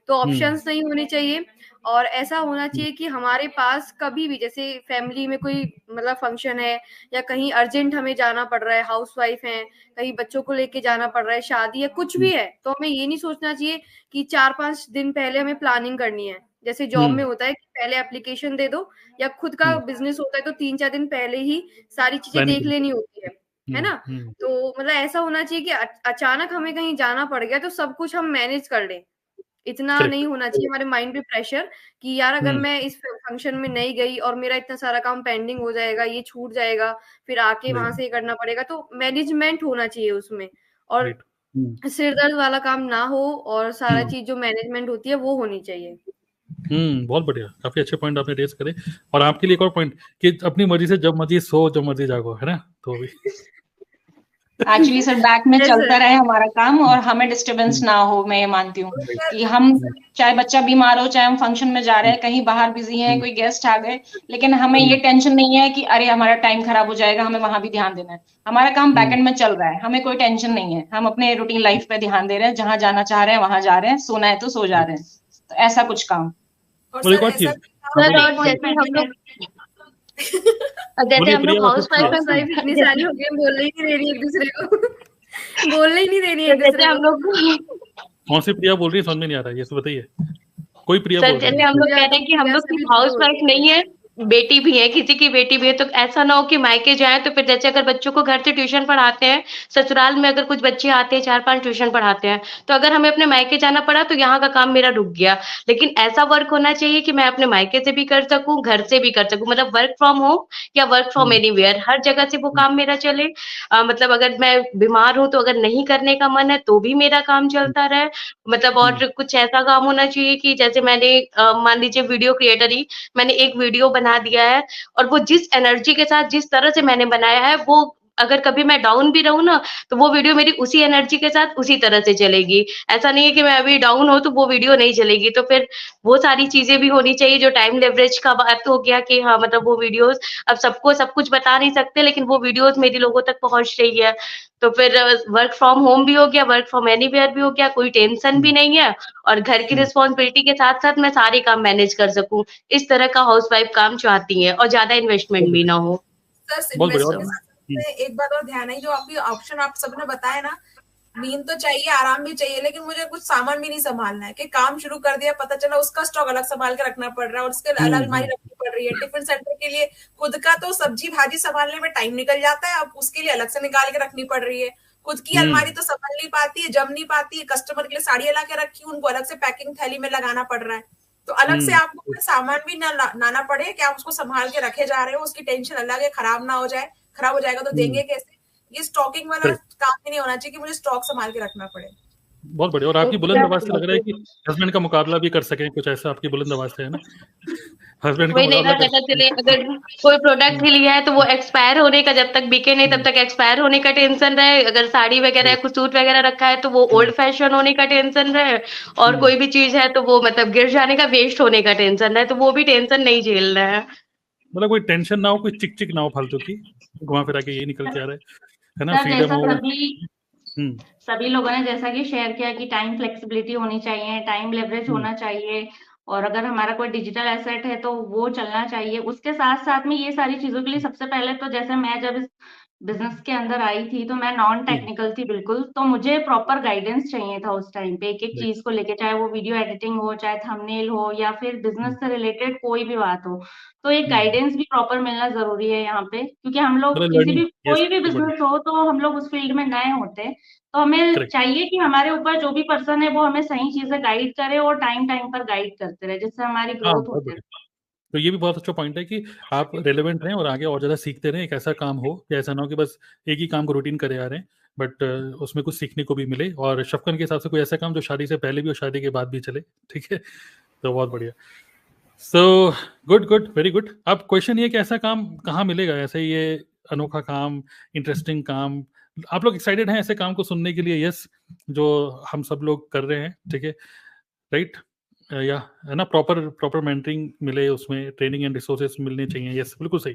तो ऑप्शंस नहीं होने चाहिए। और ऐसा होना चाहिए कि हमारे पास कभी भी जैसे फैमिली में कोई मतलब फंक्शन है या कहीं अर्जेंट हमें जाना पड़ रहा है, हाउसवाइफ है, कहीं बच्चों को लेके जाना पड़ रहा है, शादी है, कुछ भी है, तो हमें ये नहीं सोचना चाहिए कि 4-5 दिन पहले हमें प्लानिंग करनी है। जैसे जॉब में होता है कि पहले एप्लीकेशन दे दो, या खुद का बिजनेस होता है तो 3-4 दिन पहले ही सारी चीजें देख लेनी होती है ना। तो मतलब ऐसा होना चाहिए कि अचानक हमें कहीं जाना पड़ गया तो सब कुछ हम मैनेज कर लें, इतना नहीं होना चाहिए हमारे माइंड पे प्रेशर कि यार अगर मैं इस फंक्शन में नहीं गई और मेरा इतना सारा काम पेंडिंग हो जाएगा, ये छूट जाएगा, फिर आके वहां से करना पड़ेगा, तो मैनेजमेंट होना चाहिए उसमें, और सिर दर्द वाला काम ना हो, और सारा चीज जो मैनेजमेंट होती है वो होनी चाहिए। बहुत बढ़िया, काफी अच्छे पॉइंट आपने रेज करे। और आपके लिए एक और पॉइंट कि अपनी मर्जी से जब मर्जी सो, जब मर्जी जागो, है ना। तो भी एक्चुअली सर बैक में चलता रहे हमारा काम और हमें डिस्टरबेंस ना हो, मैं ये मानती हूँ कि हम चाहे बच्चा बीमार हो, चाहे हम फंक्शन में जा रहे हैं, कहीं बाहर बिजी हैं, कोई गेस्ट आ गए, लेकिन हमें ये टेंशन नहीं है कि अरे हमारा टाइम खराब हो जाएगा, हमें वहां भी ध्यान देना है, हमारा काम बैकएंड में चल रहा है, हमें कोई टेंशन नहीं है, हम अपने रूटीन लाइफ पे ध्यान दे रहे हैं, जहां जाना चाह रहे हैं वहां जा रहे हैं, सोना है तो सो जा रहे हैं, तो ऐसा कुछ काम। और एक और चीज, जैसे हम लोग हाउस वाइफ इतनी सारी हो गई, बोलने ही नहीं दे रही एक दूसरे को बोलने ही नहीं दे रही है एक दूसरे हम लोग कौन सी प्रिया बोल रही है, समझ में नहीं आ रहा है, ये तो बताइए। कोई प्रिया बोल रही है? जैसे हम लोग कहते हैं कि हम लोग सिर्फ हाउस वाइफ नहीं है, बेटी भी है, किसी की बेटी भी है, तो ऐसा ना हो कि मायके जाए तो फिर जैसे अगर बच्चों को घर से ट्यूशन पढ़ाते हैं, ससुराल में अगर कुछ बच्चे आते हैं 4-5 ट्यूशन पढ़ाते हैं, तो अगर हमें अपने मायके जाना पड़ा तो यहाँ का काम मेरा रुक गया। लेकिन ऐसा वर्क होना चाहिए कि मैं अपने मायके से भी कर सकूं, घर से भी कर सकूं, मतलब वर्क फ्रॉम होम या वर्क फ्रॉम एनीवेयर, हर जगह से वो काम मेरा चले। मतलब अगर मैं बीमार हूं तो अगर नहीं करने का मन है तो भी मेरा काम चलता रहे, मतलब और कुछ ऐसा काम होना चाहिए कि जैसे मैंने मान लीजिए वीडियो क्रिएटर ही, मैंने एक वीडियो बना दिया है और वो जिस एनर्जी के साथ जिस तरह से मैंने बनाया है, वो अगर कभी मैं डाउन भी रहूं ना तो वो वीडियो मेरी उसी एनर्जी के साथ उसी तरह से चलेगी। ऐसा नहीं है कि मैं अभी डाउन हो तो वो वीडियो नहीं चलेगी। तो फिर वो सारी चीजें भी होनी चाहिए। जो टाइम लेवरेज का बात हो गया कि हाँ मतलब वो वीडियोस अब सबको सब कुछ बता नहीं सकते, लेकिन वो वीडियोस मेरी लोगों तक पहुंच रही है। तो फिर वर्क फ्रॉम होम भी हो गया, वर्क फ्रॉम एनीवेयर भी हो गया, कोई टेंशन भी नहीं है और घर की रिस्पॉन्सिबिलिटी के साथ साथ मैं सारे काम मैनेज कर सकूं। इस तरह का हाउसवाइफ काम चाहती है और ज्यादा इन्वेस्टमेंट भी ना हो। एक बात और ध्यान है, जो आपकी ऑप्शन आप सबने बताया ना, नींद तो चाहिए, आराम भी चाहिए, लेकिन मुझे कुछ सामान भी नहीं संभालना है कि काम शुरू कर दिया, पता चला उसका स्टॉक अलग संभाल के रखना पड़ रहा है और उसके अलग अलमारी रखनी पड़ रही है। टिफिन सेंटर के लिए खुद का तो सब्जी भाजी संभालने में टाइम निकल जाता है, अब उसके लिए अलग से निकाल के रखनी पड़ रही है। खुद की अलमारी तो संभल नहीं पाती है, जम नहीं पाती है, कस्टमर के लिए साड़ियां ला के रखी, उनको अलग से पैकिंग थैली में लगाना पड़ रहा है, तो अलग से आपको कोई सामान भी ना लाना पड़े कि आप उसको संभाल के रखे जा रहे हो, उसकी टेंशन अलग है, खराब ना हो जाए, खराब हो जाएगा तो देंगे कैसे। ये स्टॉकिंग वाला काम ही नहीं होना चाहिए कि मुझे स्टॉक संभाल के रखना पड़े। बहुत बढ़िया। और आपकी बुलंद आवाज से लग रहा है कि हस्बैंड का मुकाबला भी कर सकें, कुछ ऐसा आपकी बुलंद आवाज से है ना। हस्बैंड का वही मुकाबला देखा कर चलिए, अगर कोई प्रोडक्ट भी लिया है तो वो एक्सपायर होने का, जब तक बिके नहीं तब तक एक्सपायर होने का टेंशन रहे। अगर साड़ी वगैरह कुछ सूट वगैरह रखा है तो वो ओल्ड फैशन होने का टेंशन रहे, और कोई भी चीज है तो वो मतलब गिर जाने का, वेस्ट होने का टेंशन रहे, तो वो भी टेंशन नहीं झेल रहा है। मतलब कोई टेंशन ना हो, कोई चिक चिक ना हो फालतू की, घुमा फिरा के ये निकल के आ रहा है ना, सर फ्रीडम जैसा हो। सभी लोगों ने जैसा कि शेयर किया कि टाइम फ्लेक्सिबिलिटी होनी चाहिए, टाइम लेवरेज होना चाहिए, और अगर हमारा कोई डिजिटल एसेट है तो वो चलना चाहिए। उसके साथ साथ में ये सारी चीजों के लिए सबसे पहले तो जैसे मैं जब इस बिजनेस के अंदर आई थी तो मैं नॉन टेक्निकल थी बिल्कुल, तो मुझे प्रॉपर गाइडेंस चाहिए था उस टाइम पे, एक एक चीज को लेके, चाहे वो वीडियो एडिटिंग हो, चाहे थंबनेल हो, या फिर बिजनेस से रिलेटेड कोई भी बात हो, तो एक गाइडेंस भी प्रॉपर मिलना जरूरी है यहाँ पे, क्योंकि हम लोग मतलब किसी लर्निंग, भी कोई भी बिजनेस हो तो हम लोग उस फील्ड में नए होते हैं, तो हमें चाहिए कि हमारे ऊपर जो भी पर्सन है वो हमें सही चीजें गाइड करे और टाइम टाइम पर गाइड करते रहे, जिससे हमारी ग्रोथ होती है। तो ये भी बहुत अच्छा पॉइंट है कि आप रेलेवेंट रहें और आगे और ज़्यादा सीखते रहें। एक ऐसा काम हो कि ऐसा ना हो कि बस एक ही काम को रूटीन करे आ रहे हैं, बट उसमें कुछ सीखने को भी मिले। और शफकन के हिसाब से कोई ऐसा काम जो शादी से पहले भी और शादी के बाद भी चले, ठीक है, तो बहुत बढ़िया। So good good, very good. अब क्वेश्चन ये कि ऐसा काम कहाँ मिलेगा, ऐसे ये अनोखा काम, इंटरेस्टिंग काम, आप लोग एक्साइटेड हैं ऐसे काम को सुनने के लिए? यस, जो हम सब लोग कर रहे हैं, ठीक है, राइट, या है ना, प्रॉपर प्रॉपर मेंटरिंग मिले, उसमें ट्रेनिंग एंड रिसोर्सेज मिलने चाहिए। यस, बिल्कुल सही।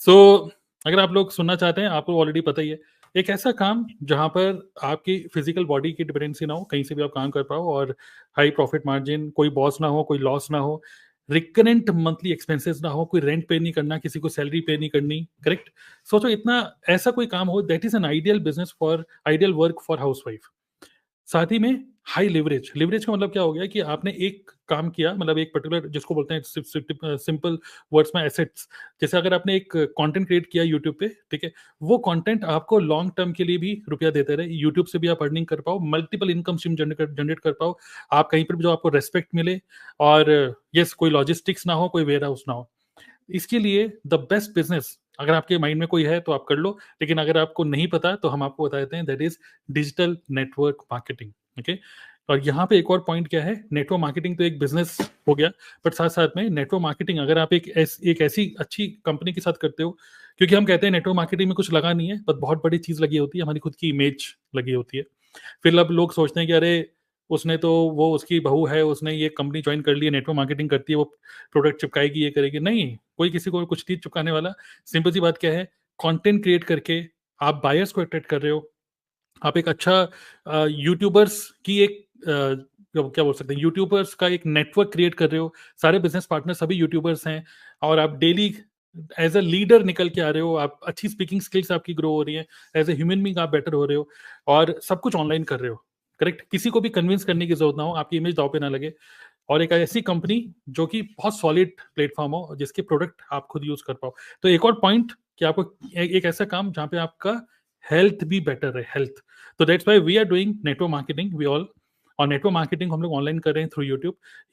सो अगर आप लोग सुनना चाहते हैं, आपको ऑलरेडी पता ही है, एक ऐसा काम जहां पर आपकी फिजिकल बॉडी की डिपेंडेंसी ना हो, कहीं से भी आप काम कर पाओ, और हाई प्रॉफिट मार्जिन, कोई बॉस ना हो, कोई लॉस ना हो, रिकरेंट मंथली एक्सपेंसेस ना हो, कोई रेंट पे नहीं करना, किसी को सैलरी पे नहीं करनी, करेक्ट। सोचो इतना ऐसा कोई काम हो, that is an ideal business for, ideal work for housewife. साथ ही में हाई लिवरेज, लिवरेज का मतलब क्या हो गया कि आपने एक काम किया, मतलब एक पर्टिकुलर, जिसको बोलते हैं सिंपल वर्ड्स में एसेट्स। जैसे अगर आपने एक कंटेंट क्रिएट किया यूट्यूब पे, ठीक है, वो कंटेंट आपको लॉन्ग टर्म के लिए भी रुपया देते रहे, यूट्यूब से भी आप अर्निंग कर पाओ, मल्टीपल इनकम स्ट्रीम जनरेट कर पाओ, आप कहीं पर भी जो आपको रेस्पेक्ट मिले, और यस, कोई लॉजिस्टिक्स ना हो, कोई वेयर हाउस ना हो। इसके लिए द बेस्ट बिजनेस, अगर आपके माइंड में कोई है तो आप कर लो, लेकिन अगर आपको नहीं पता तो हम आपको बता देते हैं, that is digital network marketing. Okay, और यहाँ पे एक और पॉइंट क्या है, नेटवर्क मार्केटिंग तो एक बिजनेस हो गया, बट साथ साथ में नेटवर्क मार्केटिंग अगर आप एक ऐसी अच्छी कंपनी के साथ करते हो, क्योंकि हम कहते हैं नेटवर्क मार्केटिंग में कुछ लगा नहीं है, बट बहुत बड़ी चीज लगी होती है, हमारी खुद की इमेज लगी होती है। फिर अब लोग सोचते हैं कि अरे उसने तो, वो उसकी बहू है, उसने ये कंपनी ज्वाइन कर ली है, नेटवर्क मार्केटिंग करती है, वो प्रोडक्ट चिपकाएगी, ये करेगी। नहीं, कोई किसी को कुछ नहीं चिपकाने वाला। सिंपल सी बात क्या है, कंटेंट क्रिएट करके आप बायर्स को अट्रैक्ट कर रहे हो, आप एक अच्छा यूट्यूबर्स की एक क्या बोल सकते हैं, यूट्यूबर्स का एक नेटवर्क क्रिएट कर रहे हो, सारे बिजनेस पार्टनर सभी यूट्यूबर्स हैं, और आप डेली एज अ लीडर निकल के आ रहे हो, आप अच्छी स्पीकिंग स्किल्स आपकी ग्रो हो रही है, एज ए ह्यूमन बीइंग आप बेटर हो रहे हो, और सब कुछ ऑनलाइन कर रहे हो, करेक्ट, किसी को भी कन्विंस करने की जरूरत ना हो, आपकी इमेज दांव पे ना लगे, और एक ऐसी कंपनी जो कि बहुत सॉलिड प्लेटफॉर्म हो, जिसके प्रोडक्ट आप खुद यूज कर पाओ। तो एक और पॉइंट कि आपको एक ऐसा काम जहां पे आपका हेल्थ भी बेटर है, हेल्थ। तो that's why we are doing network marketing, we all, और नेटवर्क मार्केटिंग हम लोग ऑनलाइन कर रहे हैं थ्रू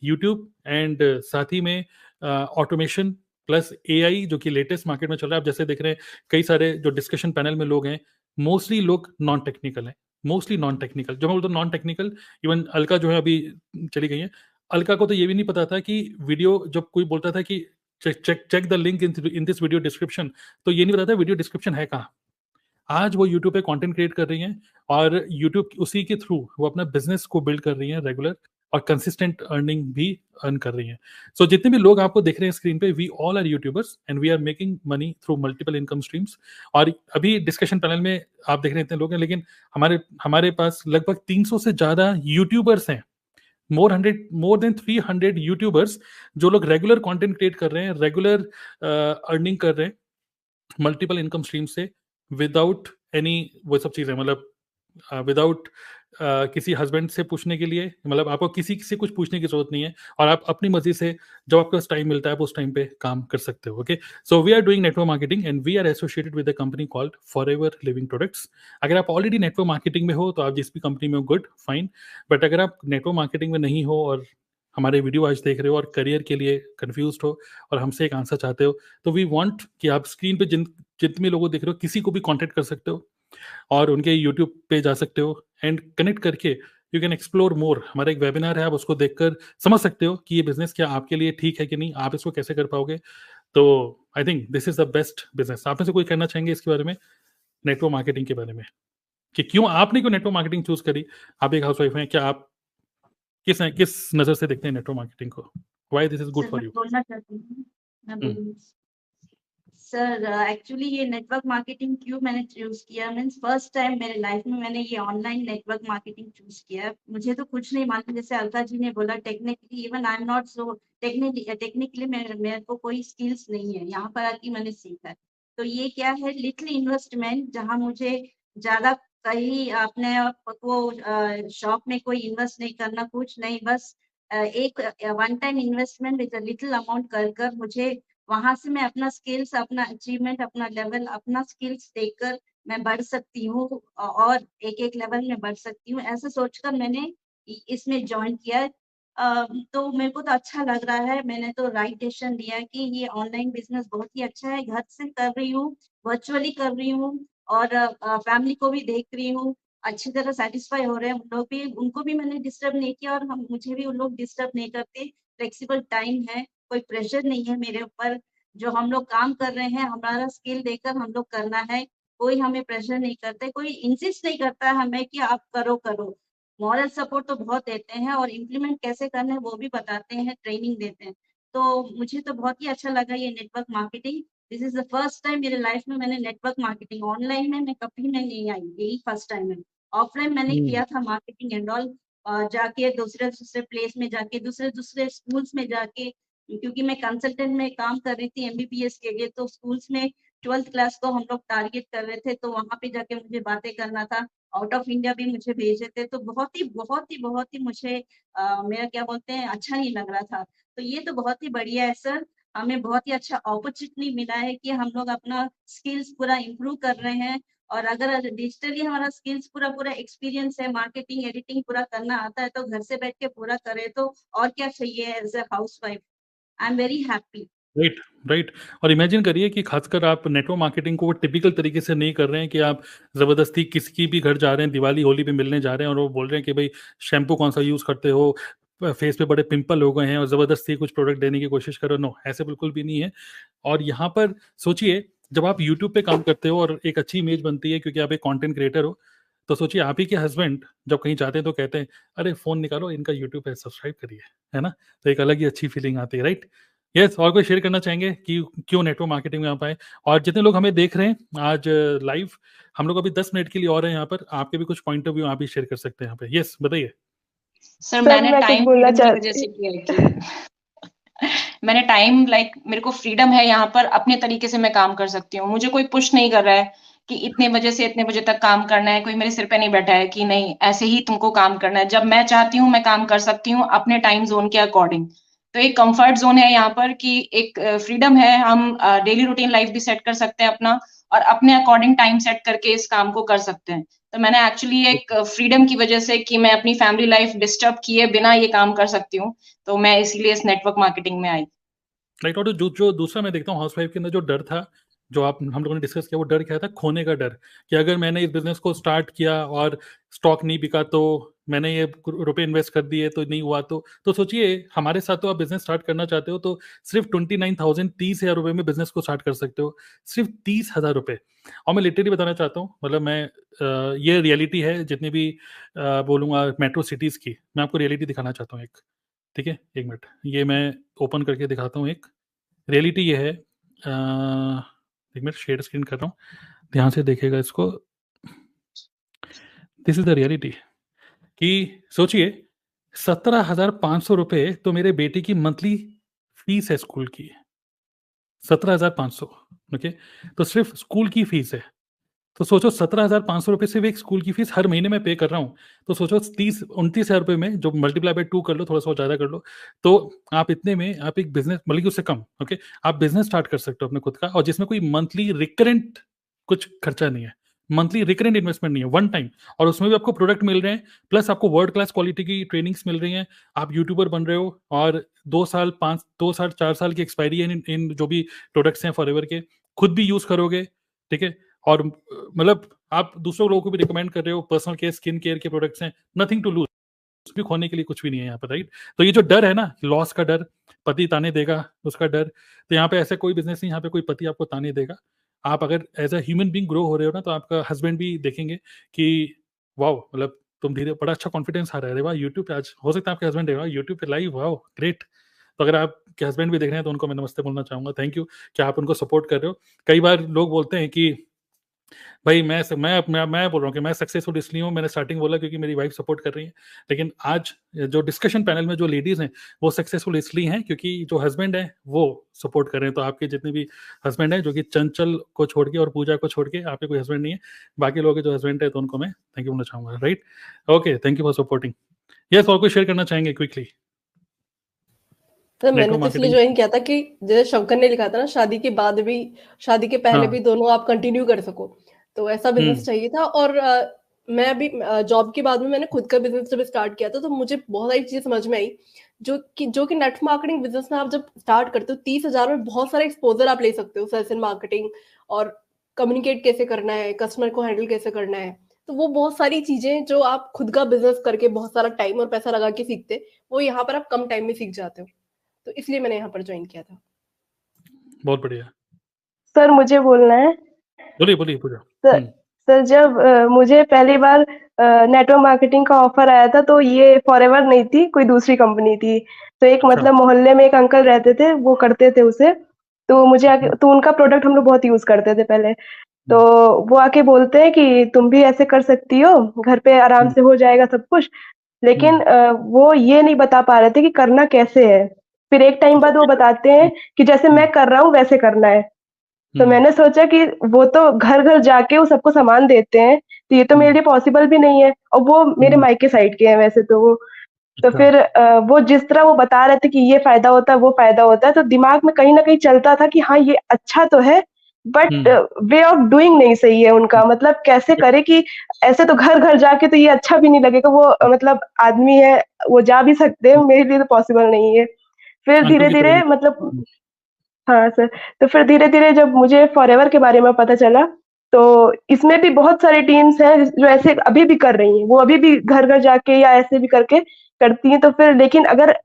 यूट्यूब एंड साथ ही में ऑटोमेशन प्लस एआई, जो कि लेटेस्ट मार्केट में चल रहा है। आप जैसे देख रहे हैं कई सारे जो डिस्कशन पैनल में लोग हैं, मोस्टली लोग नॉन टेक्निकल हैं, मोस्टली नॉन टेक्निकल। जो मैं बोलता हूँ नॉन टेक्निकल, इवन अलका जो है अभी चली गई है, अलका को तो ये भी नहीं पता था कि वीडियो, जब कोई बोलता था कि check the link in this video description, तो ये नहीं पता था वीडियो डिस्क्रिप्शन है कहाँ। आज वो यूट्यूब पे कंटेंट क्रिएट कर रही हैं, और यूट्यूब उसी के थ्रू वो अपना बिजनेस को बिल्ड कर रही हैं रेगुलर, और कंसिस्टेंट अर्निंग भी अर्न कर रही हैं। सो जितने भी लोग आपको देख रहे हैं स्क्रीन पे, we all are YouTubers and we are making money through multiple income streams. और अभी डिस्कशन पैनल में आप देख रहे हैं इतने लोग हैं, लेकिन हमारे पास लगभग 300 से ज्यादा यूट्यूबर्स हैं, मोर देन 300 यूट्यूबर्स, जो लोग रेगुलर कंटेंट क्रिएट कर रहे हैं, रेगुलर अर्निंग कर रहे हैं मल्टीपल इनकम स्ट्रीम से, विदाउट एनी वो सब चीजें, मतलब विदाउट किसी हस्बैंड से पूछने के लिए, मतलब आपको किसी से कुछ पूछने की जरूरत नहीं है, और आप अपनी मर्जी से जब आपके पास टाइम मिलता है आप उस टाइम पे काम कर सकते हो। Okay, so we are doing network marketing and we are associated with a company called forever living products. अगर आप ऑलरेडी नेटवर्क मार्केटिंग में हो तो आप जिस भी कंपनी में हो, गुड, फाइन। बट अगर आप नेटवर्क मार्केटिंग में नहीं हो और हमारे वीडियो आज देख रहे हो और करियर के लिए कंफ्यूज हो और हमसे एक आंसर चाहते हो, तो वी वांट कि आप स्क्रीन पे जितने लोगों को देख रहे हो किसी को भी कांटेक्ट कर सकते हो और उनके यूट्यूब पे जा सकते हो एंड कनेक्ट करके यू कैन एक्सप्लोर मोर। हमारा एक वेबिनार है, आप उसको देखकर समझ सकते हो कि ये बिजनेस क्या आपके लिए ठीक है कि नहीं, आप इसको कैसे कर पाओगे। तो I think this is the best business. आप में से कोई कहना चाहेंगे इसके बारे में, नेटवर्क मार्केटिंग के बारे में, कि क्यों आपने क्यों नेटवर्क मार्केटिंग चूज करी? आप एक हाउसवाइफ हैं, क्या आप किस नजर से देखते हैं नेटवर्क मार्केटिंग को? Why this is good sir for मैं यू? बोलना चाहती हूँ, मैं बोलूँ सर, एक्चुअली ये नेटवर्क मार्केटिंग क्यों मैंने चूज किया, मीन्स फर्स्ट टाइम मेरे लाइफ में मैंने ये ऑनलाइन नेटवर्क मार्केटिंग चूज किया। मुझे तो कुछ नहीं मालूम, जैसे अलका जी ने बोला, technically even I am not so technically मेरे को कोई स्किल्स नहीं है, यहाँ पर आके मैंने सीखा है। तो ये क्या है, लिटिल इन्वेस्टमेंट, जहाँ मुझे ज्यादा कहीं अपने आप को शॉप में कोई इन्वेस्ट नहीं करना, कुछ नहीं, बस एक one time investment with little amount कर मुझे वहां से मैं अपना स्किल्स, अपना अचीवमेंट, अपना लेवल, अपना स्किल्स देखकर मैं बढ़ सकती हूँ और एक एक लेवल में बढ़ सकती हूँ, ऐसा सोचकर मैंने इसमें ज्वाइन किया है। तो मेरे को तो अच्छा लग रहा है, मैंने तो राइट डिसीजन लिया है कि ये ऑनलाइन बिजनेस बहुत ही अच्छा है, घर से कर रही हूँ, वर्चुअली कर रही हूँ और फैमिली को भी देख रही हूँ, अच्छी तरह सेटिस्फाई हो रहे हैं उन लोग भी, उनको भी मैंने डिस्टर्ब नहीं किया और हम मुझे भी उन लोग डिस्टर्ब नहीं करते। फ्लेक्सिबल टाइम है, कोई प्रेशर नहीं है मेरे ऊपर, जो हम लोग काम कर रहे हैं हमारा स्किल देकर हम लोग करना है, कोई हमें प्रेशर नहीं करते, कोई इंसिस्ट नहीं करता है हमें कि आप करो करो। मॉरल सपोर्ट तो बहुत देते हैं और इम्प्लीमेंट कैसे करना है वो भी बताते हैं, ट्रेनिंग देते हैं। तो मुझे तो बहुत ही अच्छा लगा ये network marketing. This is the first time मेरे लाइफ में मैंने नेटवर्क मार्केटिंग, ऑनलाइन में मैं कभी मैं नहीं आई, यही फर्स्ट टाइम है। ऑफलाइन मैंने किया था मार्केटिंग एंड ऑल, जाके दूसरे दूसरे प्लेस में जाके, दूसरे दूसरे स्कूल्स में जाके, क्योंकि मैं कंसल्टेंट में काम कर रही थी एमबीबीएस के लिए, तो स्कूल्स में 12th क्लास को हम लोग टारगेट कर रहे थे, तो वहां पे जाके मुझे बातें करना था। आउट ऑफ इंडिया भी मुझे भेजे थे, तो बहुत ही मुझे मेरा क्या बोलते हैं, अच्छा नहीं लग रहा था। तो ये तो बहुत ही बढ़िया है सर, हमें बहुत ही अच्छा अपॉर्चुनिटी मिला है कि हम लोग अपना स्किल्स पूरा इम्प्रूव कर रहे हैं। और अगर डिजिटली हमारा स्किल्स पूरा एक्सपीरियंस है, मार्केटिंग एडिटिंग पूरा करना आता है, तो घर से बैठ के पूरा करे, तो और क्या चाहिए as a housewife. I am very happy. Right, right. और इमेजिन करिए कि खासकर आप नेटवर्क मार्केटिंग को टिपिकल तरीके से नहीं कर रहे हैं कि आप ज़बरदस्ती किसी की भी घर जा रहे हैं, दिवाली होली पे मिलने जा रहे हैं और वो बोल रहे हैं कि भाई शैम्पू कौन सा यूज़ करते हो, फेस पे बड़े पिंपल हो गए हैं और ज़बरदस्ती कुछ प्रोडक्ट देने की कोशिश करो। नो, ऐसे बिल्कुल भी नहीं है। और यहाँ पर सोचिए, जब आप यूट्यूब पे काम करते हो और एक अच्छी इमेज बनती है क्योंकि आप एक कंटेंट क्रिएटर हो, तो सोचिए आप ही के हस्बैंड जब कहीं जाते हैं तो कहते हैं, अरे फ़ोन निकालो, इनका यूट्यूब पे सब्सक्राइब करिए, है ना? तो एक अलग ही अच्छी फीलिंग आती है, राइट? यस, और कोई शेयर करना चाहेंगे कि क्यों नेटवर्क मार्केटिंग में आप आए? और जितने लोग हमें देख रहे हैं आज लाइव, हम लोग अभी 10 मिनट के लिए और हैं यहाँ पर, आपके भी कुछ पॉइंट ऑफ व्यू आप भी शेयर कर सकते हैं यहाँ पे। यस, बताइए। सर सर मैंने मैं कुछ टाइम बोलना फ्रीडम की वजह से किया है कि मैंने टाइम मेरे को फ्रीडम है, यहाँ पर अपने तरीके से मैं काम कर सकती हूँ, मुझे कोई पुश नहीं कर रहा है कि इतने बजे से इतने बजे तक काम करना है, कोई मेरे सिर पे नहीं बैठा है कि नहीं ऐसे ही तुमको काम करना है, जब मैं चाहती हूँ मैं काम कर सकती हूँ अपने टाइम जोन के अकॉर्डिंग। तो एक कंफर्ट जोन है यहाँ पर कि एक फ्रीडम है, हम डेली रूटीन लाइफ भी सेट कर सकते हैं अपना और अपने अकॉर्डिंग टाइम सेट करके इस काम को कर सकते हैं। तो मैंने एक्चुअली एक फ्रीडम की वजह से कि मैं अपनी फैमिली लाइफ डिस्टर्ब किए बिना ये काम कर सकती हूँ, तो मैं इसीलिए इस नेटवर्क मार्केटिंग में आई। राइट। और जो दूसरा मैं देखता हूँ हाउसवाइफ के अंदर जो डर था, जो आप हम लोगों ने डिस्कस किया, वो डर क्या था? खोने का डर, कि अगर मैंने इस बिजनेस को स्टार्ट किया और स्टॉक नहीं बिका, तो मैंने ये रुपए इन्वेस्ट कर दिए तो नहीं हुआ, तो सोचिए हमारे साथ तो आप बिजनेस स्टार्ट करना चाहते हो तो सिर्फ 29,000 30,000 रुपए में बिजनेस को स्टार्ट कर सकते हो, सिर्फ 30,000 रुपए। और मैं लिटरली बताना चाहता हूँ, मतलब मैं ये रियलिटी है जितनी भी बोलूँगा मेट्रो सिटीज़ की, मैं आपको रियलिटी दिखाना चाहता हूँ एक। ठीक है, एक मिनट, ये मैं ओपन करके दिखाता हूँ। एक रियलिटी ये है, एक मिनट शेयर स्क्रीन कर रहा हूँ, ध्यान से देखिएगा इसको। दिस इज द रियलिटी कि सोचिए 17,500 रुपये तो मेरे बेटे की मंथली फीस है स्कूल की, 17,500। ओके, तो सिर्फ स्कूल की फीस है। तो सोचो 17,500 रुपये सिर्फ एक स्कूल की फीस हर महीने में पे कर रहा हूँ। तो सोचो 30-29,000 रुपये में जो मल्टीप्लाई बाय 2 कर लो, थोड़ा सा ज़्यादा कर लो, तो आप इतने में आप एक बिजनेस, बल्कि उससे कम, ओके, आप बिजनेस स्टार्ट कर सकते हो अपने खुद का, और जिसमें कोई मंथली रिकरेंट कुछ खर्चा नहीं है, मंथली रिकरेंट इन्वेस्टमेंट नहीं है, वन टाइम, और उसमें भी आपको प्रोडक्ट मिल रहे हैं, प्लस आपको वर्ल्ड क्लास क्वालिटी की ट्रेनिंग्स मिल रही हैं, आप यूट्यूबर बन रहे हो, और 2 साल 4 साल की एक्सपायरी है इन जो भी प्रोडक्ट्स हैं फॉरएवर के, खुद भी यूज करोगे, ठीक है, और मतलब आप दूसरों लोगों को भी रिकमेंड कर रहे हो, पर्सनल केयर, स्किन केयर के प्रोडक्ट्स हैं, नथिंग टू लूज, भी खोने के लिए कुछ भी नहीं है यहाँ पर, राइट। तो ये जो डर है ना, लॉस का डर, पति ताने देगा उसका डर, तो यहाँ पे ऐसा कोई बिजनेस नहीं यहाँ पे कोई पति आपको ताने देगा। आप अगर as a human being grow हो रहे हो ना, तो आपका हस्बैंड भी देखेंगे कि वाओ, मतलब तुम धीरे, बड़ा अच्छा कॉन्फिडेंस आ रहा है, वाह यूट्यूब पे आज, हो सकता है आपके हस्बैंड देगा यूट्यूब पे लाइव, वाओ ग्रेट। तो अगर आपके हस्बैंड भी देख रहे हैं तो उनको मैं नमस्ते बोलना चाहूंगा, थैंक यू कि आप उनको सपोर्ट कर रहे हो। कई बार लोग बोलते हैं कि भाई मैं बोल रहा हूँ कि मैं सक्सेसफुल इसलिए हूँ, मैंने स्टार्टिंग बोला क्योंकि मेरी वाइफ सपोर्ट कर रही है, लेकिन आज जो डिस्कशन पैनल में जो लेडीज हैं वो सक्सेसफुल इसलिए हैं क्योंकि जो हस्बैंड है वो सपोर्ट कर रहे हैं। तो आपके जितने भी हस्बैंड हैं, जो कि चंचल को छोड़ के और पूजा को छोड़ के आपके कोई हस्बैंड नहीं है, बाकी लोगों के जो हस्बैंड है, तो उनको मैं थैंक यू बोलना चाहूंगा, right. Okay, thank you for supporting. Yes, और कुछ शेयर करना चाहेंगे क्विकली? तो मैंने तो इसलिए ज्वाइन किया था कि जैसे शंकर ने लिखा था ना, शादी के बाद भी, शादी के पहले भी दोनों आप कंटिन्यू कर सको, तो ऐसा बिजनेस चाहिए था। और मैं अभी जॉब के बाद में मैंने खुद का बिजनेस जब स्टार्ट किया था, तो मुझे बहुत सारी चीजें समझ में आई, जो कि नेट मार्केटिंग बिजनेस में आप जब स्टार्ट करते हो, 30,000 में बहुत सारा एक्सपोजर आप ले सकते हो, सेल्स एंड मार्केटिंग, और कम्युनिकेट कैसे करना है, कस्टमर को हैंडल कैसे करना है, तो वो बहुत सारी चीजें जो आप खुद का बिजनेस करके बहुत सारा टाइम और पैसा लगा के सीखते, वो यहाँ पर आप कम टाइम में सीख जाते हो, तो इसलिए मैंने यहाँ पर ज्वाइन किया था। बहुत बढ़िया सर, मुझे बोलना है। बोलिए पूजा। सर, जब मुझे पहली बार नेटवर्क मार्केटिंग का ऑफर आया था, तो ये फॉरएवर नहीं थी, कोई दूसरी कंपनी थी। तो एक मतलब मोहल्ले में एक अंकल रहते थे, वो करते थे उसे, तो मुझे आके, तो उनका प्रोडक्ट हम लोग बहुत यूज करते थे पहले। तो वो आके बोलते हैं कि तुम भी ऐसे कर सकती हो, घर पे आराम से हो जाएगा सब कुछ। लेकिन वो ये नहीं बता पा रहे थे कि करना कैसे है। फिर एक टाइम बाद वो बताते हैं कि जैसे मैं कर रहा हूँ वैसे करना है। तो मैंने सोचा कि वो तो घर घर जाके वो सबको सामान देते हैं, तो ये तो मेरे लिए पॉसिबल भी नहीं है, और वो मेरे मायके साइड के हैं वैसे तो वो। तो फिर वो जिस तरह वो बता रहे थे कि ये फायदा होता है, वो फायदा होता है, तो दिमाग में कहीं ना कहीं चलता था कि हाँ ये अच्छा तो है, बट वे ऑफ डूइंग नहीं सही है उनका। मतलब कैसे करे कि ऐसे तो घर घर जाके तो ये अच्छा भी नहीं लगेगा, वो मतलब आदमी है, वो जा भी सकते हैं, मेरे लिए तो पॉसिबल नहीं है। फिर धीरे धीरे मतलब, हाँ सर, तो फिर धीरे धीरे जब मुझे फॉरएवर के बारे में पता चला, तो इसमें भी बहुत सारी टीम्स हैं जो ऐसे अभी भी कर रही हैं, वो अभी भी घर घर जाके या ऐसे भी करके करती हैं। तो फिर लेकिन अगर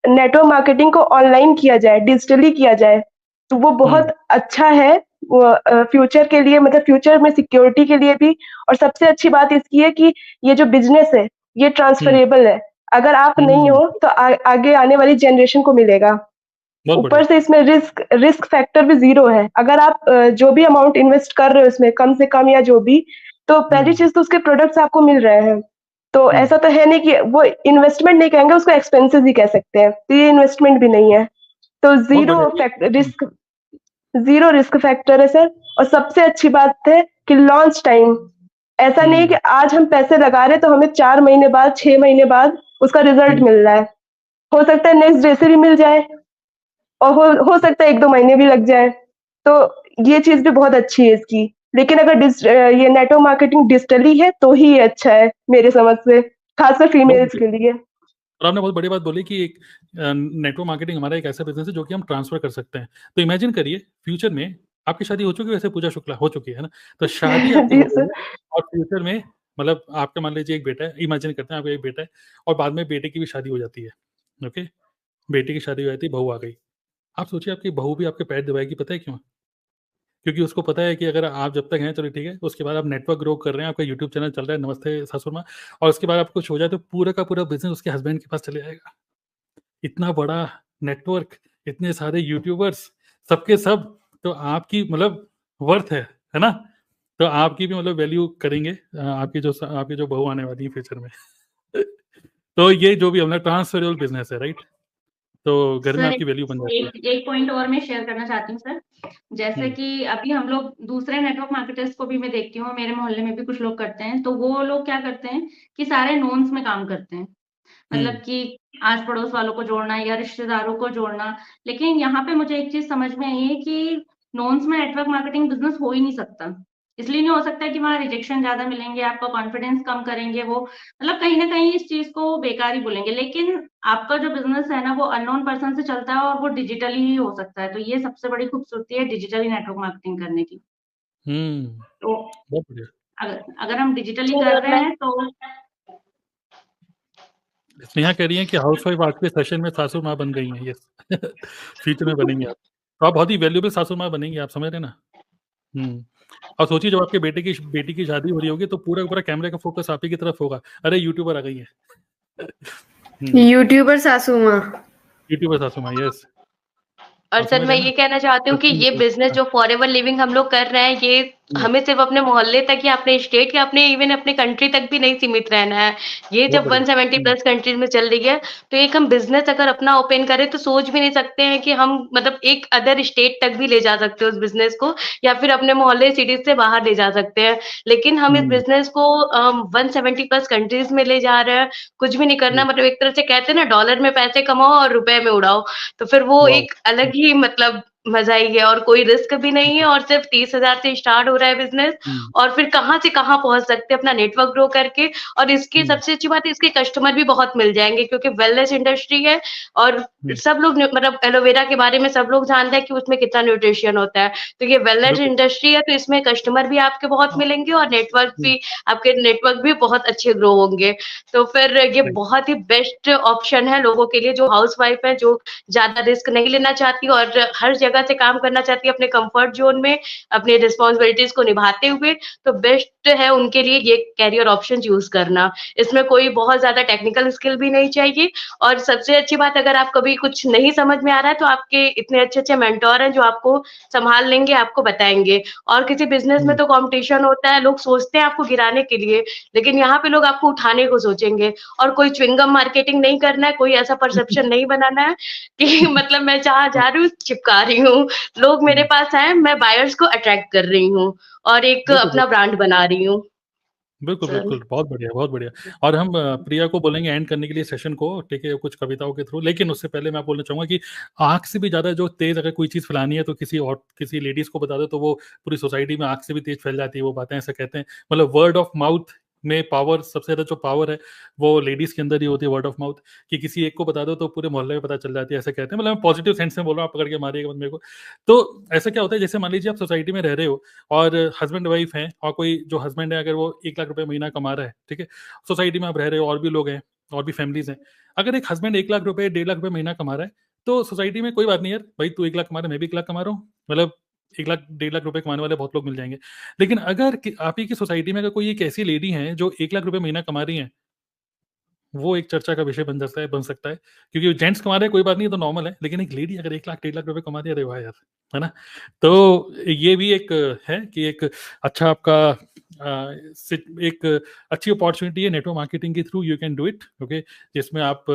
नेटवर्क मार्केटिंग को ऑनलाइन किया जाए, डिजिटली किया जाए, तो वो बहुत अच्छा है, वो फ्यूचर के लिए, मतलब फ्यूचर में सिक्योरिटी के लिए भी। और सबसे अच्छी बात इसकी है कि ये जो बिजनेस है ये ट्रांसफरेबल है, अगर आप नहीं हो तो आगे आने वाली जनरेशन को मिलेगा। ऊपर से इसमें रिस्क फैक्टर भी 0 है। अगर आप जो भी अमाउंट इन्वेस्ट कर रहे हो इसमें, कम से कम या जो भी, तो पहली चीज तो उसके प्रोडक्ट्स आपको मिल रहे हैं। तो ऐसा तो है नहीं कि वो इन्वेस्टमेंट नहीं कहेंगे, उसको एक्सपेंसेस ही कह सकते हैं, तो ये इन्वेस्टमेंट भी नहीं है। तो जीरो रिस्क फैक्टर है सर। और सबसे अच्छी बात है कि लॉन्च टाइम ऐसा नहीं है कि आज हम पैसे लगा रहे तो हमें 4 महीने बाद, 6 महीने बाद उसका रिजल्ट मिल रहा है। हो सकता है नेक्स्ट डे से भी मिल जाए, और हो सकता है 1-2 महीने भी लग जाए। तो ये चीज भी बहुत अच्छी है इसकी। लेकिन अगर ये नेटवर्क मार्केटिंग डिजिटली है तो ही ये अच्छा है मेरे समझ से, खासकर फीमेल्स के लिए। और आपने बहुत बड़ी बात बोली कि एक नेटवर्क मार्केटिंग हमारा एक ऐसा बिजनेस है जो कि हम ट्रांसफर कर सकते हैं। तो इमेजिन करिए फ्यूचर में आपकी शादी हो चुकी है, वैसे पूजा शुक्ला हो चुकी है ना, तो शादी आपकी और फ्यूचर में मतलब आपका मान लीजिए एक बेटा है, इमेजिन करते हैं आपका एक बेटा है, और बाद में बेटे की भी शादी हो जाती है, ओके, बेटी की शादी हो जाती है, बहू आ गई। आप सोचिए आपकी बहू भी आपके पैर दबाएगी, पता है क्यों? क्योंकि उसको पता है कि अगर आप जब तक हैं चलो ठीक है, उसके बाद आप नेटवर्क ग्रो कर रहे हैं, आपका यूट्यूब चैनल चल रहा है, नमस्ते सासुर माँ, और उसके बाद आपको कुछ हो जाए तो पूरा का पूरा बिजनेस उसके हस्बैंड के पास चले जाएगा। इतना बड़ा नेटवर्क, इतने सारे यूट्यूबर्स, सबके सब, तो आपकी मतलब वर्थ है ना, तो आपकी भी मतलब वैल्यू करेंगे आपकी जो बहू आने वाली है फ्यूचर में। तो ये जो भी मतलब ट्रांसफरेबल बिजनेस है, राइट, तो घर में आपकी वैल्यू बन जाती है। एक पॉइंट और मैं शेयर करना चाहती हूँ सर, जैसे कि अभी हम लोग दूसरे नेटवर्क मार्केटर्स को भी मैं देखती हूँ, मेरे मोहल्ले में भी कुछ लोग करते हैं, तो वो लोग क्या करते हैं कि सारे नोन्स में काम करते हैं। मतलब कि आस-पड़ोस वालों को जोड़ना या रिश्तेदारों को जोड़ना। लेकिन यहाँ पे मुझे एक चीज़ समझ में आई है कि नोन्स में नेटवर्क मार्केटिंग बिज़नेस हो ही नहीं सकता। इसलिए नहीं हो सकता कि वहाँ रिजेक्शन ज़्यादा मिलेंगे, आपका कॉन्फिडेंस कम करेंगे वो, मतलब कहीं न कहीं इस चीज़ को बेकार ही बोलेंगे। लेकिन आपका जो बिज़नेस है ना, वो अननोन पर्सन से चलता है और वो डिजिटली ही हो सकता है। तो ये सबसे बड़ी खूबसूरती है डिजिटली नेटवर्क मार्केटिंग करने की। तो बहुत बढ़िया। अगर हम डिजिटली कर रहे हैं तो स्नेहा कह रही हैं कि हाउसवाइफ आज के सेशन में सासू माँ बन गई हैं। यस फ्यूचर में बनेंगी आप, तो आप बहुत ही वैल्यूएबल सासू माँ बनेंगी, आप समझ रहे हैं ना। और सोचिए जब आपके बेटी की शादी हो रही होगी तो पूरा पूरा कैमरे का फोकस आप ही की तरफ होगा। अरे यूट्यूबर आ गई है। यूट्यूबर सासू माँ, यूट्यूबर सासू माँ, यस। और सर मैं ये कहना चाहती हूँ कि ये बिजनेस जो फॉरएवर लिविंग हम लोग कर रहे हैं, ये हमें सिर्फ अपने मोहल्ले तक या अपने स्टेट या अपने इवन अपने कंट्री तक भी नहीं सीमित रहना है। ये जब 170 प्लस कंट्रीज में चल रही है, तो एक हम बिजनेस अगर अपना ओपन करें तो सोच भी नहीं सकते हैं कि हम मतलब एक अदर स्टेट तक भी ले जा सकते हैं उस बिजनेस को, या फिर अपने मोहल्ले सिटीज से बाहर ले जा सकते हैं। लेकिन हम इस बिजनेस को 170 प्लस कंट्रीज में ले जा रहे हैं। कुछ भी नहीं करना, मतलब एक तरह से कहते हैं ना, डॉलर में पैसे कमाओ और रुपए में उड़ाओ, तो फिर वो एक अलग ही मतलब मजा ही है। और कोई रिस्क भी नहीं है, और सिर्फ 30,000 से स्टार्ट हो रहा है बिजनेस, और फिर कहाँ से कहाँ पहुंच सकते हैं अपना नेटवर्क ग्रो करके। और इसकी सबसे अच्छी बात है, इसके कस्टमर भी बहुत मिल जाएंगे, क्योंकि वेलनेस इंडस्ट्री है और सब लोग मतलब एलोवेरा के बारे में सब लोग जानते हैं कि उसमें कितना न्यूट्रिशन होता है। तो ये वेलनेस इंडस्ट्री है, तो इसमें कस्टमर भी आपके बहुत मिलेंगे और नेटवर्क भी, आपके नेटवर्क भी बहुत अच्छे ग्रो होंगे। तो फिर ये बहुत ही बेस्ट ऑप्शन है लोगों के लिए जो हाउस वाइफ है, जो ज्यादा रिस्क नहीं लेना चाहती और हर जगह से काम करना चाहती है अपने कंफर्ट जोन में, अपने रिस्पॉन्सिबिलिटीज को निभाते हुए। तो बेस्ट है उनके लिए ये कैरियर ऑप्शन यूज करना। इसमें कोई बहुत ज्यादा टेक्निकल स्किल भी नहीं चाहिए। और सबसे अच्छी बात, अगर आप कभी कुछ नहीं समझ में आ रहा है तो आपके इतने अच्छे अच्छे मेंटोर हैं जो आपको संभाल लेंगे, आपको बताएंगे। और किसी बिजनेस में तो कंपटीशन होता है, लोग सोचते हैं आपको गिराने के लिए, लेकिन यहाँ पे लोग आपको उठाने को सोचेंगे। और कोई च्युइंगम मार्केटिंग नहीं करना है, कोई ऐसा परसेप्शन नहीं बनाना है कि मतलब मैं जहाँ जा रही हूँ चिपका रही हूँ। लोग मेरे पास आए, मैं बायर्स को अट्रैक्ट कर रही हूँ और एक अपना ब्रांड बना रही हूँ। बिल्कुल बिल्कुल, बहुत बढ़िया बहुत बढ़िया। और हम प्रिया को बोलेंगे एंड करने के लिए सेशन को, ठीक है, कुछ कविताओं के थ्रू। लेकिन उससे पहले मैं बोलना चाहूंगा कि आग से भी ज्यादा जो तेज अगर कोई चीज फैलानी है तो किसी लेडीज को बता दो तो वो पूरी सोसाइटी में आग से भी तेज फैल जाती है। वो बातें ऐसा कहते हैं, मतलब वर्ड ऑफ माउथ में पावर, सबसे ज्यादा जो पावर है वो लेडीज के अंदर ही होती है, वर्ड ऑफ माउथ। कि किसी एक को बता दो तो पूरे मोहल्ले में पता चल जाती है, ऐसा कहते हैं। मतलब मैं पॉजिटिव सेंस में बोल रहा हूँ, आप पकड़ के मारिएगा मत मेरे को। तो ऐसा क्या होता है, जैसे मान लीजिए आप सोसाइटी में रह रहे हो और हस्बैंड वाइफ हैं, और कोई जो हस्बैंड है अगर वो 1 लाख रुपए महीना कमा रहा है, ठीक है, सोसाइटी में आप रह रहे हो, और भी लोग हैं, और भी फैमिलीज हैं। अगर एक हस्बैंड 1 लाख रुपए 1.5 लाख रुपए महीना कमा रहा है, तो सोसाइटी में कोई बात नहीं यार, भाई तू 1 लाख कमा रहा है, मैं भी 1 लाख कमा रहा हूँ, मतलब 1 लाख 1.5 लाख रुपए कमाने वाले बहुत लोग मिल जाएंगे। लेकिन अगर आप ही की सोसाइटी में अगर कोई एक ऐसी लेडी है जो 1 लाख रुपए महीना कमा रही है, वो एक चर्चा का विषय बन सकता है। क्योंकि जेंट्स कमा रहे हैं कोई बात नहीं, तो नॉर्मल है, लेकिन एक लेडी अगर 1 लाख 1.5 लाख रुपए कमा रही है, अरे वाह यार, है ना। तो ये भी एक है कि एक अच्छा आपका एक अच्छी अपॉर्चुनिटी है नेटवर्क मार्केटिंग के through, you can do it, okay. जिसमें आप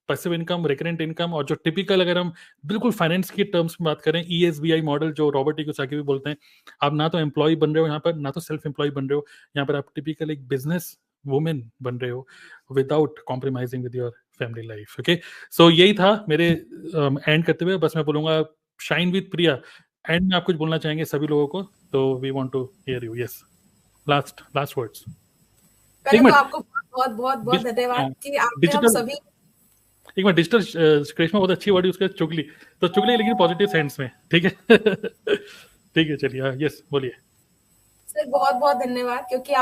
पैसिव इनकम, रिकरेंट इनकम, और जो टिपिकल अगर हम बिल्कुल फाइनेंस की टर्म्स में बात करें, ESBI मॉडल जो रॉबर्ट कियोसाकी भी बोलते हैं, आप ना तो एम्प्लॉय बन रहे हो यहाँ पर, ना तो सेल्फ एम्प्लॉय बन रहे हो यहाँ पर, आप टिपिकल एक बिजनेस वुमेन बन रहे हो without compromising with your family life, okay. So यही था मेरे एंड करते हुए। बस मैं बोलूंगा शाइन विद प्रिया, एंड में आप कुछ बोलना चाहेंगे सभी लोगों को, तो we want to hear you. Yes, last words. पहले तो आपको बहुत बहुत बहुत धन्यवाद कि आपने हम सभी, एक मिनट, डिजिटल क्रिश्मा बहुत अच्छी वर्ड यूज कर, चुगली, तो चुगली लेकिन पॉजिटिव सेंस में, ठीक है। ठीक है, चलिए, यस बोलिए। सर बहुत बहुत धन्यवाद, क्योंकि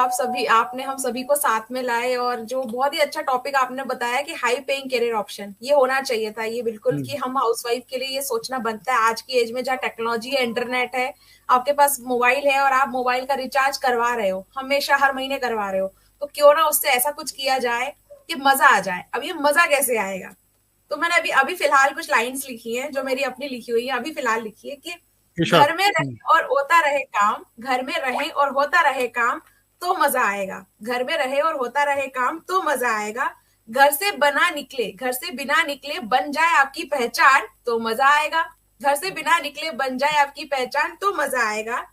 आपने हम सभी को साथ में लाए, और जो बहुत ही अच्छा टॉपिक आपने बताया कि हाई पेइंग करियर ऑप्शन, ये होना चाहिए था। ये बिल्कुल कि हम हाउसवाइफ के लिए ये सोचना बनता है आज की एज में, जहाँ टेक्नोलॉजी है, इंटरनेट है, आपके पास मोबाइल है और आप मोबाइल का रिचार्ज करवा रहे हो, हमेशा हर महीने करवा रहे हो, तो क्यों ना उससे ऐसा कुछ किया जाए कि मजा आ जाए। अब ये मजा कैसे आएगा, तो मैंने अभी फिलहाल कुछ लाइन्स लिखी है जो मेरी अपनी लिखी हुई है, अभी फिलहाल लिखी है कि घर में रहे और होता रहे काम, घर में रहे और होता रहे काम तो मजा आएगा, घर में रहे और होता रहे काम तो मजा आएगा, घर से बिना निकले बन जाए आपकी पहचान तो मजा आएगा, घर से बिना निकले बन जाए आपकी पहचान तो मजा आएगा।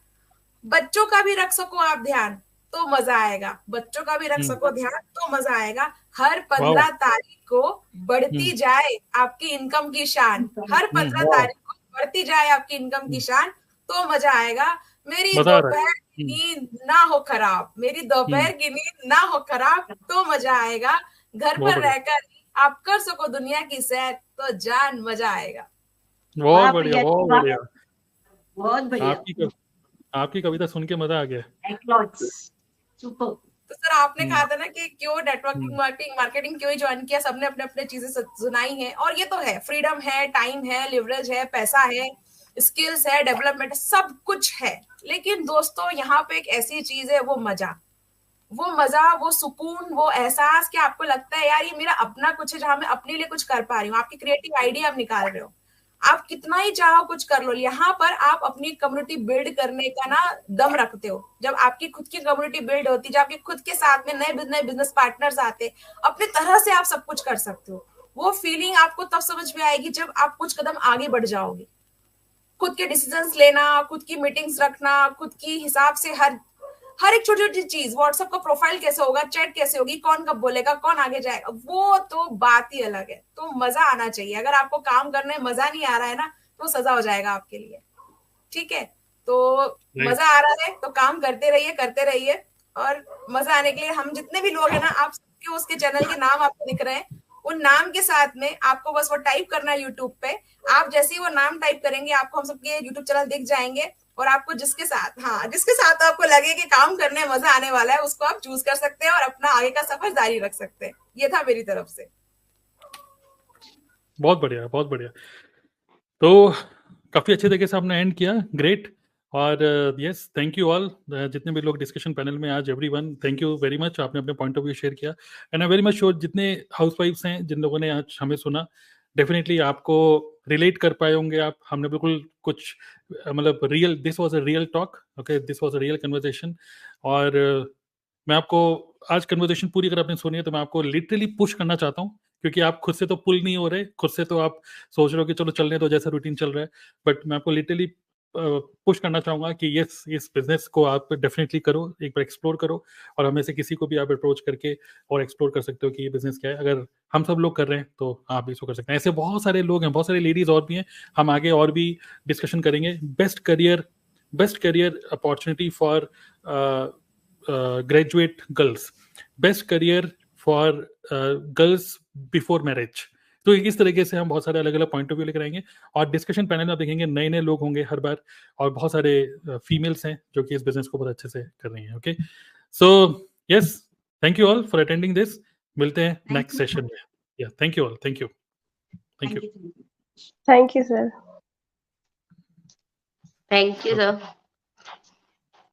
बच्चों का भी रख सको आप ध्यान तो मजा आएगा, बच्चों का भी रख सको ध्यान तो मजा आएगा। हर 15 तारीख को बढ़ती जाए आपकी इनकम की शान, हर 15 तारीख को बढ़ती जाए आपकी इनकम की शान तो मजा आएगा। मेरी दोपहर की नींद ना हो खराब, मेरी दोपहर की नींद ना हो खराब तो मजा आएगा। घर पर रहकर आप कर सको दुनिया की सैर तो जान मजा आएगा। बहुत बढ़िया, बहुत बढ़िया, बहुत बढ़िया। आपकी कविता सुन के मजा आ गया। तो सर आपने कहा था ना कि क्यों नेटवर्किंग मार्केटिंग क्यों ही ज्वाइन किया, सबने अपने अपने चीजें सुनाई हैं और ये तो है, फ्रीडम है, टाइम है, लिवरेज है, पैसा है, स्किल्स है, डेवलपमेंट, सब कुछ है। लेकिन दोस्तों यहाँ पे एक ऐसी चीज है, वो मजा, वो सुकून, वो एहसास कि आपको लगता है यार ये मेरा अपना कुछ है जहां मैं अपने लिए कुछ कर पा रही हूँ। आपकी क्रिएटिव आइडिया आप निकाल रहे हो, आप कितना ही चाहो कुछ कर लो, यहाँ पर आप अपनी कम्युनिटी बिल्ड करने का ना दम रखते हो। जब आपकी खुद की कम्युनिटी बिल्ड होती, जब आपके खुद के साथ में नए बिजनेस पार्टनर्स आते, अपने तरह से आप सब कुछ कर सकते हो। वो फीलिंग आपको तब समझ में आएगी जब आप कुछ कदम आगे बढ़ जाओगे। खुद के डिसीजंस लेना, खुद की मीटिंग्स रखना, खुद की हिसाब से हर एक छोटी छोटी चीज, व्हाट्सएप का प्रोफाइल कैसे होगा, चैट कैसे होगी, कौन कब बोलेगा, कौन आगे जाएगा, वो तो बात ही अलग है। तो मजा आना चाहिए। अगर आपको काम करने में मजा नहीं आ रहा है ना तो सजा हो जाएगा आपके लिए, ठीक है। तो मजा आ रहा है तो काम करते रहिए और मजा आने के लिए हम जितने भी लोग हैं ना, आप सबके उसके चैनल के नाम आपको दिख रहे हैं, उन नाम के साथ में आपको बस वो टाइप करना है यूट्यूब पे। आप जैसे ही वो नाम टाइप करेंगे आपको हम सबके यूट्यूब चैनल दिख जाएंगे और आपको जिसके साथ आपको लगे कि काम करने में मजा आने वाला है उसको आप चूज कर सकते हैं और अपना आगे का सफर जारी रख सकते हैं। ये था मेरी तरफ से। बहुत बढ़िया, बहुत बढ़िया। तो काफी अच्छे तरीके से आपने एंड किया, ग्रेट। और यस, थैंक यू ऑल, जितने भी लोग डिस्कशन पैनल में आज, everyone, thank you very much, आपने अपने पॉइंट ऑफ व्यू शेयर किया। And I very much sure जितने हाउसवाइफ्स हैं, जिन लोगों ने आज हमें सुना, डेफिनेटली आपको रिलेट कर पाए होंगे आप। हमने बिल्कुल कुछ मतलब real, this was a real talk, okay, this was a real conversation. और मैं आपको आज कन्वर्सेशन पूरी अगर आपने सुनी है तो मैं आपको लिटरली पुश करना चाहता हूँ, क्योंकि आप खुद से तो पुल नहीं हो रहे, खुद से तो आप सोच रहे हो कि चलो चलने दो जैसा रूटीन चल रहा है, बट मैं आपको लिटरली पुश करना चाहूंगा कि यस, इस बिजनेस को आप डेफिनेटली करो, एक बार एक्सप्लोर करो, और हमें से किसी को भी आप अप्रोच करके और एक्सप्लोर कर सकते हो कि ये बिजनेस क्या है। अगर हम सब लोग कर रहे हैं तो आप भी इसको कर सकते हैं। ऐसे बहुत सारे लोग हैं, बहुत सारे लेडीज और भी हैं, हम आगे और भी डिस्कशन करेंगे। Best career opportunity for graduate girls, best career for girls before marriage. तो इस तरीके से हम बहुत सारे अलग अलग पॉइंट ऑफ व्यू लेकर आएंगे और डिस्कशन पैनल में आप देखेंगे नए नए लोग होंगे हर बार, और बहुत सारे फीमेल्स हैं जो कि इस बिजनेस को बहुत अच्छे से कर रही हैं। Okay, so yes, thank you all for attending this. मिलते हैं नेक्स्ट सेशन में। या thank you all, thank you thank you sir. Thank you sir.